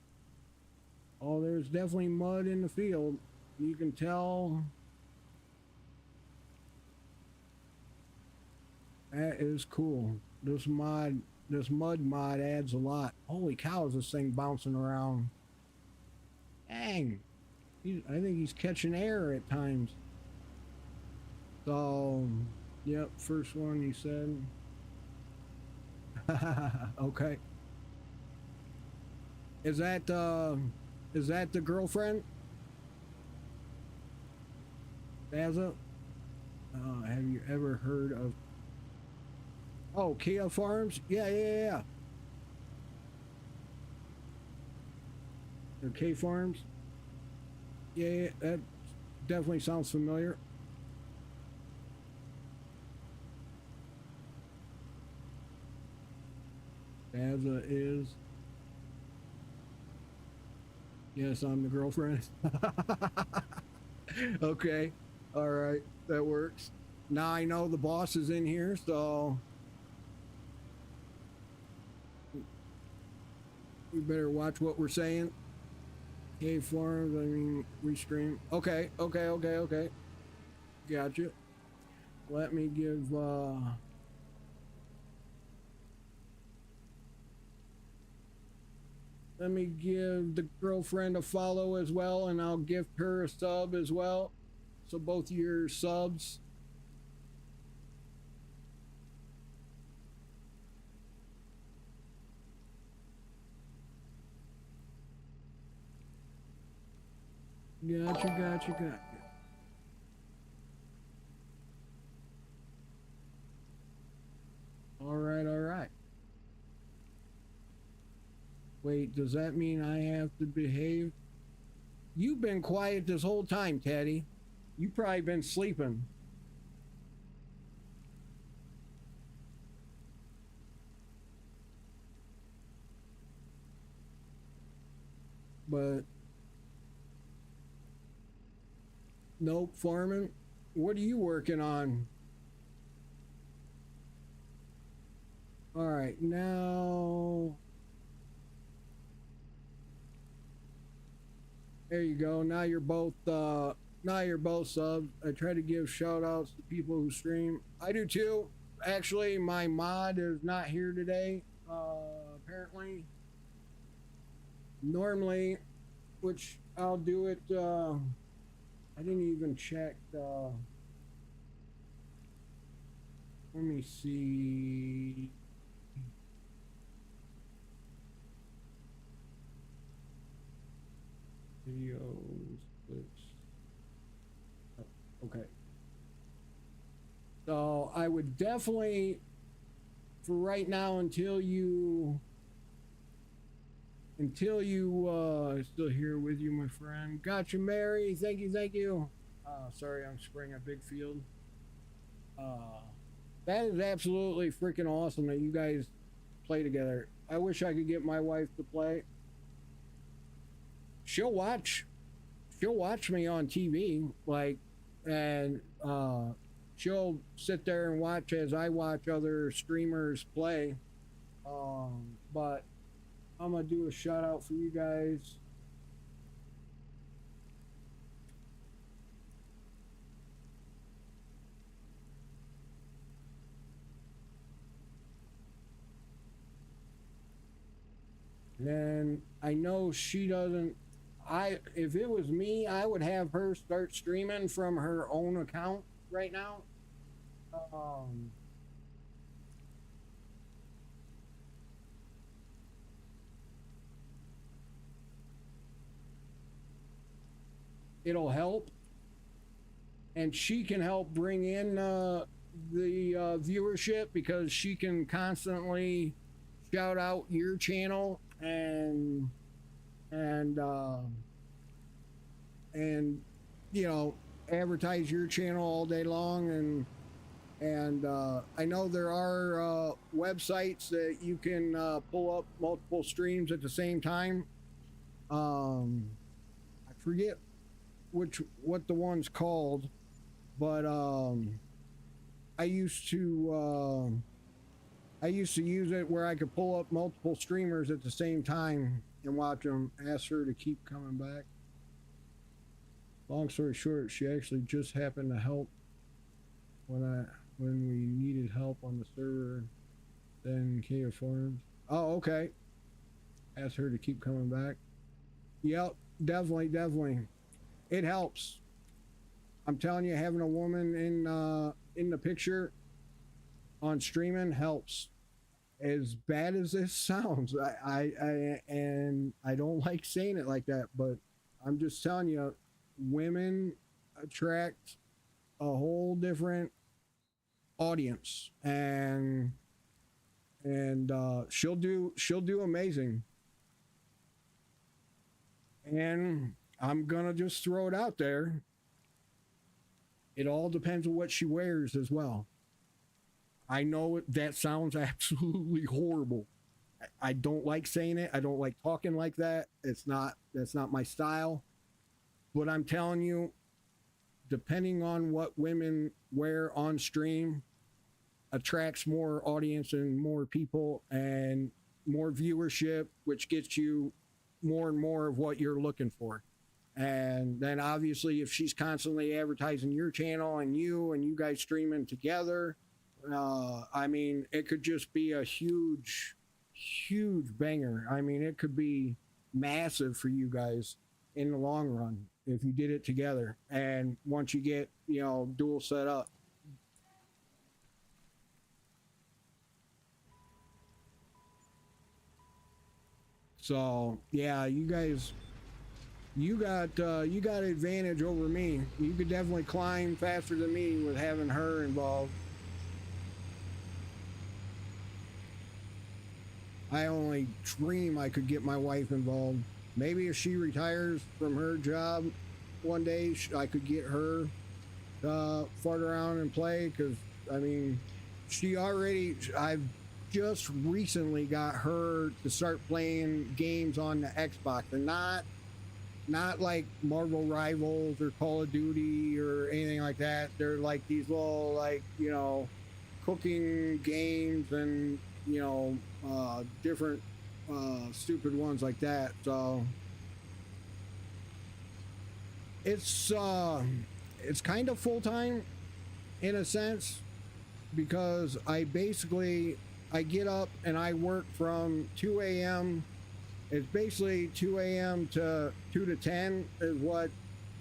Oh, there's definitely mud in the field. You can tell. That is cool. This mud mod adds a lot. Holy cow, is this thing bouncing around? Dang. I think he's catching air at times. So, yep, first one you said. Okay. Is that the girlfriend? Baza? Have you ever heard of Kia Farms? Yeah. Or K Farms? Yeah, that definitely sounds familiar. Baza is. Yes, I'm the girlfriend. Okay. All right. That works. Now I know the boss is in here, so we better watch what we're saying. K Farms, I mean, restream. Okay. Gotcha. Let me give, let me give the girlfriend a follow as well, and I'll gift her a sub as well. So both your subs. Gotcha. All right. Wait, does that mean I have to behave? You've been quiet this whole time, Teddy. You probably been sleeping. But nope, farming. What are you working on? All right, now there you go. Now you're both subs. I try to give shout outs to people who stream. I do too. Actually, my mod is not here today. Apparently. Normally, which I'll do it, I didn't even check, let me see. Videos, clips. Oh, okay. So I would definitely, for right now, until you still here with you, my friend. Gotcha, Mary. Thank you. Sorry, I'm spraying a big field. Uh, that is absolutely freaking awesome that you guys play together. I wish I could get my wife to play. She'll watch. She'll watch me on TV, like, and she'll sit there and watch as I watch other streamers play. But I'm gonna do a shout out for you guys. And I know she doesn't. If it was me, I would have her start streaming from her own account right now. Um, it'll help, and she can help bring in the viewership because she can constantly shout out your channel and and you know, advertise your channel all day long. And I know there are websites that you can pull up multiple streams at the same time. I forget what the one's called, but I used to use it where I could pull up multiple streamers at the same time and watch them. Ask her to keep coming back. Long story short, she actually just happened to help when we needed help on the server. Then Kia Forums. Oh, okay. Ask her to keep coming back. Yep, definitely. It helps. I'm telling you, having a woman in the picture on streaming helps. As bad as this sounds, I don't like saying it like that, but I'm just telling you, women attract a whole different audience, and she'll do amazing. And I'm gonna just throw it out there. It all depends on what she wears as well. I know that sounds absolutely horrible. I don't like saying it. I don't like talking like that. That's not my style. But I'm telling you, depending on what women wear on stream, attracts more audience and more people and more viewership, which gets you more and more of what you're looking for. And then obviously, if she's constantly advertising your channel and you guys streaming together, I mean, it could just be a huge banger. I mean, it could be massive for you guys in the long run if you did it together. And once you get, dual set up. So yeah, you guys, you got advantage over me. You could definitely climb faster than me with having her involved. I only dream I could get my wife involved. Maybe if she retires from her job one day, I could get her to fart around and play. Because I mean, I've just recently got her to start playing games on the Xbox, and not like Marvel Rivals or Call of Duty or anything like that. They're like these little, like, cooking games and different stupid ones like that. So it's kind of full-time in a sense, because I get up and I work from 2 a.m. It's basically 2 a.m. to 2 to 10 is what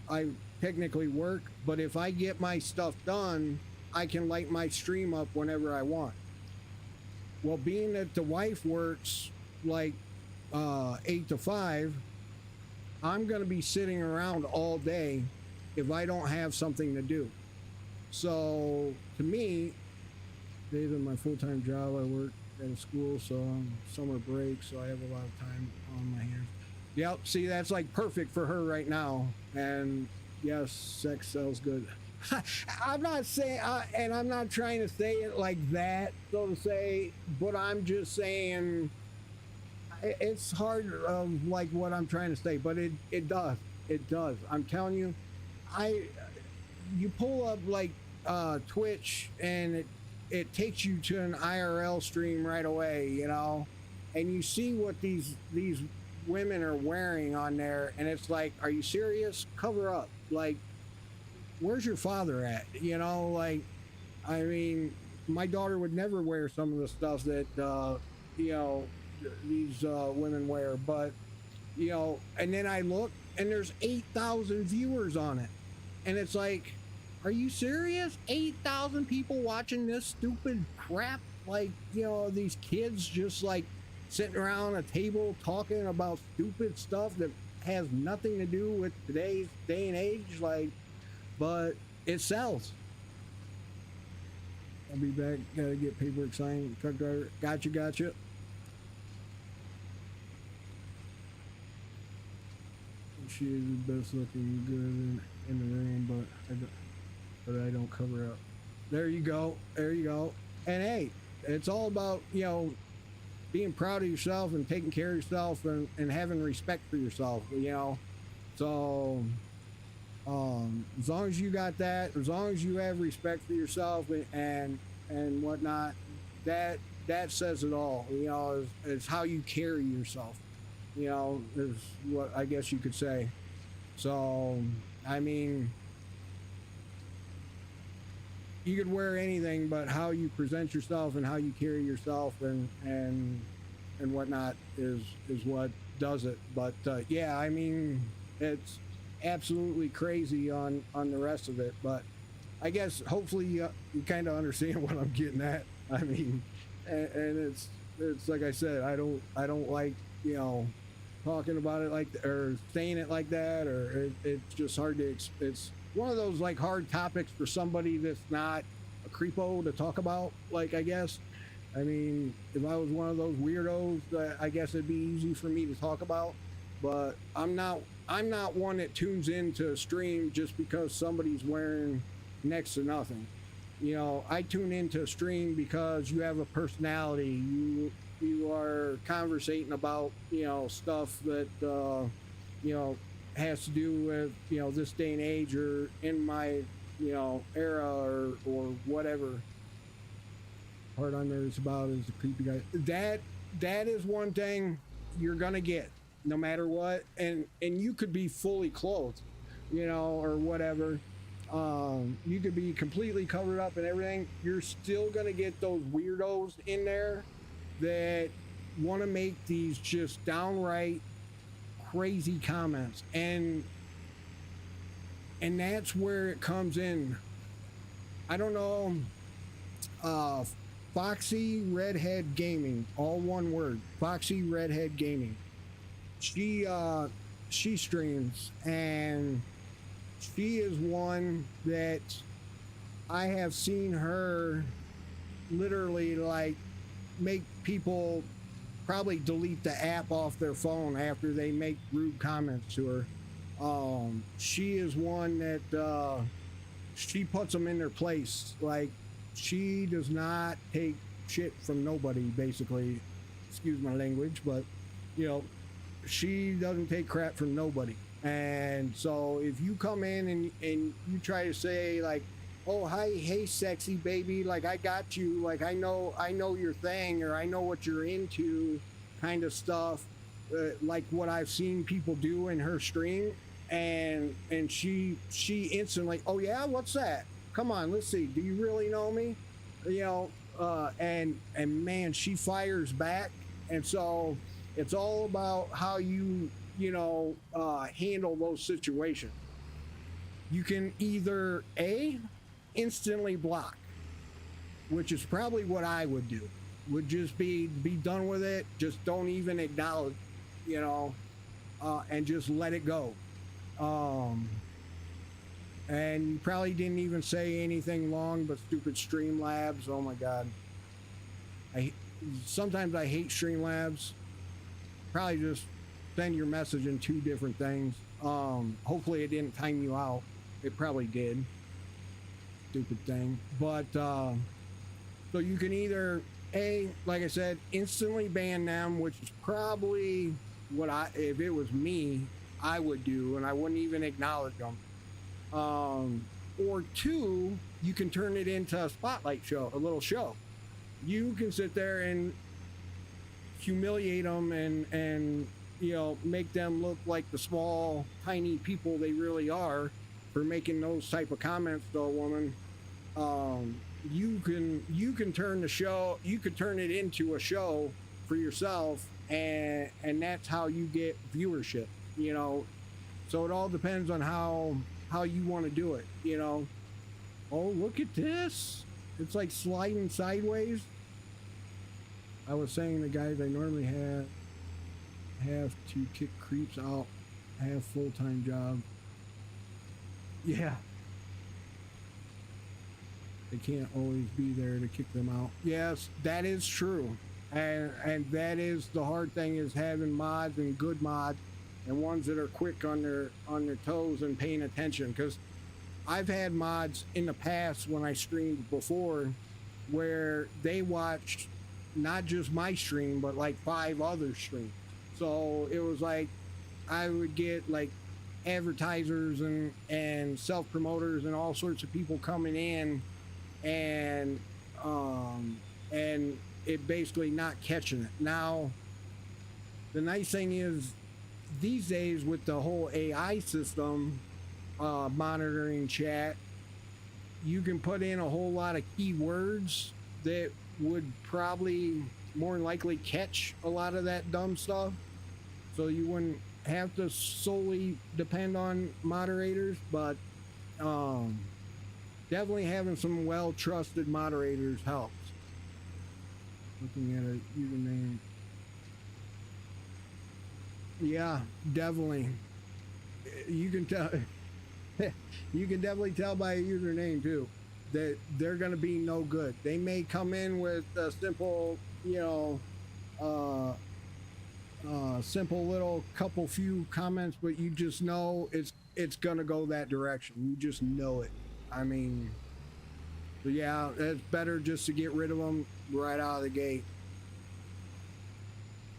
I technically work. But if I get my stuff done, I can light my stream up whenever I want. Well, being that the wife works like 8 to 5, I'm going to be sitting around all day if I don't have something to do. So to me, days of my full-time job, I work at a school, so I'm summer break, so I have a lot of time on my hands. Yep, see, that's like perfect for her right now. And Yes, sex sells good. I'm not saying, and I'm not trying to say it like that, so to say, but I'm just saying it's hard of like what I'm trying to say, but it does. It does. I'm telling you, I you pull up like Twitch and it takes you to an IRL stream right away, you know, and you see what these women are wearing on there, and it's like, are you serious? Cover up. Like, where's your father at? You know, like, I mean, my daughter would never wear some of the stuff that you know these women wear, but you know, and then I look and there's 8,000 viewers on it, and it's like, are you serious? 8,000 people watching this stupid crap? Like, you know, these kids just like sitting around a table talking about stupid stuff that has nothing to do with today's day and age. Like, but it sells. I'll be back. Gotta get paperwork signed. Truck driver. Gotcha, gotcha. She is the best looking good in the room, but I don't cover up. There you go. There you go. And hey, it's all about, you know, being proud of yourself and taking care of yourself and having respect for yourself, you know. So as long as you got that, as long as you have respect for yourself and whatnot, that says it all. You know, is how you carry yourself. You know, is what I guess you could say. So I mean, you could wear anything, but how you present yourself and how you carry yourself and whatnot is what does it. But yeah, I mean, it's absolutely crazy on the rest of it. But I guess hopefully you kind of understand what I'm getting at. I mean, and it's like I said, I don't like, you know, talking about it like, or saying it like that, or it's just hard to. It's one of those like hard topics for somebody that's not a creepo to talk about. Like, I guess, I mean, if I was one of those weirdos, I guess it'd be easy for me to talk about. But I'm not one that tunes into a stream just because somebody's wearing next to nothing. You know, I tune into a stream because you have a personality. You are conversating about, you know, stuff that you know, has to do with, you know, this day and age, or in my, you know, era, or whatever. Part I'm nervous about is the creepy guy. That is one thing you're gonna get no matter what, and you could be fully clothed, you know, or whatever. You could be completely covered up and everything. You're still gonna get those weirdos in there that want to make these just downright crazy comments, and that's where it comes in. I don't know. Foxy Redhead Gaming, all one word. Foxy Redhead Gaming. She streams, and she is one that I have seen her literally like make people probably delete the app off their phone after they make rude comments to her. She is one that she puts them in their place. Like, she does not take shit from nobody, basically. Excuse my language, but you know, she doesn't take crap from nobody. And so if you come in and you try to say like, oh, hi, hey, sexy baby, like, I got you, like, I know your thing, or I know what you're into, kind of stuff, like what I've seen people do in her stream, and she instantly, oh yeah, what's that? Come on, let's see, do you really know me? You know, and man, she fires back. And so it's all about how you know, handle those situations. You can either instantly block, which is probably what I would do. Would just be done with it. Just don't even acknowledge, you know, and just let it go. And you probably didn't even say anything wrong, but stupid Streamlabs. Oh my God. Sometimes I hate Streamlabs. Probably just send your message in two different things. Hopefully it didn't time you out. It probably did. Stupid thing. But so you can either like I said, instantly ban them, which is probably what if it was me, I would do, and I wouldn't even acknowledge them. Or two, you can turn it into a spotlight show, a little show. You can sit there and humiliate them and make them look like the small, tiny people they really are for making those type of comments to a woman. You can turn the show, you could turn it into a show for yourself, and that's how you get viewership. So it all depends on how you want to do it. Oh, look at this! It's like sliding sideways. I was saying the guys I normally have to kick creeps out, have full-time jobs. Yeah. They can't always be there to kick them out. Yes, that is true. And that is the hard thing, is having mods and good mods and ones that are quick on their toes and paying attention. Because I've had mods in the past when I streamed before where they watched not just my stream, but like 5 other streams. So it was like I would get like advertisers and self-promoters and all sorts of people coming in, and it basically not catching it. Now, the nice thing is these days with the whole AI system monitoring chat, you can put in a whole lot of keywords that would probably more than likely catch a lot of that dumb stuff. So you wouldn't have to solely depend on moderators, but definitely having some well-trusted moderators helps. Looking at a username. Yeah, definitely. You can tell. You can definitely tell by a username too that they're going to be no good. They may come in with a simple, simple little couple few comments, but you just know it's going to go that direction. You just know it. I mean, so yeah, it's better just to get rid of them right out of the gate.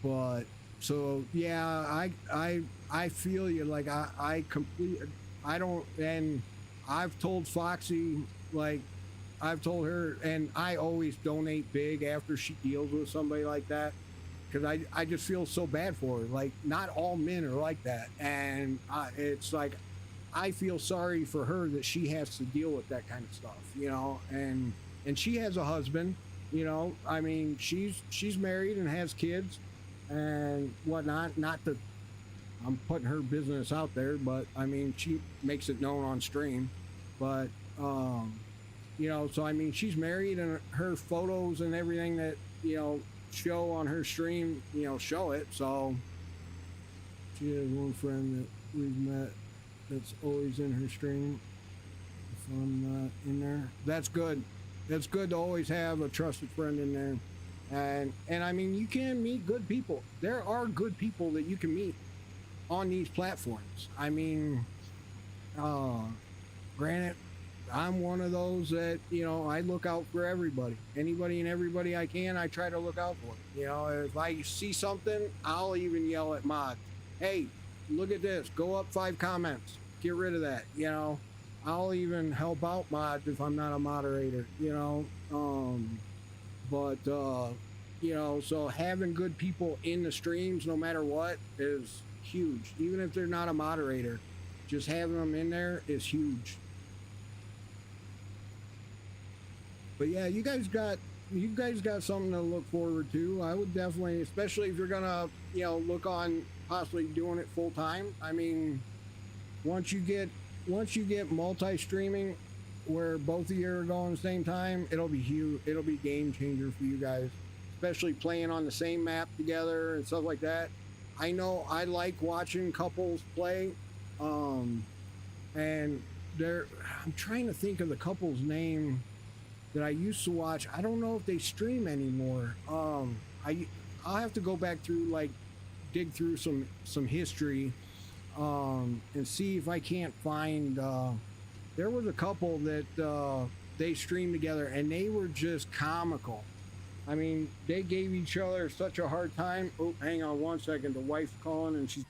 But so yeah, I feel you. Like I don't, and I've told Foxy, like I've told her, and I always donate big after she deals with somebody like that, because I just feel so bad for her. Like, not all men are like that, and it's like I feel sorry for her that she has to deal with that kind of stuff, and she has a husband, I mean, she's married and has kids and whatnot. Not that I'm putting her business out there, but I mean, she makes it known on stream. But so I mean, she's married, and her photos and everything that show on her stream, show it. So she has one friend that we've met that's always in her stream. If I'm not in there, that's good. It's good to always have a trusted friend in there. And I mean, you can meet good people. There are good people that you can meet on these platforms. I mean, granted, I'm one of those that, I look out for everybody. Anybody and everybody I can, I try to look out for. If I see something, I'll even yell at mods, hey, look at this, go up 5 comments, get rid of that. I'll even help out mods if I'm not a moderator, so having good people in the streams, no matter what, is huge. Even if they're not a moderator, just having them in there is huge. But yeah, you guys got something to look forward to. I would definitely, especially if you're gonna, look on possibly doing it full time. I mean, once you get multi-streaming where both of you are going at the same time, it'll be huge. It'll be game changer for you guys, especially playing on the same map together and stuff like that. I know I like watching couples play, and I'm trying to think of the couple's name that I used to watch. I don't know if they stream anymore. I'll have to go back through, like, dig through some history, and see if I can't find There was a couple that they streamed together, and they were just comical. I mean, they gave each other such a hard time. Oh, hang on one second. The wife's calling, and she's.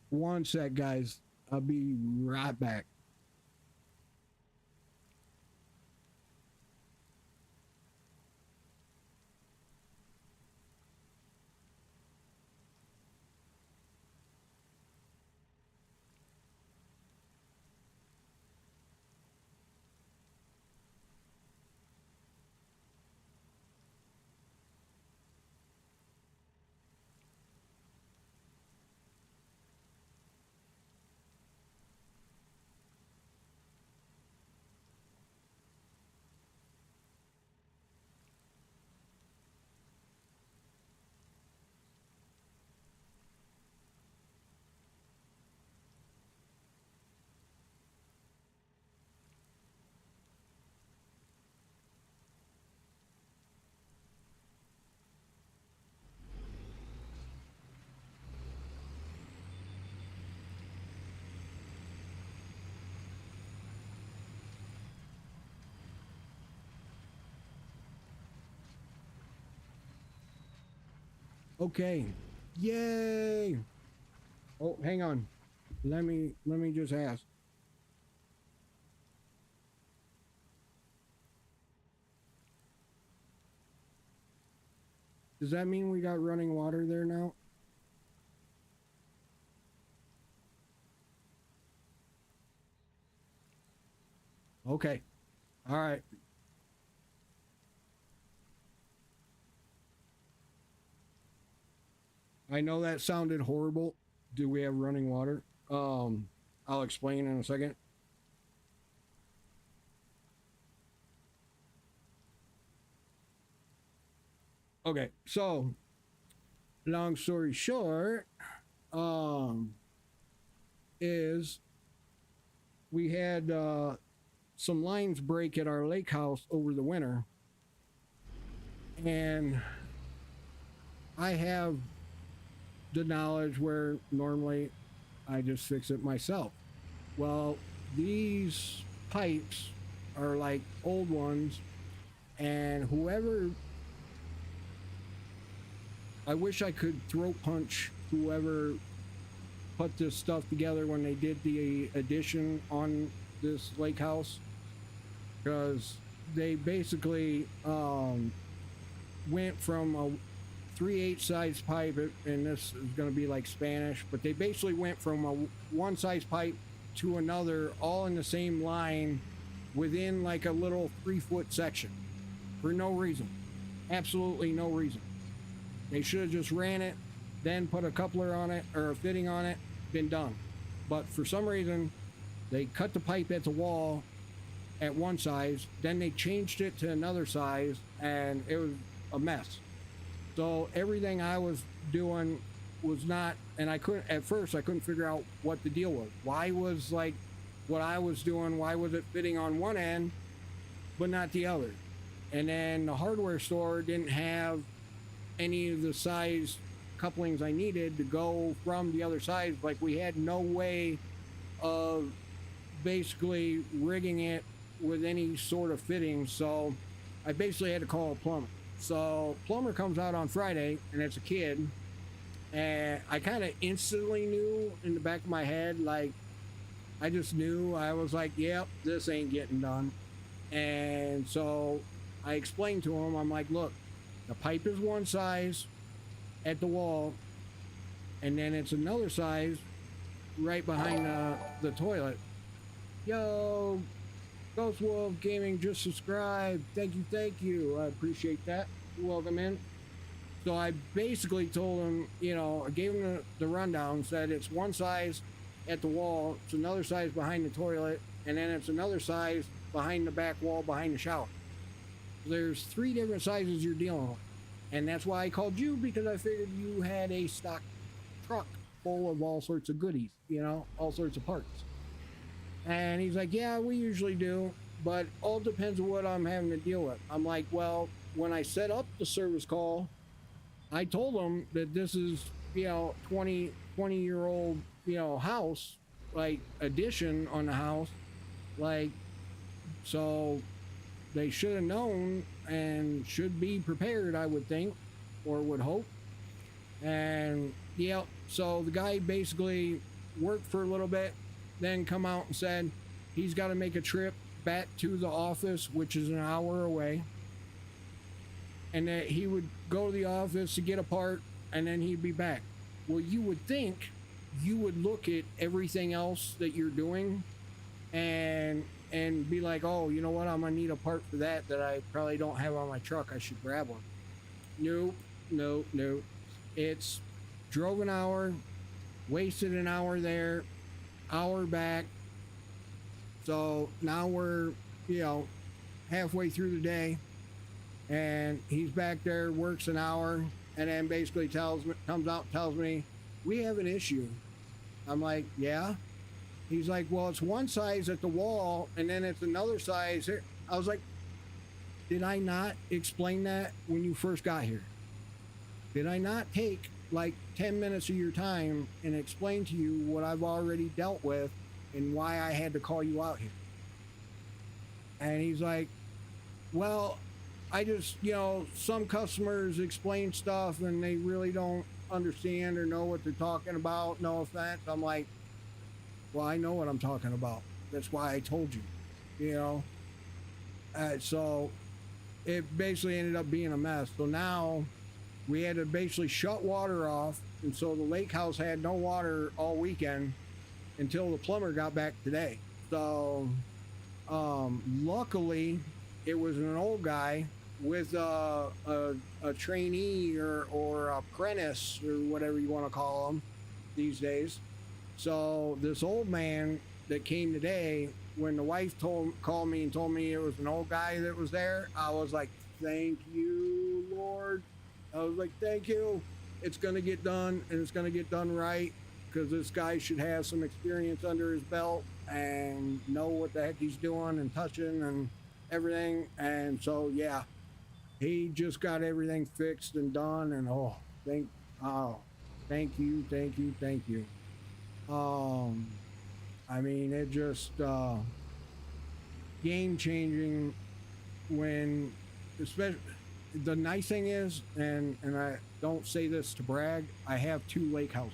One sec, guys. I'll be right back. Okay. Yay! Oh, hang on. Let me just ask. Does that mean we got running water there now? Okay. All right. I know that sounded horrible. Do we have running water? I'll explain in a second. Okay, so long story short, um, is we had some lines break at our lake house over the winter, and I have the knowledge where normally I just fix it myself. Well, these pipes are like old ones, and whoever, I wish I could throat punch whoever put this stuff together when they did the addition on this lake house, because they basically went from a 3/8 size pipe, and this is going to be like Spanish, but they basically went from a one size pipe to another, all in the same line within like a little 3-foot section for no reason. Absolutely no reason. They should have just ran it, then put a coupler on it or a fitting on it, been done. But for some reason, they cut the pipe at the wall at one size, then they changed it to another size, and it was a mess. So everything I was doing was not, and I couldn't, at first I couldn't figure out what the deal was. Why was like what I was doing, why was it fitting on one end but not the other? And then the hardware store didn't have any of the size couplings I needed to go from the other side. Like, we had no way of basically rigging it with any sort of fitting, so I basically had to call a plumber. So plumber comes out on Friday, and it's a kid, and I kind of instantly knew in the back of my head, like, I just knew. I was like, yep, this ain't getting done. And so I explained to him, I'm like, look, the pipe is one size at the wall, and then it's another size right behind the toilet. Yo, Ghost Wolf Gaming just subscribed. Thank you, thank you. I appreciate that. Welcome in. So I basically told him, you know, I gave him the rundown, said it's one size at the wall, it's another size behind the toilet, and then it's another size behind the back wall behind the shower. There's 3 different sizes you're dealing with. And that's why I called you, because I figured you had a stock truck full of all sorts of goodies, you know, all sorts of parts. And he's like, yeah, we usually do, but all depends on what I'm having to deal with. I'm like, well, when I set up the service call, I told them that this is, you know, 20-year-old, you know, house, like addition on the house. Like, so they should have known and should be prepared, I would think, or would hope. And yeah, so the guy basically worked for a little bit, then come out and said he's got to make a trip back to the office, which is an hour away, and that he would go to the office to get a part, and then he'd be back. Well, you would think you would look at everything else that you're doing and be like, oh, you know what, I'm gonna need a part for that I probably don't have on my truck, I should grab one. Nope. It's drove an hour, wasted an hour there, hour back. So now we're, you know, halfway through the day, and he's back there, works an hour, and then basically comes out and tells me, we have an issue. I'm like, yeah? He's like, well, it's one size at the wall, and then it's another size here. I was like, did I not explain that when you first got here? Did I not take like 10 minutes of your time and explain to you what I've already dealt with and why I had to call you out here? And he's like, well, I just, you know, some customers explain stuff and they really don't understand or know what they're talking about. No offense. I'm like, well, I know what I'm talking about. That's why I told you, you know. So it basically ended up being a mess. So now we had to basically shut water off. And so the lake house had no water all weekend until the plumber got back today. So luckily it was an old guy with a trainee or apprentice or whatever you want to call them these days. So this old man that came today, when the wife called me and told me it was an old guy that was there, I was like, thank you, Lord. I was like, thank you. It's going to get done, and it's going to get done right, because this guy should have some experience under his belt and know what the heck he's doing and touching and everything. And so, yeah, he just got everything fixed and done. And thank you. I mean, it just game changing when, especially, the nice thing is, and I don't say this to brag, I have 2 lake houses,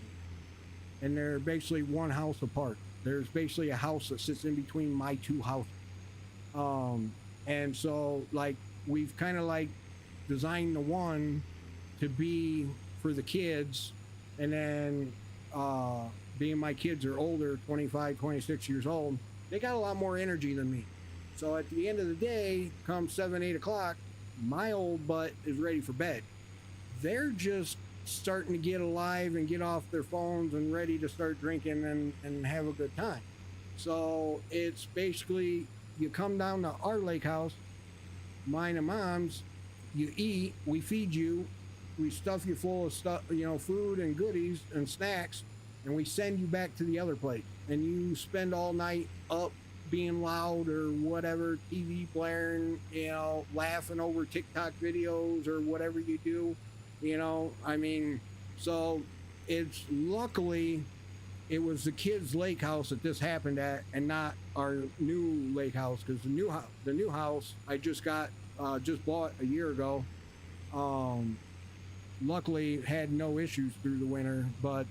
and they're basically one house apart. There's basically a house that sits in between my 2 houses. And so like we've kind of like designed the one to be for the kids, and then being my kids are older, 25, 26 years old, they got a lot more energy than me. So at the end of the day, come 7, 8 o'clock, my old butt is ready for bed. They're just starting to get alive and get off their phones and ready to start drinking and have a good time. So it's basically, you come down to our lake house, mine and mom's, you eat, we feed you, we stuff you full of stuff, you know, food and goodies and snacks, and we send you back to the other place, and you spend all night up being loud or whatever, TV blaring, you know, laughing over TikTok videos or whatever you do, you know. I mean, so it's luckily it was the kids' lake house that this happened at, and not our new lake house, because the new house I just bought a year ago. Luckily had no issues through the winter, but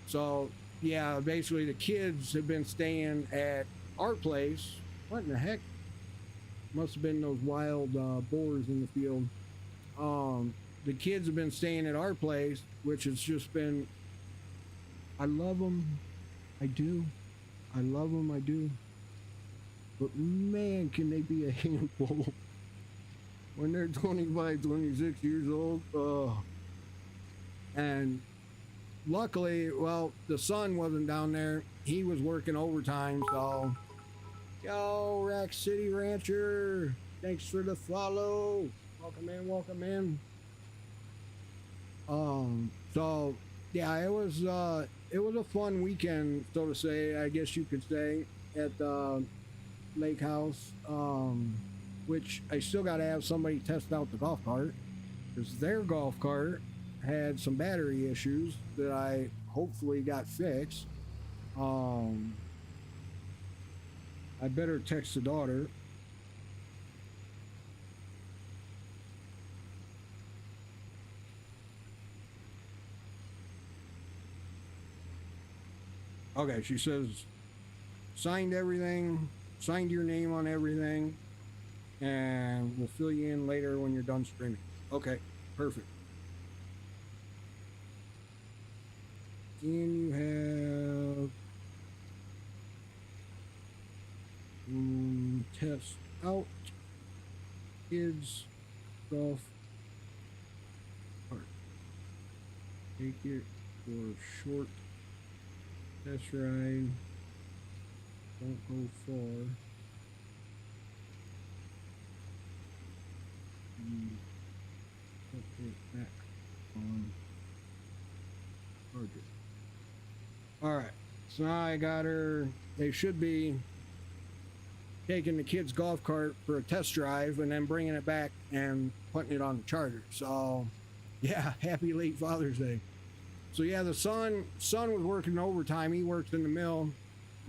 so yeah, basically the kids have been staying at our place. What in the heck? Must have been those wild boars in the field. The kids have been staying at our place, which has just been, I love them. I do. I love them. I do. but man, can they be a handful when they're 25, 26 years old. And luckily, well, the son wasn't down there. He was working overtime, so yo, Rack City Rancher, thanks for the follow. Welcome in, welcome in. So yeah, it was a fun weekend, so to say, I guess you could say, at the lake house. Which I still got to have somebody test out the golf cart because their golf cart had some battery issues that I hopefully got fixed. I better text the daughter. Okay, she says signed everything, signed your name on everything, and we'll fill you in later when you're done streaming. Okay, perfect. Then you have test out kids golf cart. Take it for a short test ride. Don't go far. Put it back on target. Alright, so now I got her. They should be taking the kids' golf cart for a test drive and then bringing it back and putting it on the charger. So, yeah, happy late Father's Day. So, yeah, the son was working overtime. He works in the mill.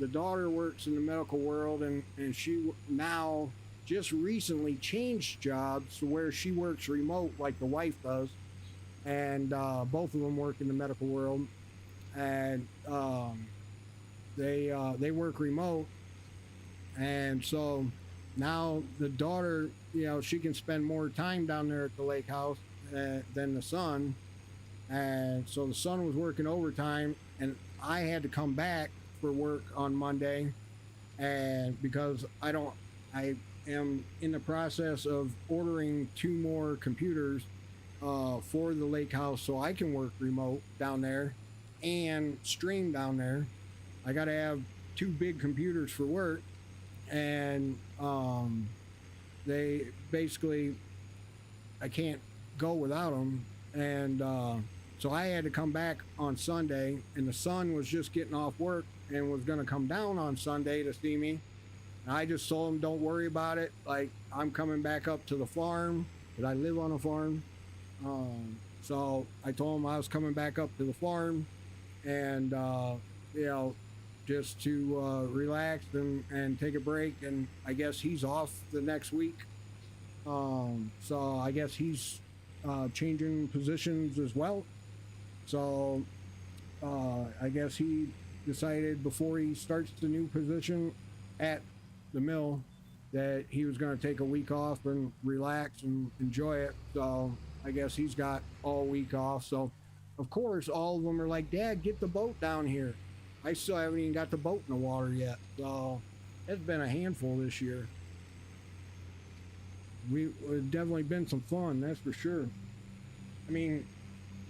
The daughter works in the medical world, and she now just recently changed jobs to where she works remote like the wife does. And both of them work in the medical world. And they work remote, and so now the daughter, she can spend more time down there at the lake house than the son. And so the son was working overtime, and I had to come back for work on Monday, and because I am in the process of ordering 2 more computers for the lake house so I can work remote down there and stream down there. I got to have 2 big computers for work, and they basically, I can't go without them. And so I had to come back on Sunday, and the son was just getting off work and was going to come down on Sunday to see me. And I just told him, don't worry about it. Like, I'm coming back up to the farm, because I live on a farm. So I told him I was coming back up to the farm, and just to relax and take a break. And I guess he's off the next week, so I guess he's changing positions as well. So I guess he decided before he starts the new position at the mill that he was going to take a week off and relax and enjoy it. So I guess he's got all week off. So of course, all of them are like, Dad, get the boat down here. I still haven't even got the boat in the water yet. So it's been a handful this year. It's definitely been some fun, that's for sure. I mean,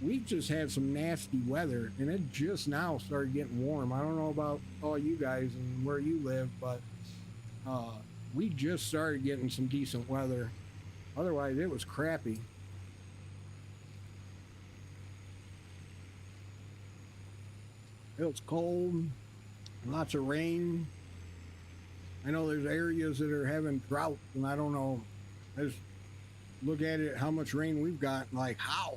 we just had some nasty weather, and it just now started getting warm. I don't know about all you guys and where you live, but we just started getting some decent weather. Otherwise, it was crappy. It was cold, lots of rain. I know there's areas that are having drought, and I don't know. I just look at it, how much rain we've got, like, how?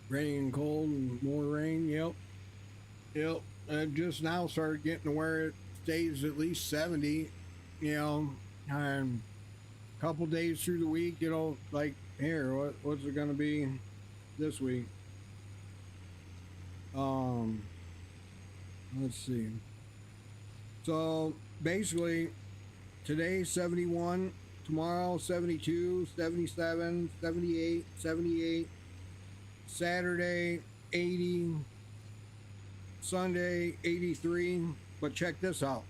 Rain, cold, and more rain, yep. It just now started getting to where it stays at least 70, and a couple days through the week, like, here, what's it gonna be this week? Let's see. So basically, today 71, tomorrow 72, 77, 78, 78, Saturday 80, Sunday 83. But check this out.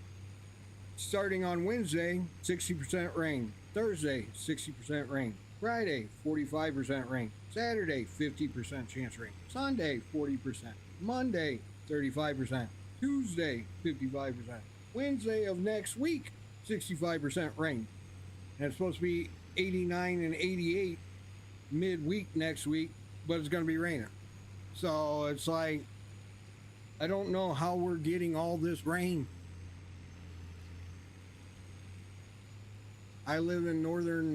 Starting on Wednesday, 60% rain. Thursday, 60% rain. Friday, 45% rain. Saturday, 50% chance rain. Sunday, 40%. Monday, 35%. Tuesday, 55%. Wednesday of next week, 65% rain. And it's supposed to be 89 and 88 midweek next week, but it's going to be raining. So it's like, I don't know how we're getting all this rain. I live in northern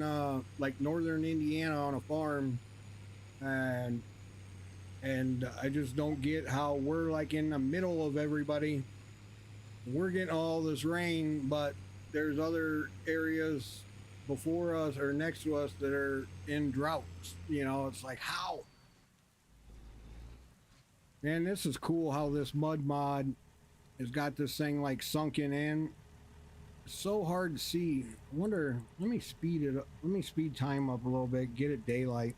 Indiana on a farm, and I just don't get how we're like in the middle of everybody. We're getting all this rain, but there's other areas before us or next to us that are in droughts. You know, it's like, how? Man, this is cool how this mud mod has got this thing like sunken in. It's so hard to see. I wonder, let me speed it up. Let me speed time up a little bit, get it daylight.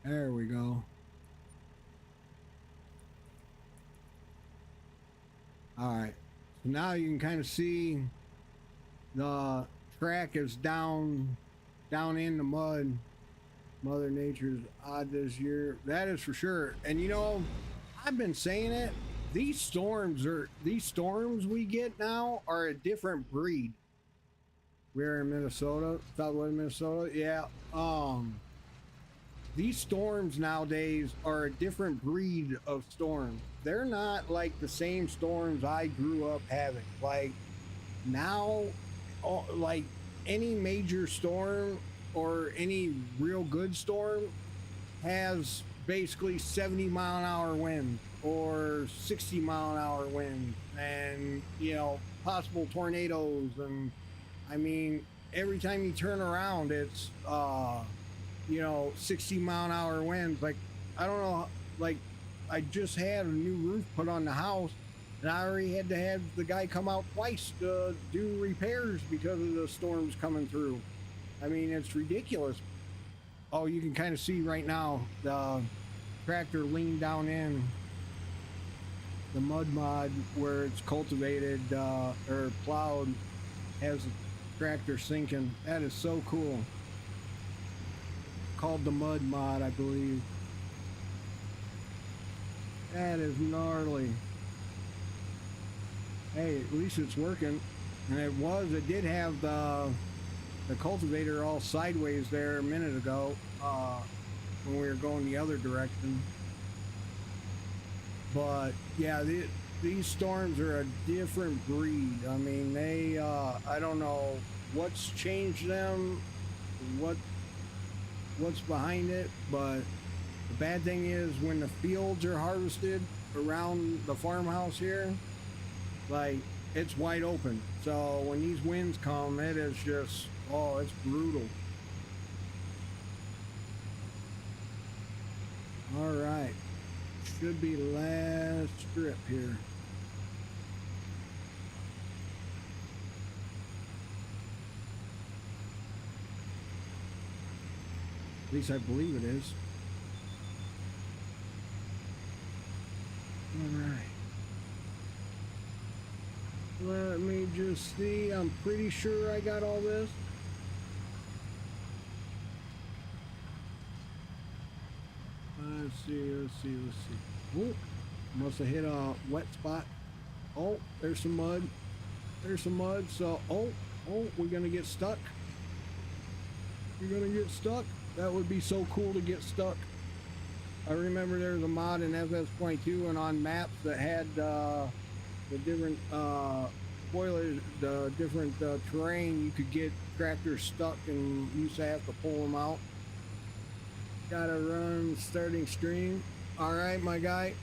There we go. All right. So now you can kind of see the track is down in the mud. Mother Nature's odd this year. That is for sure. And you know, I've been saying it. These storms we get now are a different breed. We're in Minnesota, southwest Minnesota. Yeah. These storms nowadays are a different breed of storm. They're not like the same storms I grew up having. Like now, like any major storm or any real good storm has basically 70-mile-an-hour wind or 60-mile-an-hour wind, and you know, possible tornadoes. And I mean, every time you turn around, it's you know, 60-mile-an-hour winds. Like, I don't know, like, I just had a new roof put on the house, and I already had to have the guy come out twice to do repairs because of the storms coming through. I mean, it's ridiculous. Oh, you can kind of see right now the tractor leaned down in the mud mod where it's cultivated or plowed, has the tractor sinking. That is so cool. Called the mud mod, I believe. That is gnarly. Hey, at least it's working. And it did have the cultivator all sideways there a minute ago when we were going the other direction. But yeah, these storms are a different breed. I mean, they I don't know what's changed them, what's behind it, but the bad thing is when the fields are harvested around the farmhouse here, like, it's wide open. So when these winds come, it is just, oh, it's brutal. All right, should be last strip here. At least I believe it is. All right. Let me just see. I'm pretty sure I got all this. Let's see. Oh, must have hit a wet spot. Oh, there's some mud. So, oh, we're gonna get stuck. That would be so cool to get stuck. I remember there was a mod in FS22 and on maps that had the different spoilers, the different terrain. You could get tractors stuck and you used to have to pull them out. Gotta run starting stream. All right, my guy.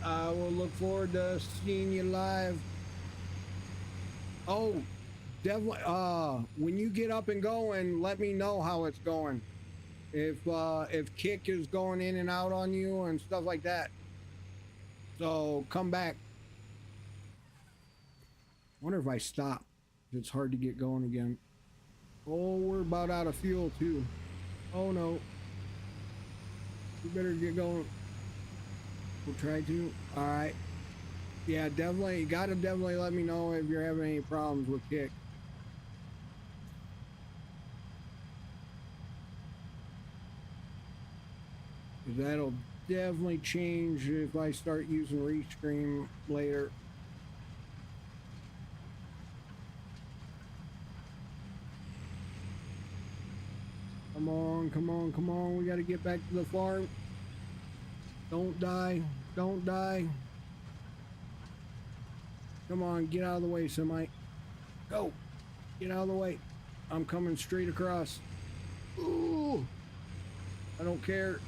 I will look forward to seeing you live. Oh, definitely. When you get up and going, let me know how it's going. If kick is going in and out on you and stuff like that. So come back. Wonder if I stop, if it's hard to get going again. Oh, we're about out of fuel too. Oh no. We better get going. We'll try to. All right. Yeah, definitely. You gotta definitely let me know if you're having any problems with kick. That'll definitely change if I start using Restream later. Come on, come on, come on. We got to get back to the farm. Don't die. Don't die. Come on, get out of the way, semi. Go. Get out of the way. I'm coming straight across. Ooh. I don't care.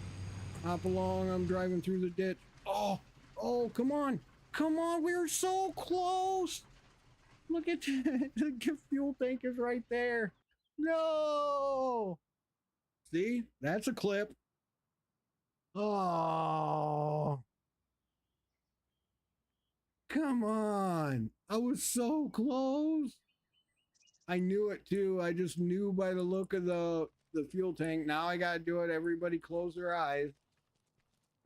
Hop along. I'm driving through the ditch. Oh. Oh, come on. Come on. We're so close. Look at the fuel tank is right there. No. See? That's a clip. Oh. Come on. I was so close. I knew it too. I just knew by the look of the fuel tank. Now I gotta do it. Everybody close their eyes.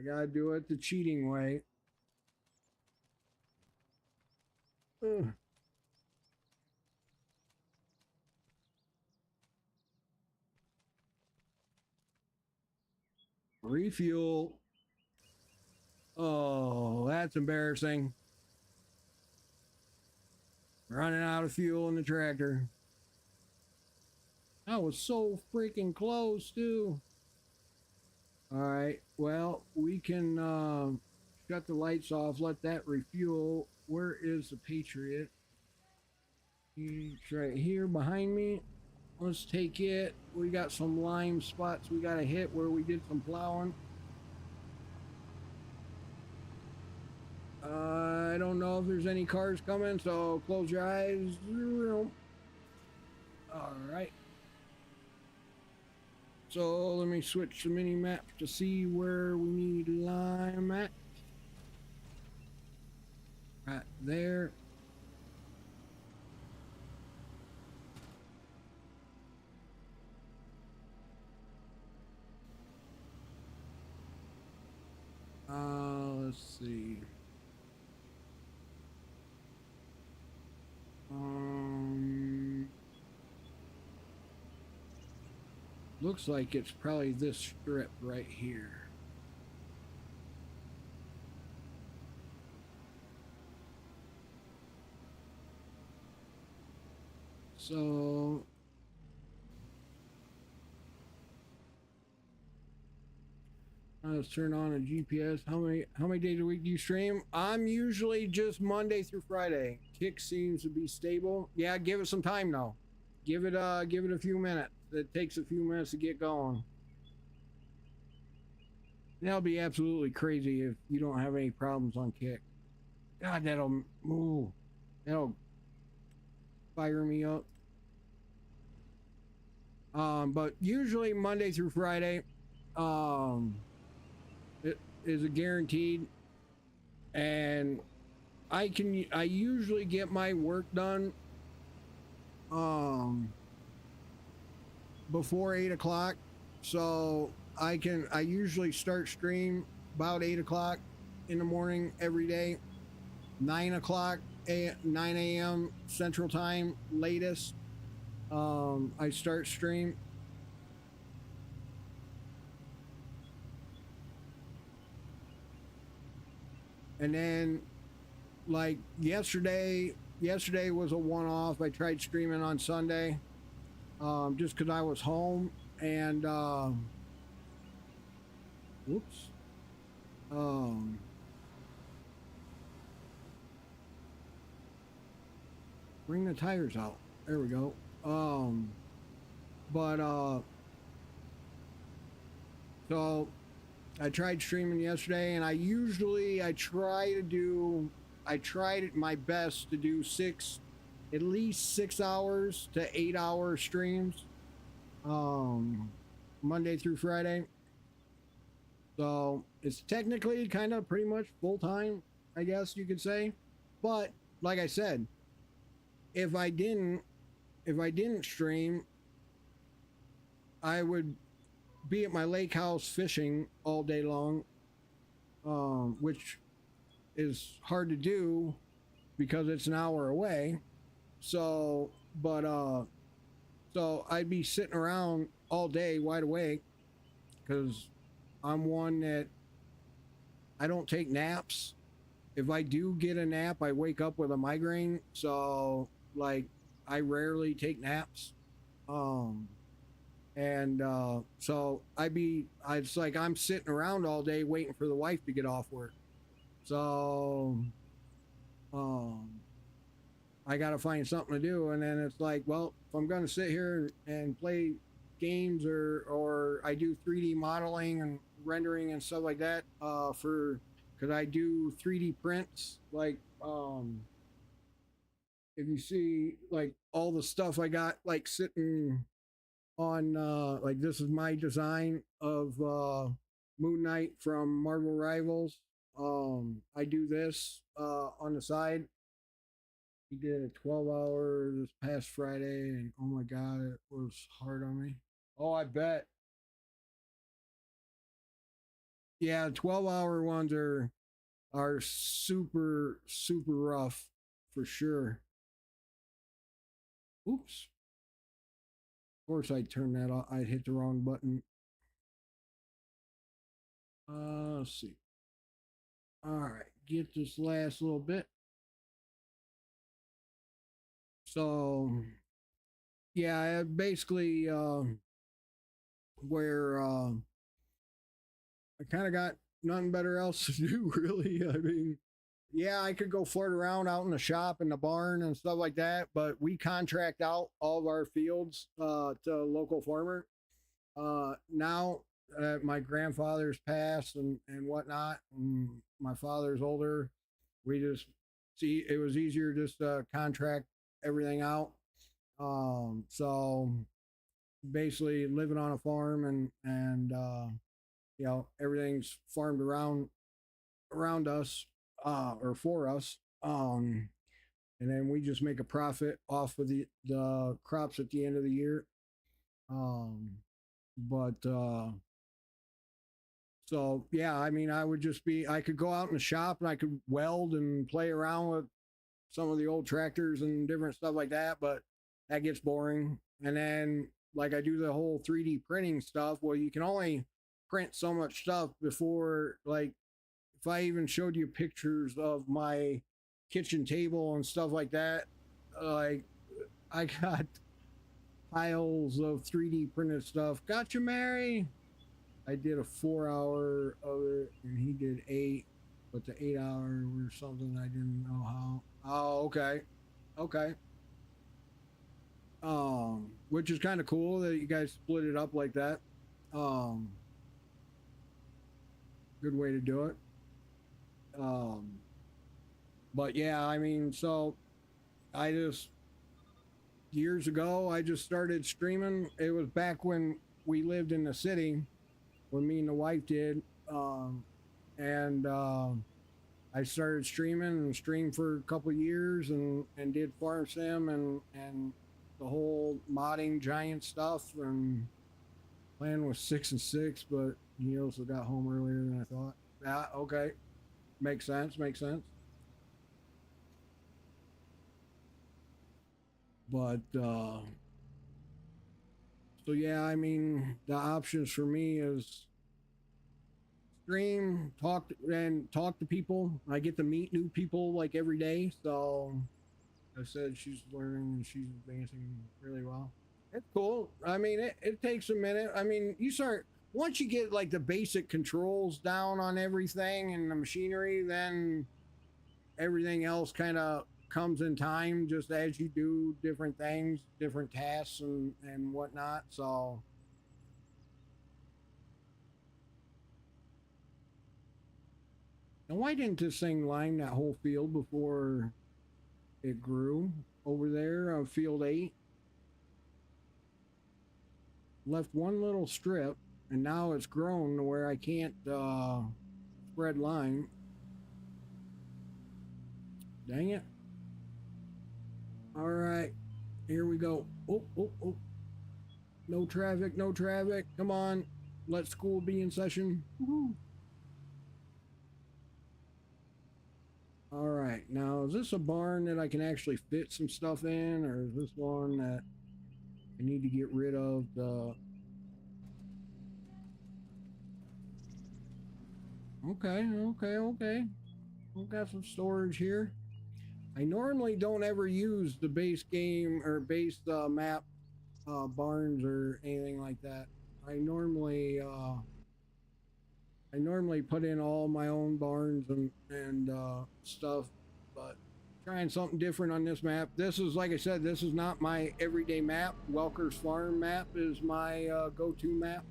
I gotta do it the cheating way. Ugh. Refuel. Oh, that's embarrassing. Running out of fuel in the tractor. I was so freaking close too. All right, well, we can shut the lights off, let that refuel. Where is the Patriot? He's right here behind me. Let's take it. We got some lime spots we got to hit where we did some plowing. I don't know if there's any cars coming, so close your eyes. All right. So let me switch the mini map to see where we need lime at. Right there. Let's see. Looks like it's probably this strip right here. So let's turn on a GPS. How many days a week do you stream? I'm usually just Monday through Friday. Kick seems to be stable. Yeah, give it some time though. Give it a few minutes. It takes a few minutes to get going. That'll be absolutely crazy if you don't have any problems on Kick. God, that'll move. That'll fire me up. But usually Monday through Friday, it is a guaranteed, and I usually get my work done before 8 o'clock, so I usually start stream about 8 o'clock in the morning every day. 9 o'clock 9 a.m. Central Time latest. I start stream. And then like yesterday was a one-off. I tried streaming on Sunday just because I was home, and whoops, bring the tires out. There we go. So I tried streaming yesterday, and I tried my best to do at least 6 hours to 8 hour streams, Monday through Friday. So it's technically kind of pretty much full time, I guess you could say. But like I said, if I didn't stream, I would be at my lake house fishing all day long, which is hard to do because it's an hour away. So, but so I'd be sitting around all day wide awake because I'm one that I don't take naps. If I do get a nap, I wake up with a migraine. So, like, I rarely take naps. Um, and so it's like I'm sitting around all day waiting for the wife to get off work. So, um, I got to find something to do. And then it's like, well, if I'm going to sit here and play games or I do 3D modeling and rendering and stuff like that, because I do 3D prints, like, if you see like all the stuff I got like sitting on, like this is my design of Moon Knight from Marvel Rivals. I do this on the side. He did a 12-hour this past Friday, and oh my god, it was hard on me. Oh, I bet. Yeah, 12-hour ones are super rough for sure. Oops. Of course, I turned that off. I hit the wrong button. Let's see. All right, get this last little bit. So, yeah, basically, where I kind of got nothing better else to do, really. I mean, yeah, I could go flirt around out in the shop in the barn and stuff like that, but we contract out all of our fields to a local farmer. Now my grandfather's passed and whatnot, and my father's older, we just see it was easier just to contract everything out. So basically living on a farm and you know everything's farmed around us or for us. And then we just make a profit off of the crops at the end of the year. Um, but so yeah, I mean, I could go out in the shop and I could weld and play around with some of the old tractors and different stuff like that, but that gets boring. And then like I do the whole 3D printing stuff. Well, you can only print so much stuff before, like, if I even showed you pictures of my kitchen table and stuff like that, like I got piles of 3D printed stuff. Gotcha, Mary. I did a 4 hour of it, and he did 8, but the 8 hour was something I didn't know how. Oh, okay, okay. Which is kind of cool that you guys split it up like that. Um, Good way to do it. Um, but yeah, I mean, so I just years ago I just started streaming. It was back when we lived in the city, when me and the wife did, and I started streaming and streamed for a couple years and did farm sim and the whole modding giant stuff and plan was 6 and 6, but he also got home earlier than I thought. Yeah, okay, makes sense, makes sense. But so yeah, I mean the options for me is stream, talk to people. I get to meet new people like every day. So I said she's learning and she's advancing really well. It's cool. I mean, it takes a minute. I mean, you start once you get like the basic controls down on everything and the machinery, then everything else kind of comes in time just as you do different things, different tasks and whatnot. So, and why didn't this thing line that whole field before it grew over there on field 8? Left one little strip, and now it's grown to where I can't spread line. Dang it. All right, here we go. Oh, oh, oh. No traffic, no traffic. Come on. Let school be in session. Woo-hoo. All right, now is this a barn that I can actually fit some stuff in, or is this one that I need to get rid of the... Okay, okay, okay. We've got some storage here. I normally don't ever use the base game or base map barns or anything like that. I normally put in all my own barns and stuff, but trying something different on this map. This is, like I said, this is not my everyday map. Welker's Farm map is my go-to map,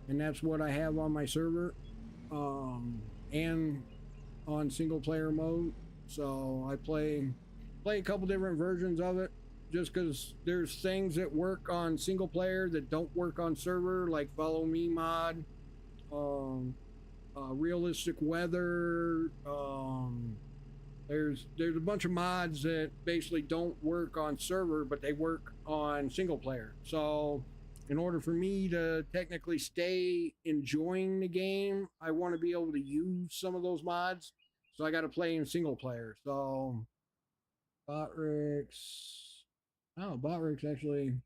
and that's what I have on my server and on single player mode. So I play a couple different versions of it just because there's things that work on single player that don't work on server, like follow me mod, um, realistic weather. There's a bunch of mods that basically don't work on server, but they work on single player. So in order for me to technically stay enjoying the game, I want to be able to use some of those mods. So I got to play in single player. So Botrix. Oh, Botrix actually.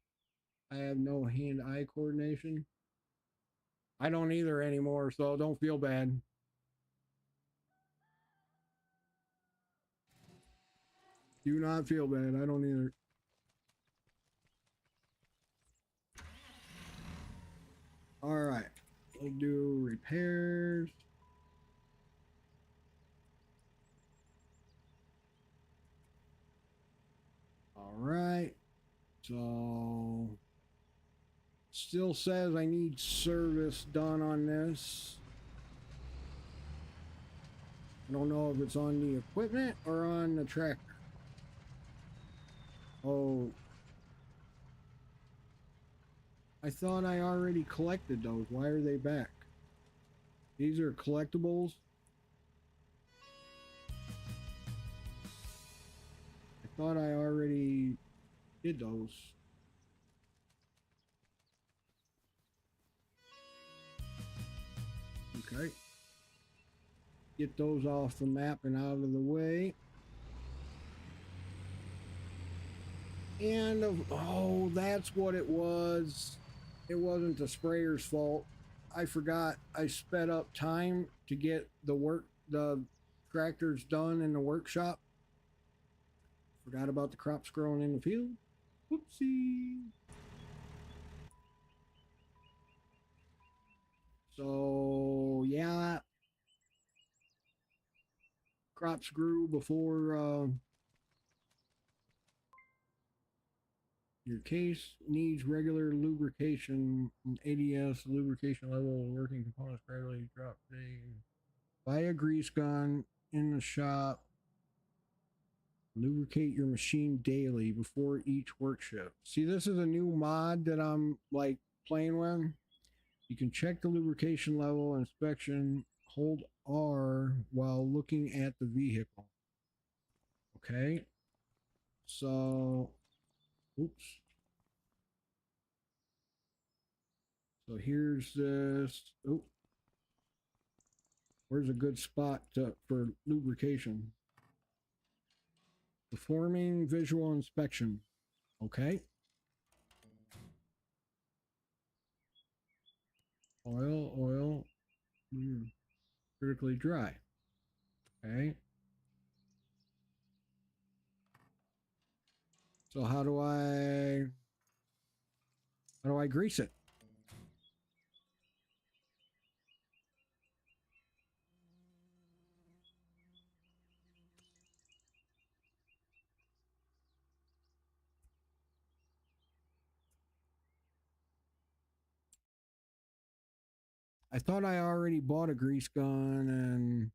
I have no hand-eye coordination. I don't either anymore, so don't feel bad. Do not feel bad. I don't either. All right. We'll do repairs. All right. So still says I need service done on this. I don't know if it's on the equipment or on the tractor. Oh, I thought I already collected those. Why are they back? These are collectibles. I thought I already did those. Okay. Get those off the map and out of the way. And oh, that's what it was. It wasn't the sprayer's fault. I forgot I sped up time to get the tractors done in the workshop. Forgot about the crops growing in the field. Whoopsie. So yeah, crops grew before your case needs regular lubrication. ADS lubrication level working components gradually drop. Buy a grease gun in the shop. Lubricate your machine daily before each work shift. See, this is a new mod that I'm like playing with. You can check the lubrication level inspection. Hold R while looking at the vehicle. Okay. So, oops. So here's this. Oh, where's a good spot for lubrication? Performing visual inspection. Okay. Oil. Critically dry. Okay. So how do I grease it? I thought I already bought a grease gun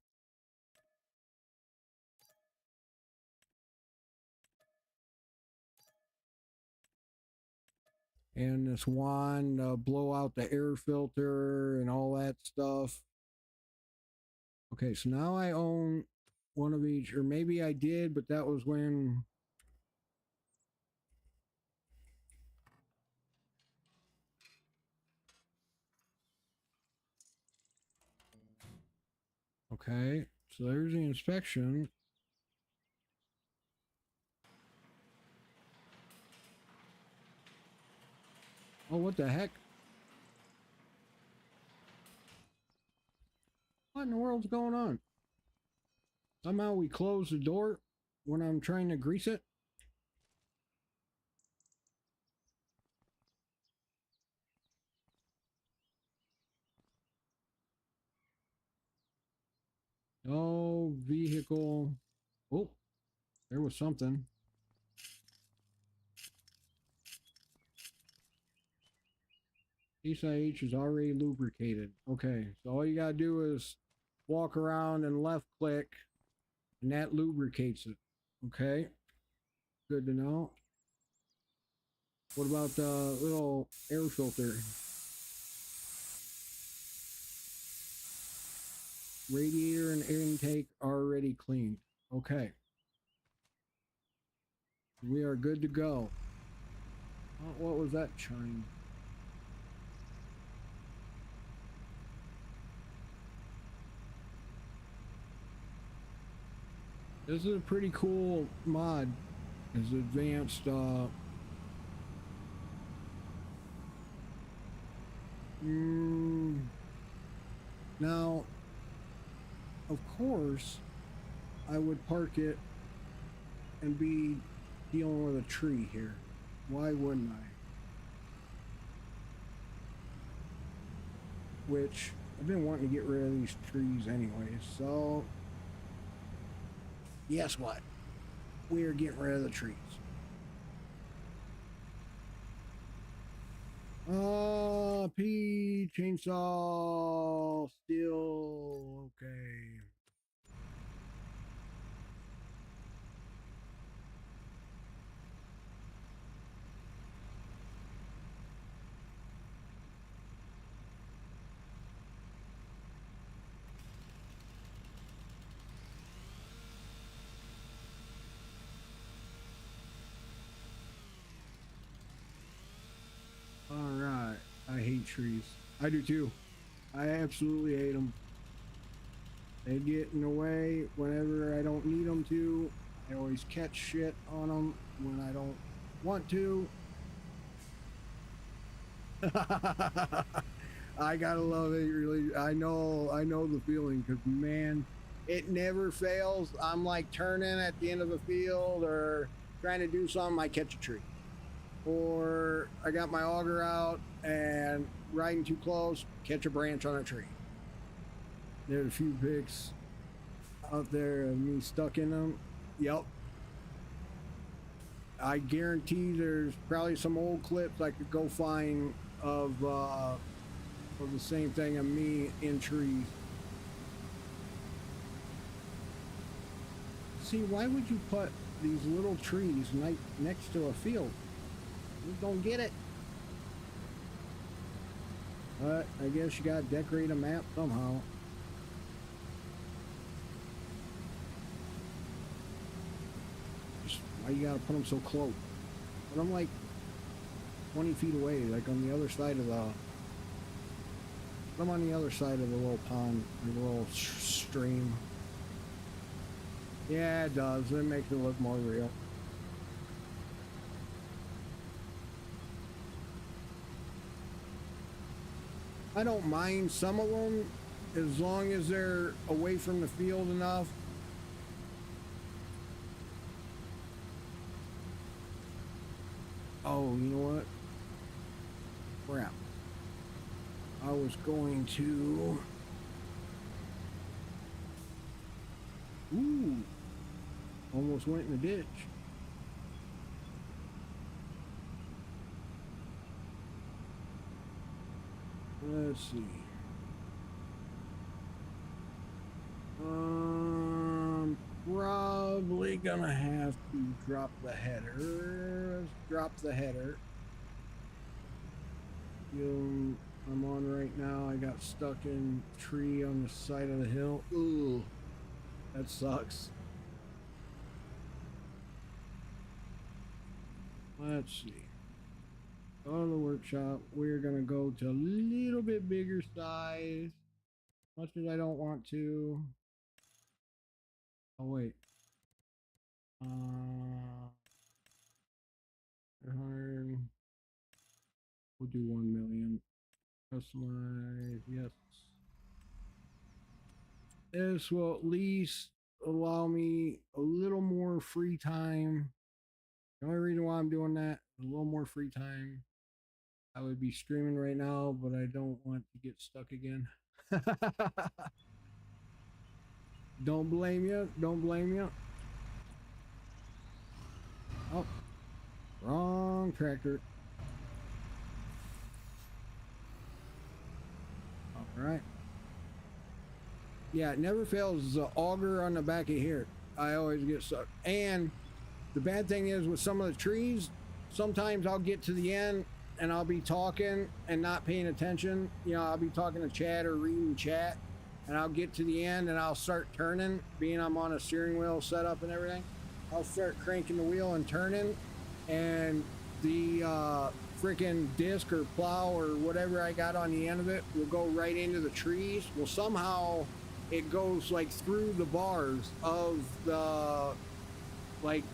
and this wand blow out the air filter and all that stuff. Okay, so now I own one of each, or maybe I did, but that was when Okay, so there's the inspection. Oh, what the heck? What in the world's going on? Somehow we close the door when I'm trying to grease it. Oh, vehicle. Oh, there was something. Case IH is already lubricated. Okay, so all you gotta do is walk around and left click, and that lubricates it. Okay, good to know. What about the little air filter? Radiator and air intake already cleaned. Okay, we are good to go. Oh, what was that chime? This is a pretty cool mod. It's advanced now, of course, I would park it and be dealing with a tree here. Why wouldn't I? Which, I've been wanting to get rid of these trees anyway, so guess what? We're getting rid of the trees. P chainsaw still okay. All right. I hate trees. I do too. I absolutely hate them. They get in the way whenever I don't need them to. I always catch shit on them when I don't want to. I gotta love it. Really, I know the feeling because man, it never fails. I'm like turning at the end of a field or trying to do something. I catch a tree, or I got my auger out and riding too close, catch a branch on a tree. There's a few pics out there of me stuck in them. Yep. I guarantee there's probably some old clips I could go find of the same thing of me in trees. See, why would you put these little trees next to a field? You don't get it. But I guess you gotta decorate a map somehow. Just why you gotta put them so close? But I'm like 20 feet away, like on the other side of the. I'm on the other side of the little pond, or the little stream. Yeah, it does. It makes it look more real. I don't mind some of them as long as they're away from the field enough. Oh, you know what? Crap. I was going to... Ooh. Almost went in the ditch. Let's see. Probably gonna have to drop the header. Let's drop the header. I'm on right now. I got stuck in a tree on the side of the hill. Ooh, that sucks. Let's see. Go to the workshop. We're gonna go to a little bit bigger size. Much as I don't want to. Oh wait. 100. We'll do 1 million. Customize, yes. This will at least allow me a little more free time. The only reason why I'm doing that, a little more free time. I would be streaming right now, but I don't want to get stuck again. Don't blame you. Don't blame you. Oh, wrong tractor. All right. Yeah, it never fails. The auger on the back of here. I always get stuck. And the bad thing is with some of the trees, sometimes I'll get to the end and I'll be talking and not paying attention. You know, I'll be talking to chat or reading chat, and I'll get to the end and I'll start turning, being I'm on a steering wheel setup and everything. I'll start cranking the wheel and turning, and the freaking disc or plow or whatever I got on the end of it will go right into the trees. Well, somehow it goes like through the bars of the, like,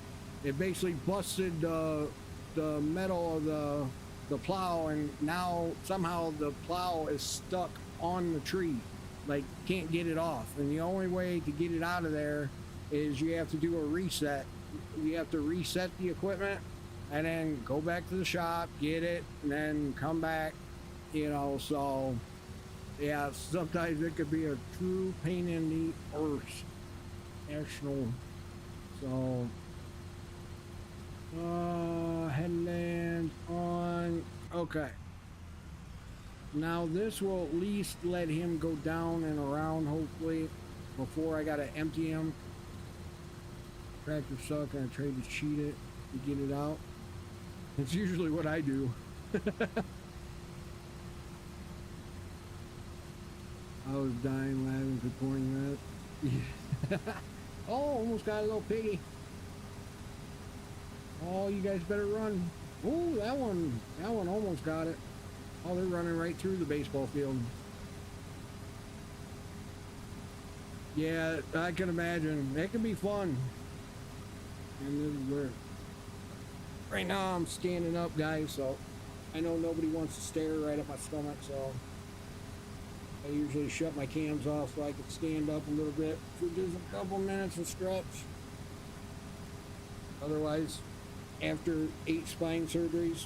it basically busted the metal of the plow, and now somehow the plow is stuck on the tree, like can't get it off. And the only way to get it out of there is you have to do a reset. You have to reset the equipment and then go back to the shop, get it, and then come back, you know. So yeah, sometimes it could be a true pain in the arse. National. So headland on. Okay. Now this will at least let him go down and around, hopefully, before I gotta empty him. Tractor suck, and I tried to cheat it to get it out. It's usually what I do. I was dying laughing recording that. Oh, almost got a little piggy. Oh, you guys better run. Oh, that one almost got it. Oh, they're running right through the baseball field. Yeah, I can imagine. It can be fun. And this is where, right now I'm standing up, guys, so I know nobody wants to stare right at my stomach, so I usually shut my cams off so I can stand up a little bit for just a couple minutes and stretch. Otherwise, after 8 spine surgeries,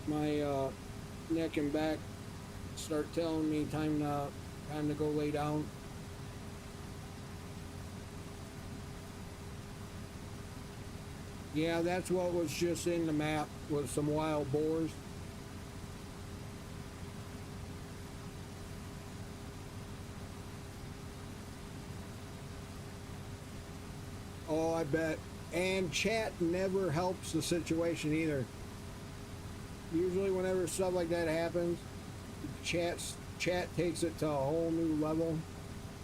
my neck and back start telling me time to go lay down. Yeah, that's what was just in the map, was some wild boars. Oh, I bet. And chat never helps the situation either. Usually whenever stuff like that happens, chat takes it to a whole new level.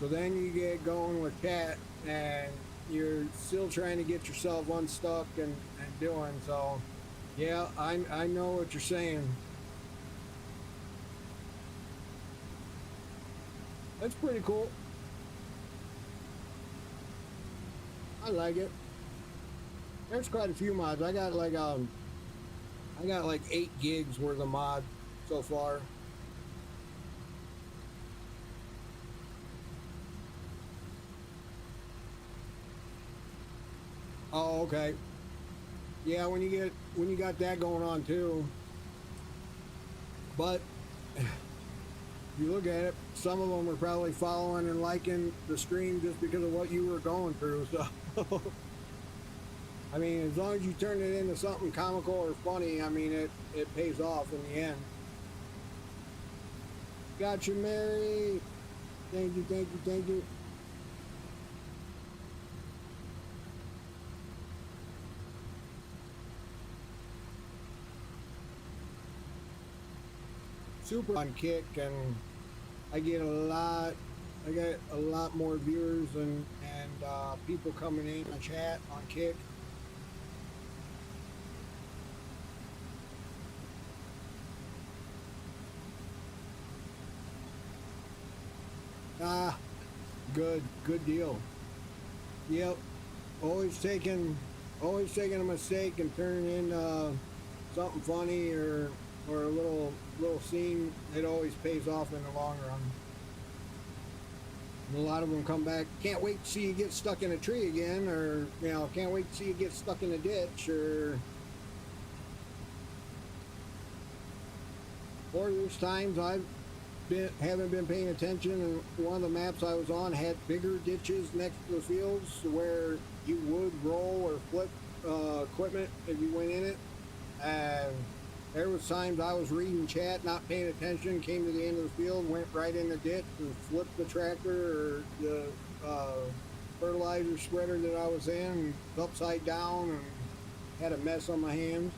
So then you get going with chat and you're still trying to get yourself unstuck and doing. So yeah, I know what you're saying. That's pretty cool. I like it. There's quite a few mods. I got like 8 gigs worth of mod so far. Oh, okay. Yeah, when you got that going on too. But if you look at it, some of them are probably following and liking the stream just because of what you were going through. So I mean, as long as you turn it into something comical or funny, I mean, it pays off in the end. Gotcha, Mary. Thank you, thank you, thank you. Super on Kick, and I get a lot more viewers and people coming in the chat on Kick. Ah, good deal. Yep. Always taking, always taking a mistake and turning into something funny or a little scene. It always pays off in the long run. And a lot of them come back. Can't wait to see you get stuck in a tree again, or can't wait to see you get stuck in a ditch, or there's times haven't been paying attention, and one of the maps I was on had bigger ditches next to the fields where you would roll or flip equipment if you went in it. And there was times I was reading chat, not paying attention, came to the end of the field, went right in the ditch and flipped the tractor or the fertilizer spreader that I was in upside down and had a mess on my hands.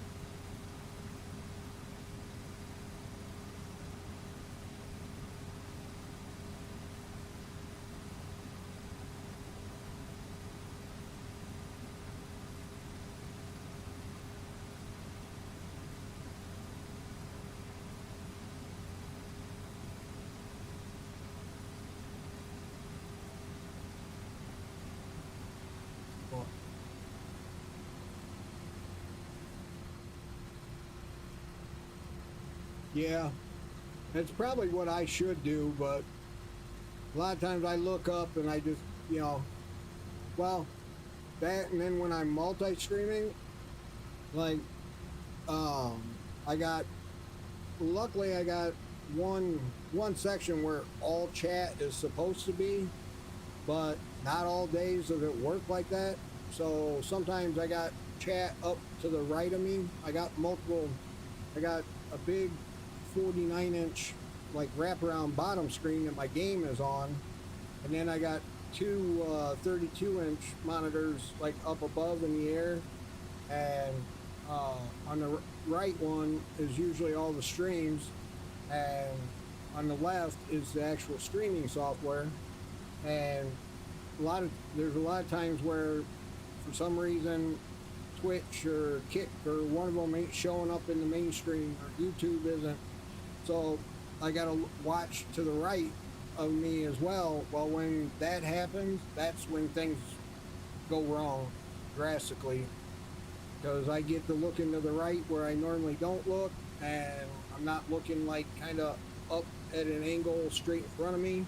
Yeah, that's probably what I should do, but a lot of times I look up and I just, you know, well, that and then when I'm multi-streaming, like, um, I got, luckily I got one section where all chat is supposed to be, but not all days does it work like that. So sometimes I got chat up to the right of me. I got a big 49-inch like wraparound bottom screen that my game is on, and then I got two 32-inch monitors like up above in the air, and on the right one is usually all the streams, and on the left is the actual streaming software. And there's a lot of times where for some reason Twitch or Kick or one of them ain't showing up in the mainstream, or YouTube isn't, so I gotta watch to the right of me as well. Well, when that happens, that's when things go wrong drastically, because I get to looking to the right where I normally don't look, and I'm not looking like kind of up at an angle straight in front of me.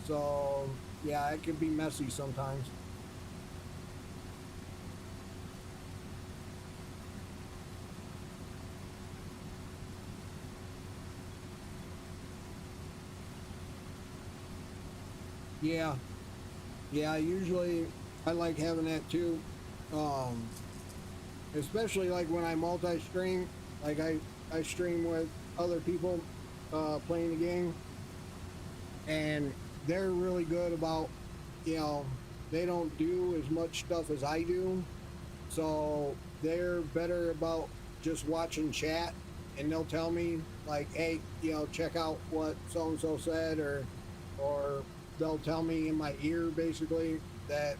So yeah, it can be messy sometimes. Yeah, yeah. Usually, I like having that too. Um, Especially like when I multi-stream, like I stream with other people playing the game, and they're really good about, you know, they don't do as much stuff as I do, so they're better about just watching chat, and they'll tell me like, hey, check out what so and so said, or they'll tell me in my ear basically that,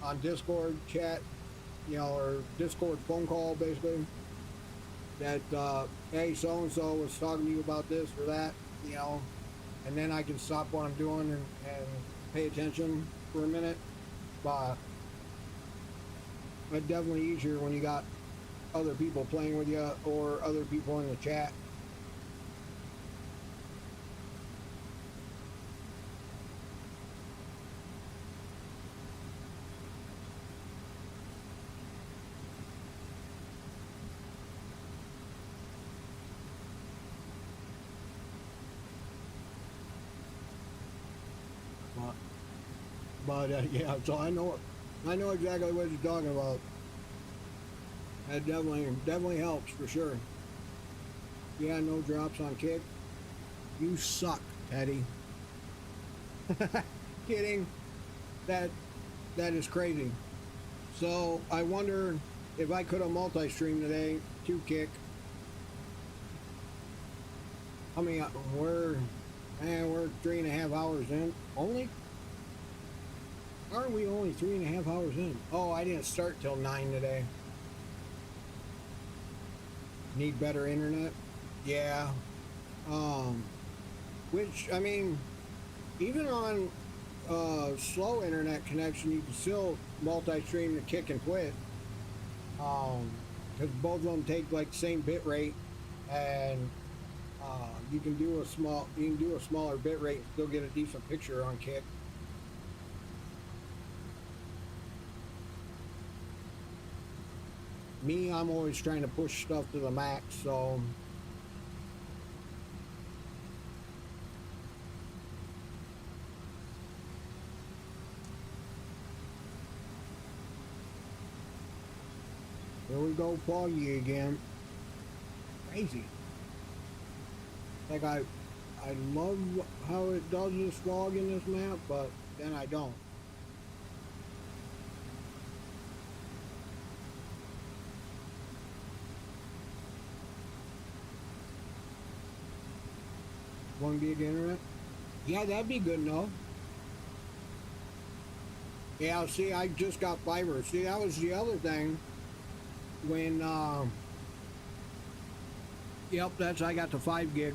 on Discord chat, or Discord phone call basically, that hey, so and so was talking to you about this or that, you know, and then I can stop what I'm doing and pay attention for a minute. But it's definitely easier when you got other people playing with you or other people in the chat. But, but yeah, so I know exactly what you're talking about. That definitely helps for sure. Yeah, no drops on kick. You suck, Teddy. Kidding. That that is crazy. So I wonder if I could have multi-streamed today to kick. I mean, we're 3.5 hours in. Only? Aren't we only 3.5 hours in? Oh, I didn't start till 9 today. Need better internet? Yeah. Which, I mean, even on slow internet connection, you can still multi-stream the Kick and Twitch. Because both of them take like the same bit rate, and you can do a smaller bit rate and still get a decent picture on Kick. Me, I'm always trying to push stuff to the max, so here we go, foggy again. Crazy. Like I love how it does this fog in this map, but then I don't. One gig internet? Yeah, that'd be good enough. Yeah, see, I just got fiber. See, that was the other thing. When, yep, I got the 5 gig.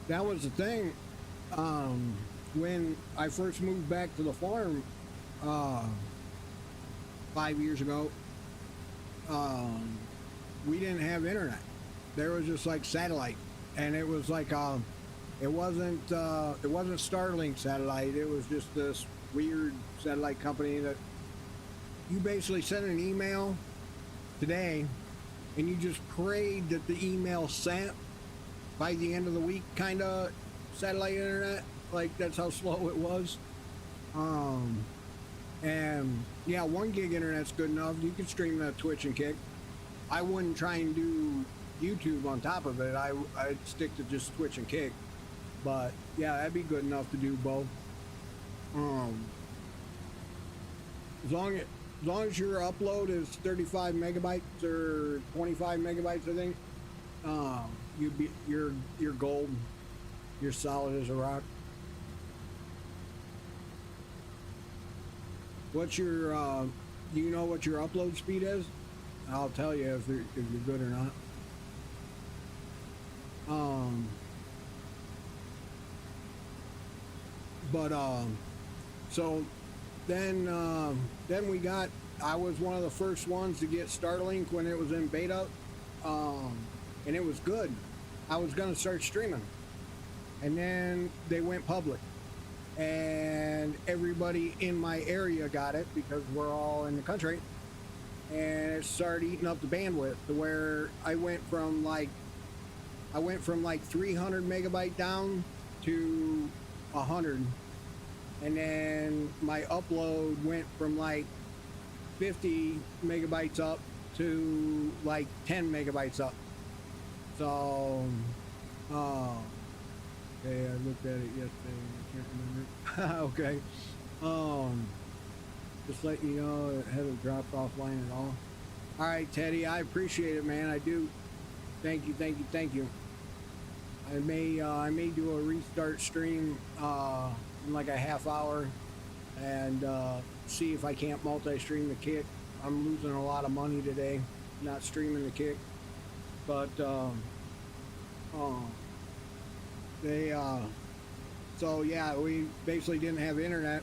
That was the thing. When I first moved back to the farm, 5 years ago, we didn't have internet. There was just like satellite, and it was like, it wasn't Starlink satellite. It was just this weird satellite company that you basically sent an email today, and you just prayed that the email sent by the end of the week, kind of satellite internet. Like, that's how slow it was. And yeah, 1 gig internet's good enough. You can stream that Twitch and Kick. I wouldn't try and do YouTube on top of it. I'd stick to just Twitch and Kick. But yeah, that'd be good enough to do both. As long as your upload is 35 megabytes or 25 megabytes, I think, you're gold. You're solid as a rock. What's your do you know what your upload speed is? I'll tell you if you're good or not. So then I was one of the first ones to get Starlink when it was in beta, and it was good. I was gonna start streaming, and then they went public, and everybody in my area got it because we're all in the country, and it started eating up the bandwidth to where I went from like 300 megabyte down to 100, and then my upload went from like 50 megabytes up to like 10 megabytes up. So okay, I looked at it yesterday, I can't remember. Okay, just letting you know it hasn't dropped offline at all. All right, Teddy, I appreciate it, man. I do. Thank you. I may do a restart stream in like a half hour, and see if I can't multi-stream the Kick. I'm losing a lot of money today not streaming the Kick, but so yeah, we basically didn't have internet.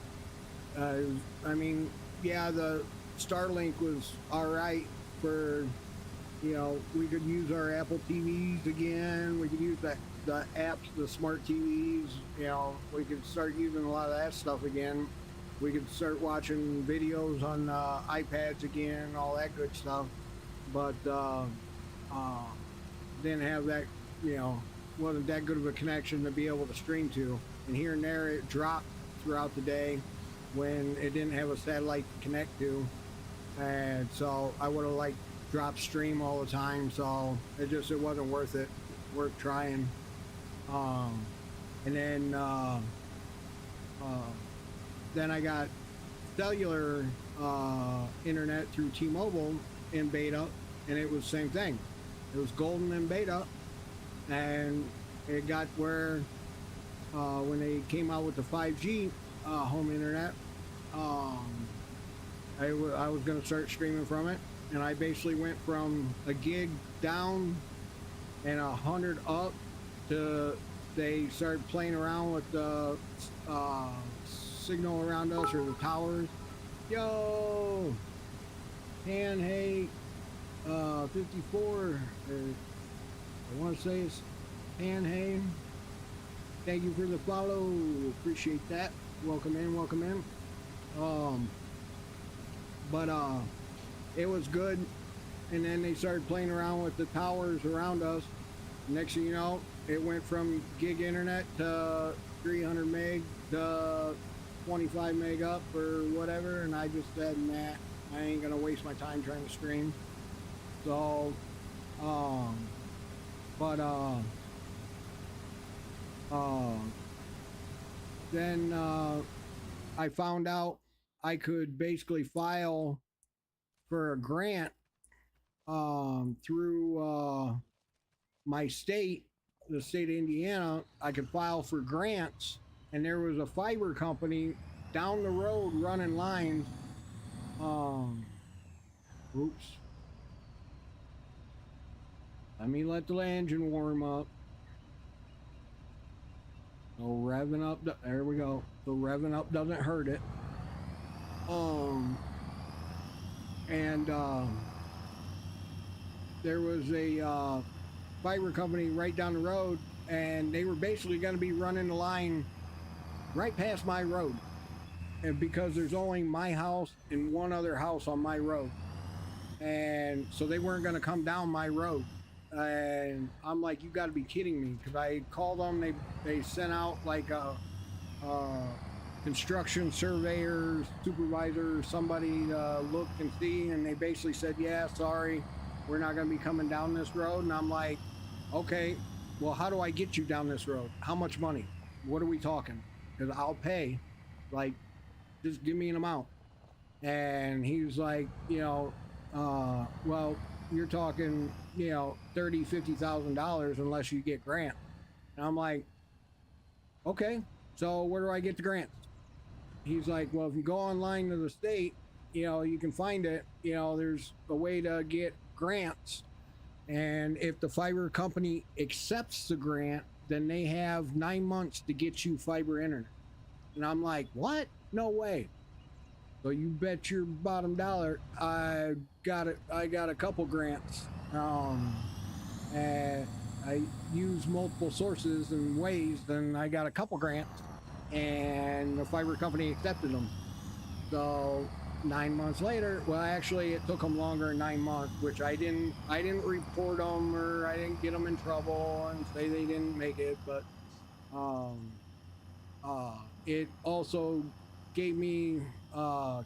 I mean, yeah, the Starlink was all right for, you know, we could use our Apple TVs again. We could use the apps, the smart TVs. You know, we could start using a lot of that stuff again. We could start watching videos on iPads again, all that good stuff. But didn't have that, you know, wasn't that good of a connection to be able to stream to. And here and there it dropped throughout the day when it didn't have a satellite to connect to. And so I would have like dropped stream all the time. So it wasn't worth it, worth trying. And then I got cellular internet through T-Mobile in beta, and it was the same thing. It was golden in beta, and it got where when they came out with the 5G home internet, I was going to start streaming from it, and I basically went from a gig down and 100 up to they started playing around with the signal around us, or the towers. Yo, Hey, 54, or I want to say it's Hey. Thank you for the follow. Appreciate that. Welcome in, welcome in. But it was good. And then they started playing around with the towers around us. Next thing you know, it went from gig internet to 300 meg to 25 meg up or whatever. And I just said, nah, I ain't gonna waste my time trying to stream. So, but then I found out I could basically file for a grant through my state, the state of Indiana. I could file for grants, and there was a fiber company down the road running lines. Oops. Let me let the engine warm up. So revving up, there we go. So revving up doesn't hurt it. And there was a fiber company right down the road, and they were basically going to be running the line right past my road. And because there's only my house and one other house on my road. And so they weren't going to come down my road. And I'm like, you got to be kidding me. Because I called them, they sent out like a construction surveyor, supervisor, somebody look and see, and they basically said, yeah, sorry, we're not going to be coming down this road. And I'm like, okay, well, how do I get you down this road? How much money? What are we talking? Because I'll pay, like, just give me an amount. And he was like, well, you're talking, $30,000-$50,000 unless you get grant. And I'm like, okay, so where do I get the grants? He's like, well, if you go online to the state, you can find it. There's a way to get grants. And if the fiber company accepts the grant, then they have 9 months to get you fiber internet. And I'm like, what? No way. So you bet your bottom dollar I got a couple grants. And I use multiple sources and ways, and I got a couple grants, and the fiber company accepted them. So 9 months later, well, actually it took them longer than 9 months, which I didn't report them, or I didn't get them in trouble and say they didn't make it, but it also gave me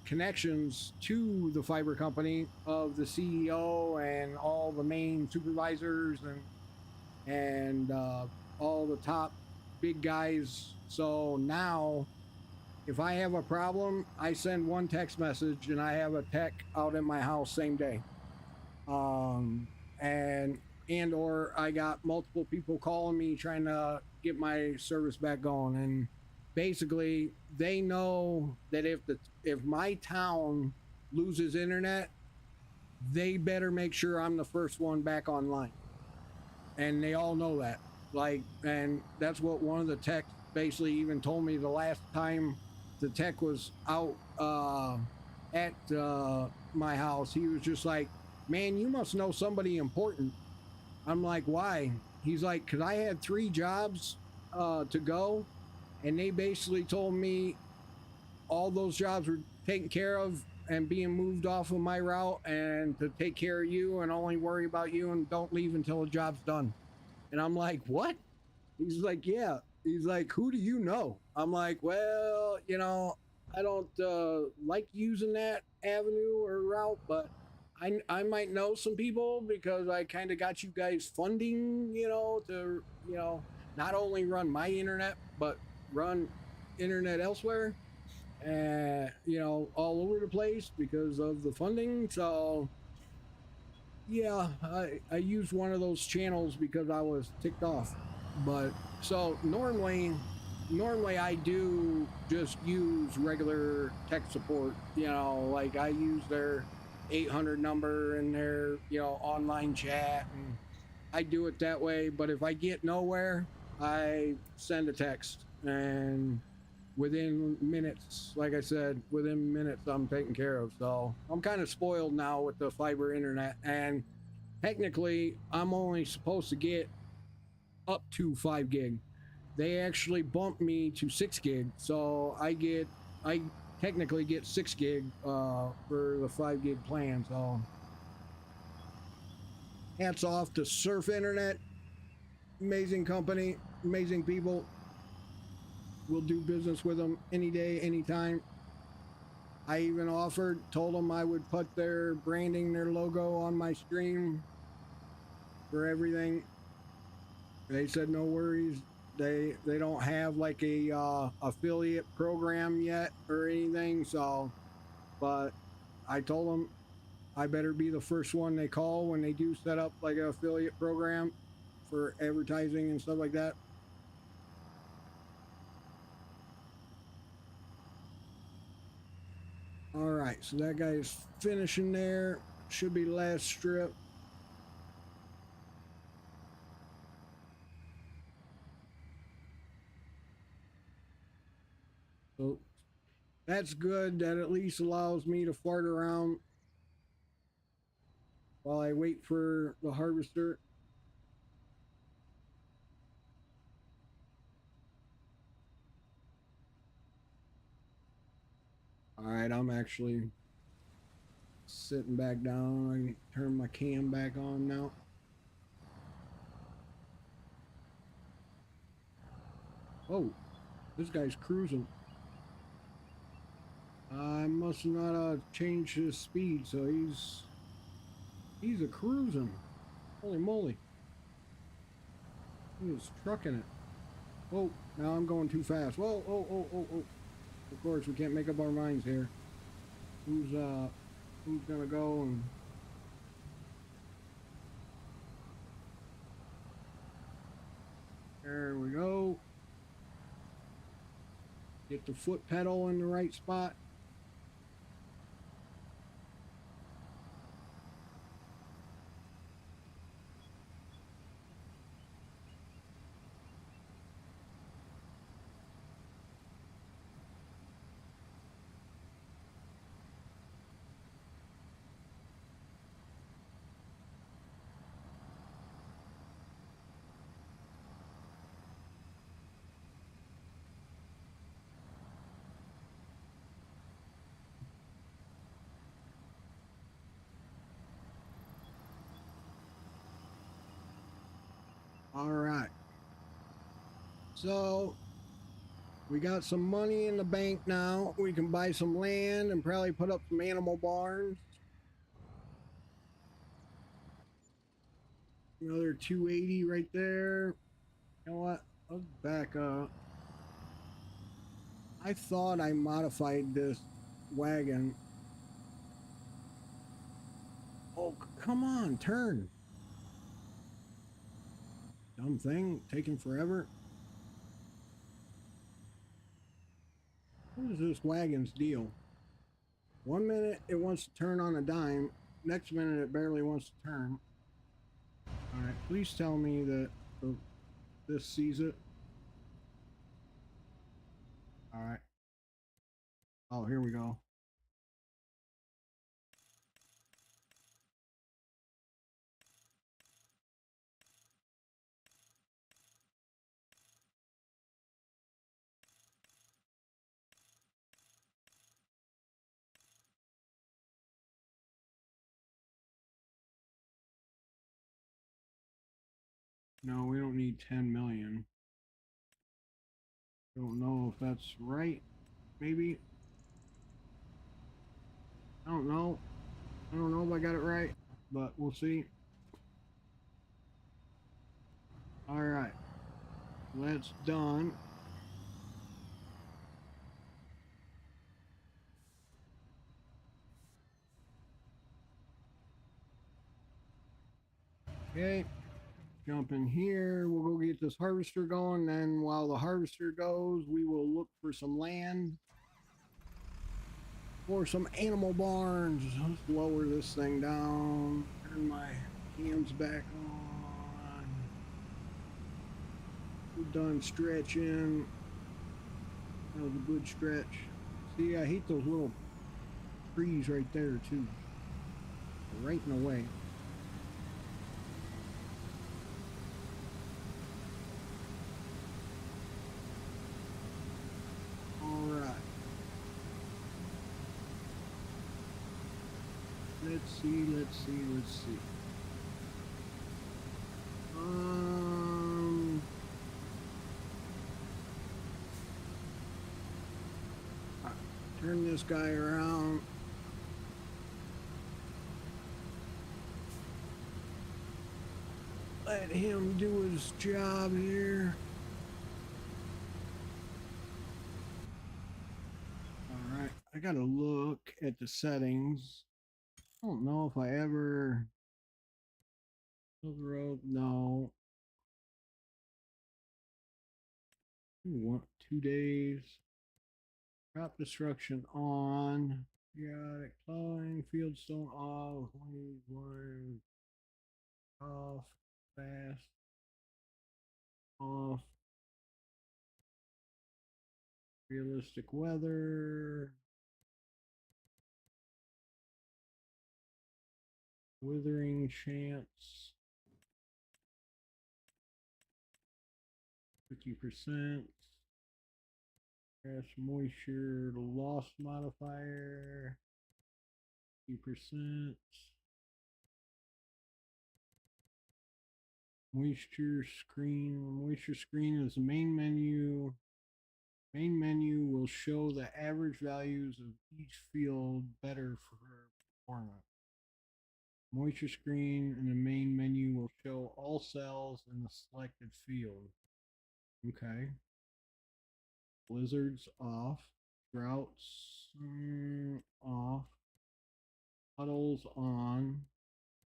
connections to the fiber company of the CEO and all the main supervisors and all the top big guys. So now if I have a problem, I send one text message and I have a tech out at my house same day. And or I got multiple people calling me trying to get my service back going. And basically they know that if my town loses internet, they better make sure I'm the first one back online. And they all know that. And that's what one of the techs basically even told me the last time the tech was out at my house. He was just like, man, you must know somebody important. I'm like, why? He's like, because I had 3 jobs to go, and they basically told me all those jobs were taken care of and being moved off of my route, and to take care of you and only worry about you and don't leave until the job's done. And I'm like, what? He's like, yeah. He's like, who do you know? I'm like, well, I don't like using that avenue or route, but I might know some people because I kind of got you guys funding, to, not only run my internet, but run internet elsewhere, and, all over the place because of the funding. So yeah, I used one of those channels because I was ticked off. But so normally I do just use regular tech support, like I use their 800 number and their, online chat, and I do it that way. But if I get nowhere, I send a text, and within minutes, like I said, within minutes, I'm taken care of. So I'm kind of spoiled now with the fiber internet. And technically, I'm only supposed to get up to 5 gig. They actually bumped me to 6 gig. So I technically get 6 gig for the 5 gig plan. So hats off to Surf Internet. Amazing company, amazing people. We'll do business with them any day, anytime. I even told them I would put their branding, their logo on my stream for everything. They said no worries. They don't have like a affiliate program yet or anything. So, but I told them I better be the first one they call when they do set up like an affiliate program for advertising and stuff like that. All right, so that guy's finishing there. Should be last strip. So that's good. That at least allows me to fart around while I wait for the harvester. All right, I'm actually sitting back down. I can turn my cam back on now. Oh, this guy's cruising. I must not change his speed, so he's a cruising. Holy moly. He was trucking it. Oh, now I'm going too fast. Whoa, oh, oh, oh, oh. Of course, we can't make up our minds here. Who's gonna go and... There we go. Get the foot pedal in the right spot. All right. So we got some money in the bank now. We can buy some land and probably put up some animal barns. Another 280 right there. You know what? Let's back up. I thought I modified this wagon. Oh, come on, turn. Dumb thing, taking forever. What is this wagon's deal? 1 minute it wants to turn on a dime. Next minute it barely wants to turn. All right, please tell me that this sees it. All right. Oh, here we go. No, we don't need 10 million. Don't know if that's right. Maybe. I don't know. I don't know if I got it right, but we'll see. All right. That's done. Okay. Jump in here. We'll go get this harvester going. Then while the harvester goes, we will look for some land for some animal barns. Let's lower this thing down. Turn my cams back on. Done stretching. That was a good stretch. See, I hate those little trees right there too. Right in the way. All right. Let's see. Turn this guy around. Let him do his job here. All right, I gotta look at the settings. I don't know if I ever. Road, no. We want 2 days. Crop destruction on. Periodic plowing, fieldstone off, one off, fast, off. Realistic weather. Withering chance. 50%. Grass moisture loss modifier. 50%. Moisture screen is the main menu. Main menu will show the average values of each field better for performance. Moisture screen in the main menu will show all cells in the selected field. Okay. Blizzards off. Droughts off. Puddles on.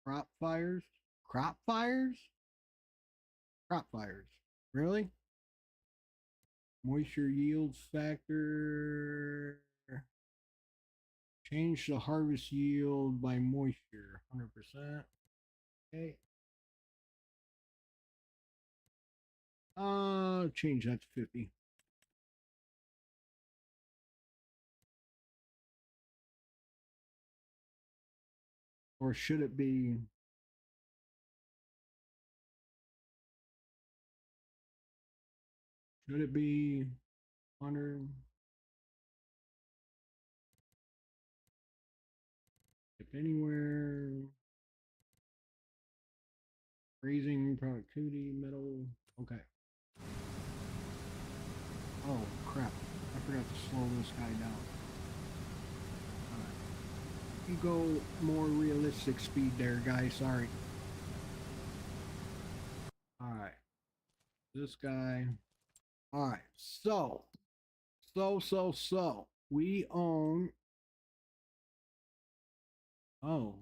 Crop fires. Crop fires? Crop fires. Really? Moisture yield factor. Change the harvest yield by moisture. 100%. Okay. Change that to 50. Or should it be? Should it be 100? If anywhere. Raising productivity, metal. Okay. Oh, crap. I forgot to slow this guy down. Alright. You go more realistic speed there, guys. Sorry. Alright. This guy. Alright. So. We own. Oh.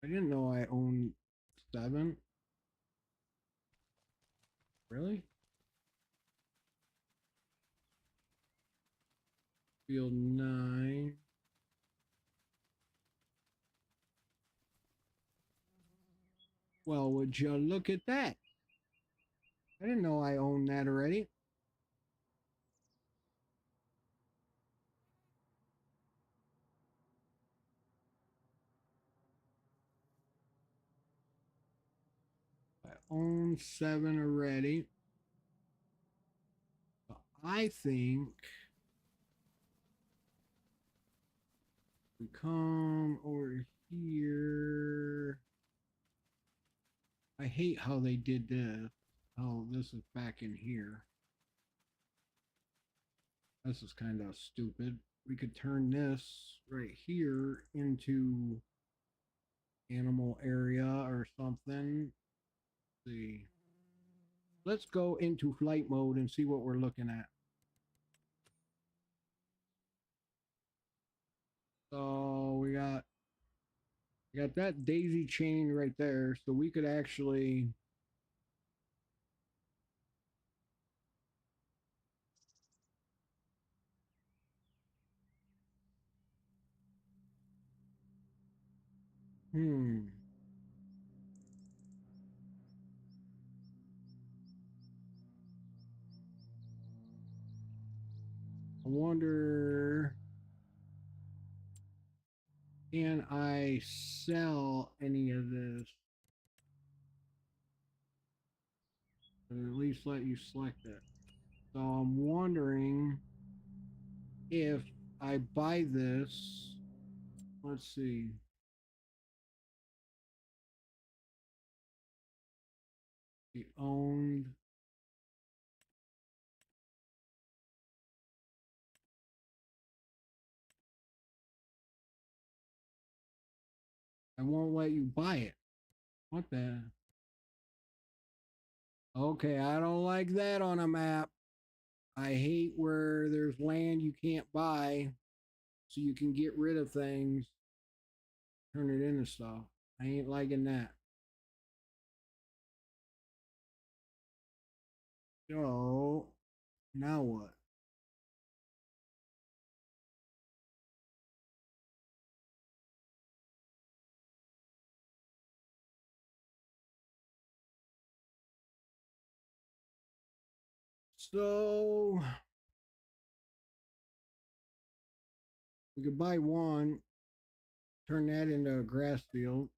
I didn't know I owned 7. Really? Field 9. Well, would you look at that? I didn't know I owned that already. I own 7 already. I think we come over here. I hate how they did this. Oh, this is back in here. This is kind of stupid. We could turn this right here into animal area or something. Let's see. Let's go into flight mode and see what we're looking at. So we got that daisy chain right there. So we could actually wonder, can I sell any of this? Or at least let you select it. So I'm wondering if I buy this, let's see. The owned. I won't let you buy it. What the? Okay, I don't like that on a map. I hate where there's land you can't buy so you can get rid of things, turn it into stuff. I ain't liking that. So, now what? So, we could buy one, turn that into a grass field.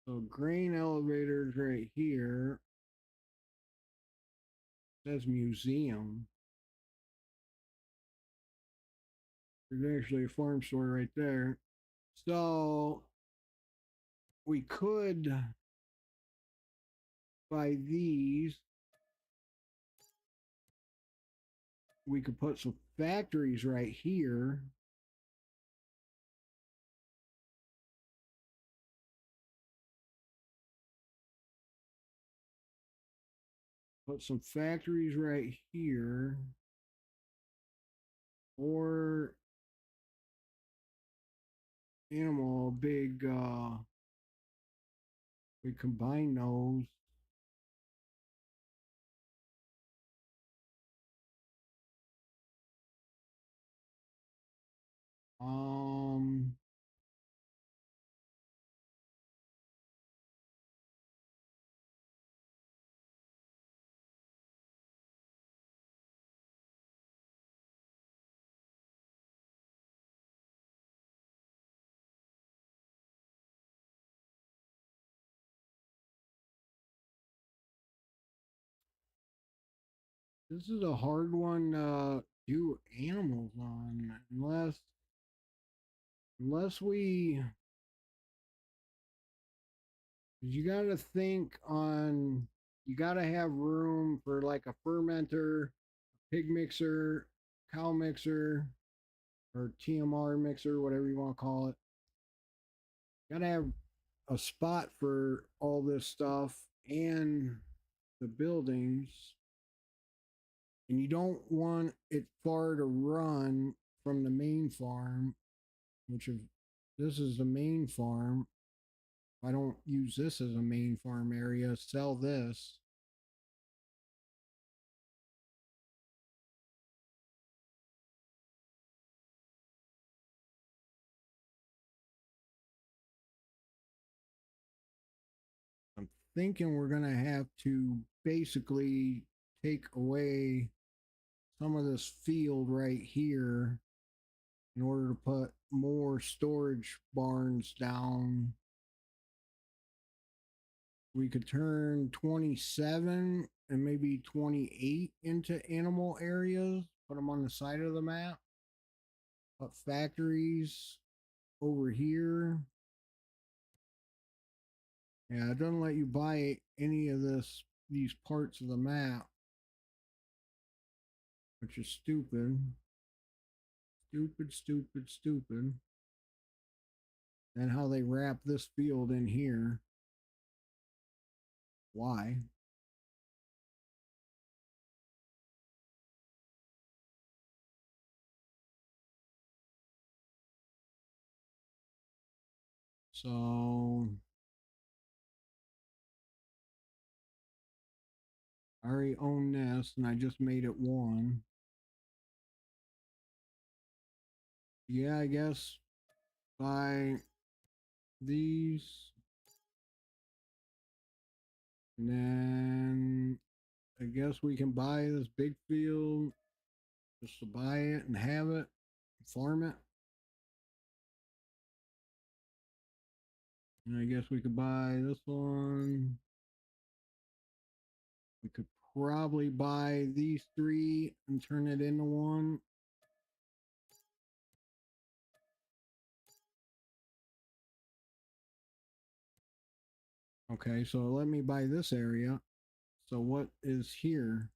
So, grain elevators right here. Says museum. There's actually a farm store right there. So, we could buy these. We could put some factories right here. Put some factories right here. Or animal, big, we combine those. Um, this is a hard one to do animals on, unless we, you got to think on, you got to have room for like a fermenter, pig mixer, cow mixer, or TMR mixer, whatever you want to call it. Got to have a spot for all this stuff and the buildings. And you don't want it far to run from the main farm, which if this is the main farm, if I don't use this as a main farm area, sell this. I'm thinking we're going to have to basically take away some of this field right here in order to put more storage barns down. We could turn 27 and maybe 28 into animal areas, put them on the side of the map. Put factories over here. Yeah, it doesn't let you buy any of these parts of the map, which is stupid. Stupid, stupid, stupid. And how they wrap this field in here. Why? So I already own this and I just made it one. Yeah, I guess buy these. And then I guess we can buy this big field just to buy it and have it, farm it. And I guess we could buy this one. We could probably buy these three and turn it into one. Okay, so let me buy this area. So what is here?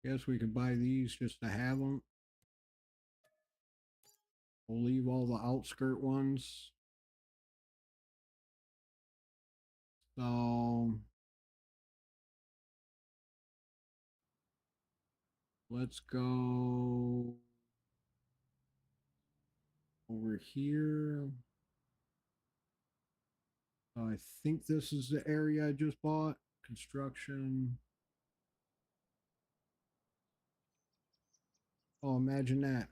Guess we could buy these just to have them. We'll leave all the outskirt ones. So let's go over here. I think this is the area I just bought. Construction. Oh, imagine that.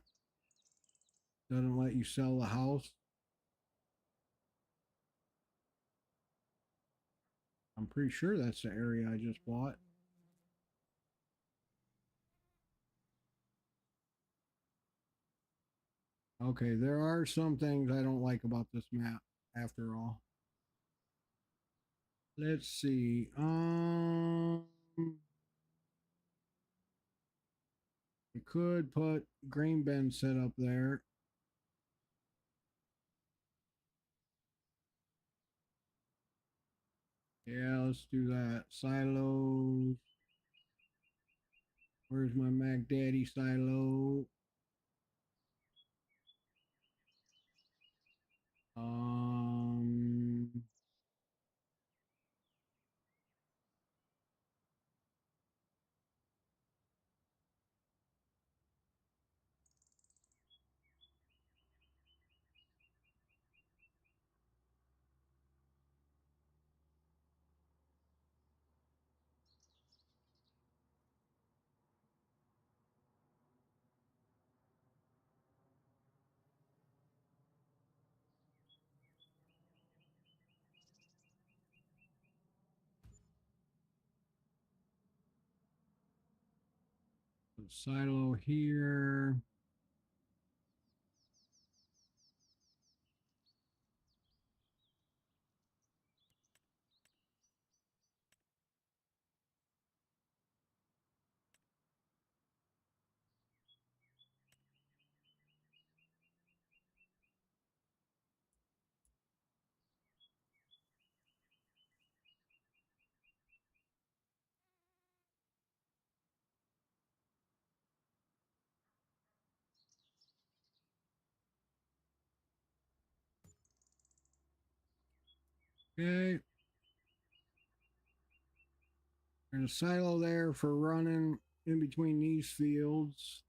Doesn't let you sell the house. I'm pretty sure that's the area I just bought. Okay, there are some things I don't like about this map after all. Let's see. We could put grain bin set up there. Yeah, let's do that. Silos. Where's my Mac Daddy silo? Um, silo here. Okay. There's a silo there for running in between these fields.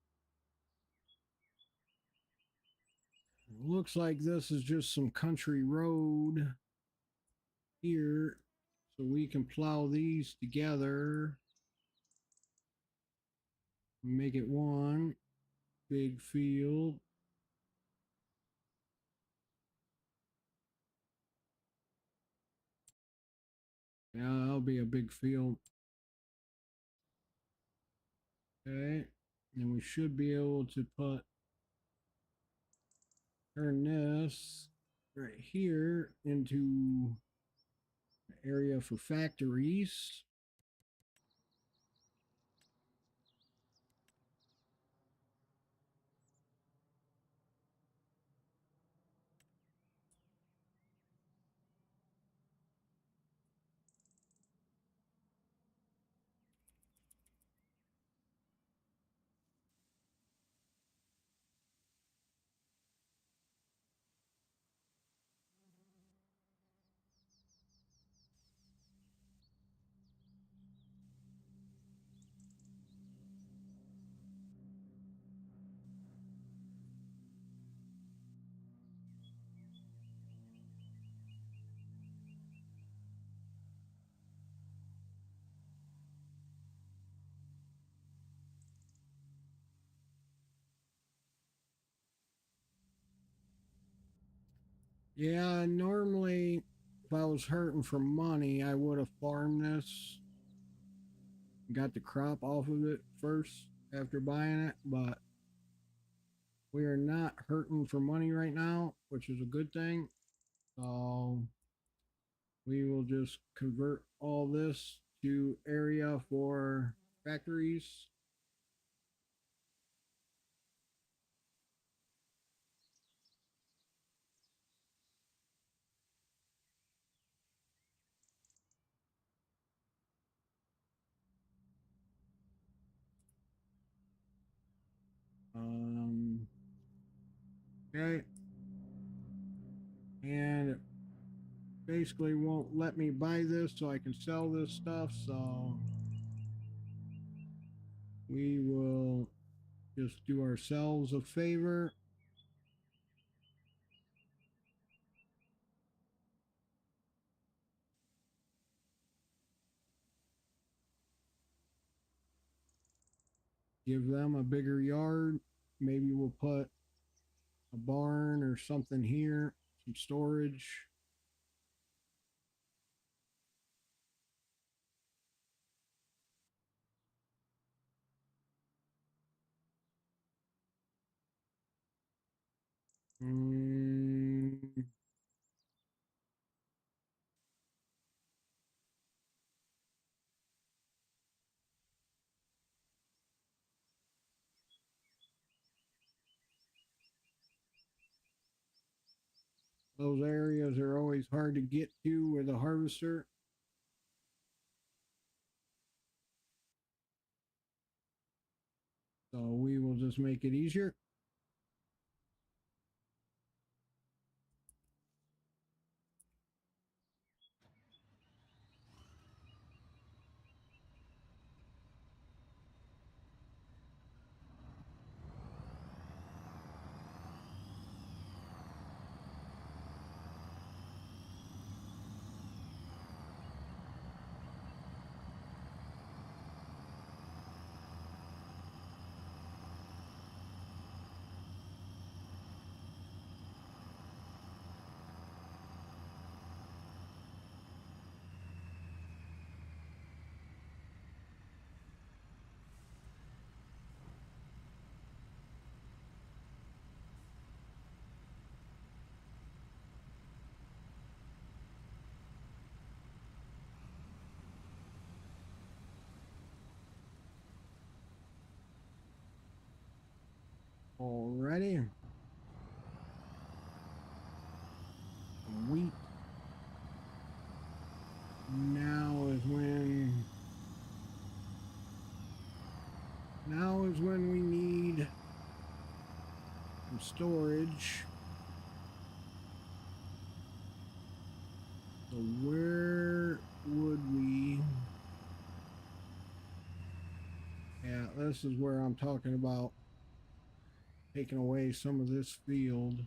Looks like this is just some country road here. So we can plow these together. Make it one big field. Yeah, that'll be a big field. Okay. And we should be able to turn this right here into an area for factories. Yeah, normally if I was hurting for money, I would have farmed this, got the crop off of it first after buying it, but we are not hurting for money right now, which is a good thing. So we will just convert all this to area for factories. Um, okay. And it basically won't let me buy this so I can sell this stuff. So we will just do ourselves a favor. Give them a bigger yard. Maybe we'll put a barn or something here, some storage. Mm, those areas are always hard to get to with a harvester. So we will just make it easier. Alrighty. Wheat. Now is when we need some storage. So where would we? Yeah, this is where I'm talking about taking away some of this field.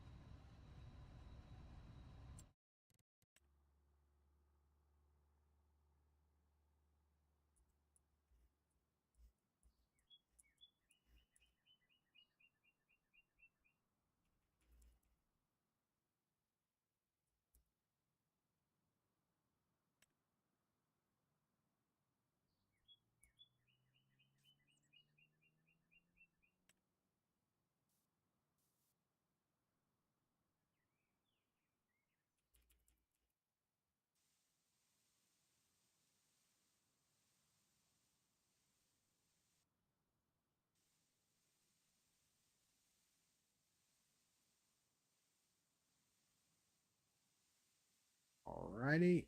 Alrighty.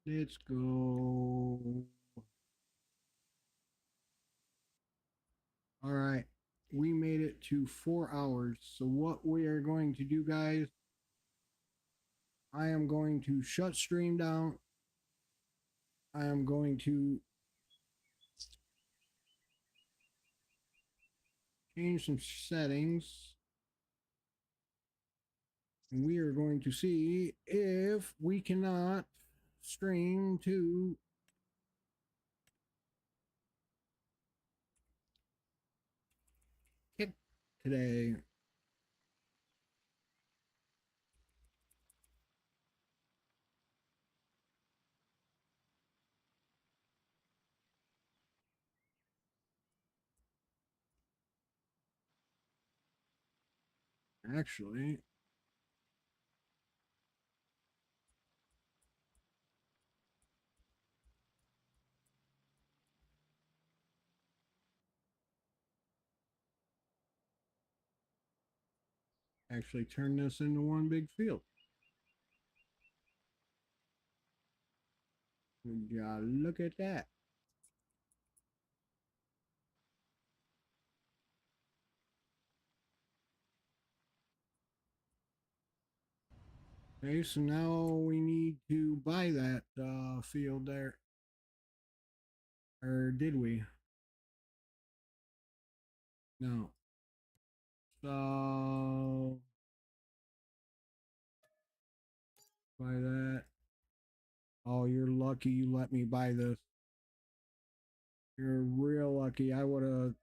Let's go. All right. We made it to 4 hours. So what we are going to do, guys, I am going to shut stream down. I am going to change some settings. And we are going to see if we cannot stream to today. Actually, turn this into one big field. Yeah, look at that. Okay, so now we need to buy that field there. Or did we? No. So buy that. Oh, you're lucky you let me buy this. You're real lucky. I would have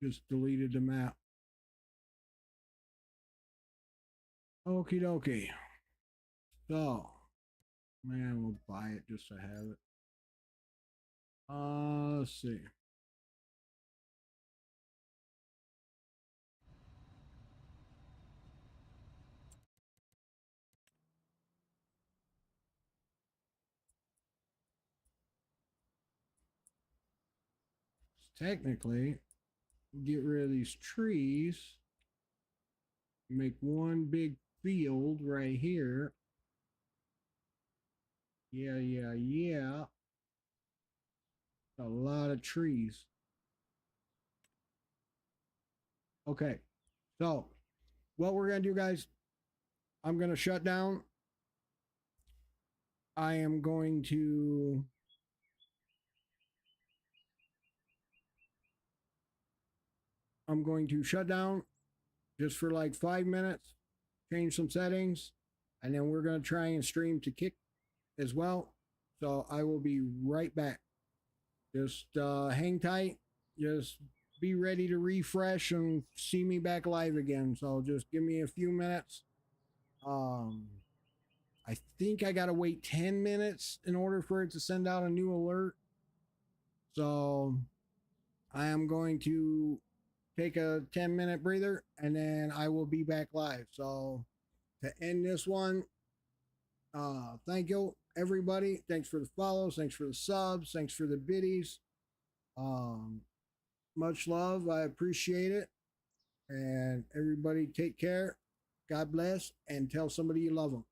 just deleted the map. Okie dokie. So, man, we'll buy it just to have it. Let's see. Technically, get rid of these trees. Make one big field right here. Yeah. A lot of trees. Okay. So, what we're going to do, guys, I'm going to shut down. I am going to shut down just for like 5 minutes, change some settings, and then we're going to try and stream to Kick as well. So I will be right back. Just hang tight. Just be ready to refresh and see me back live again. So just give me a few minutes. I think I got to wait 10 minutes in order for it to send out a new alert. So I am going to take a 10-minute breather and then I will be back live. So to end this one, thank you everybody. Thanks for the follows, thanks for the subs, thanks for the biddies. Um, much love. I appreciate it. And everybody take care. God bless and tell somebody you love them.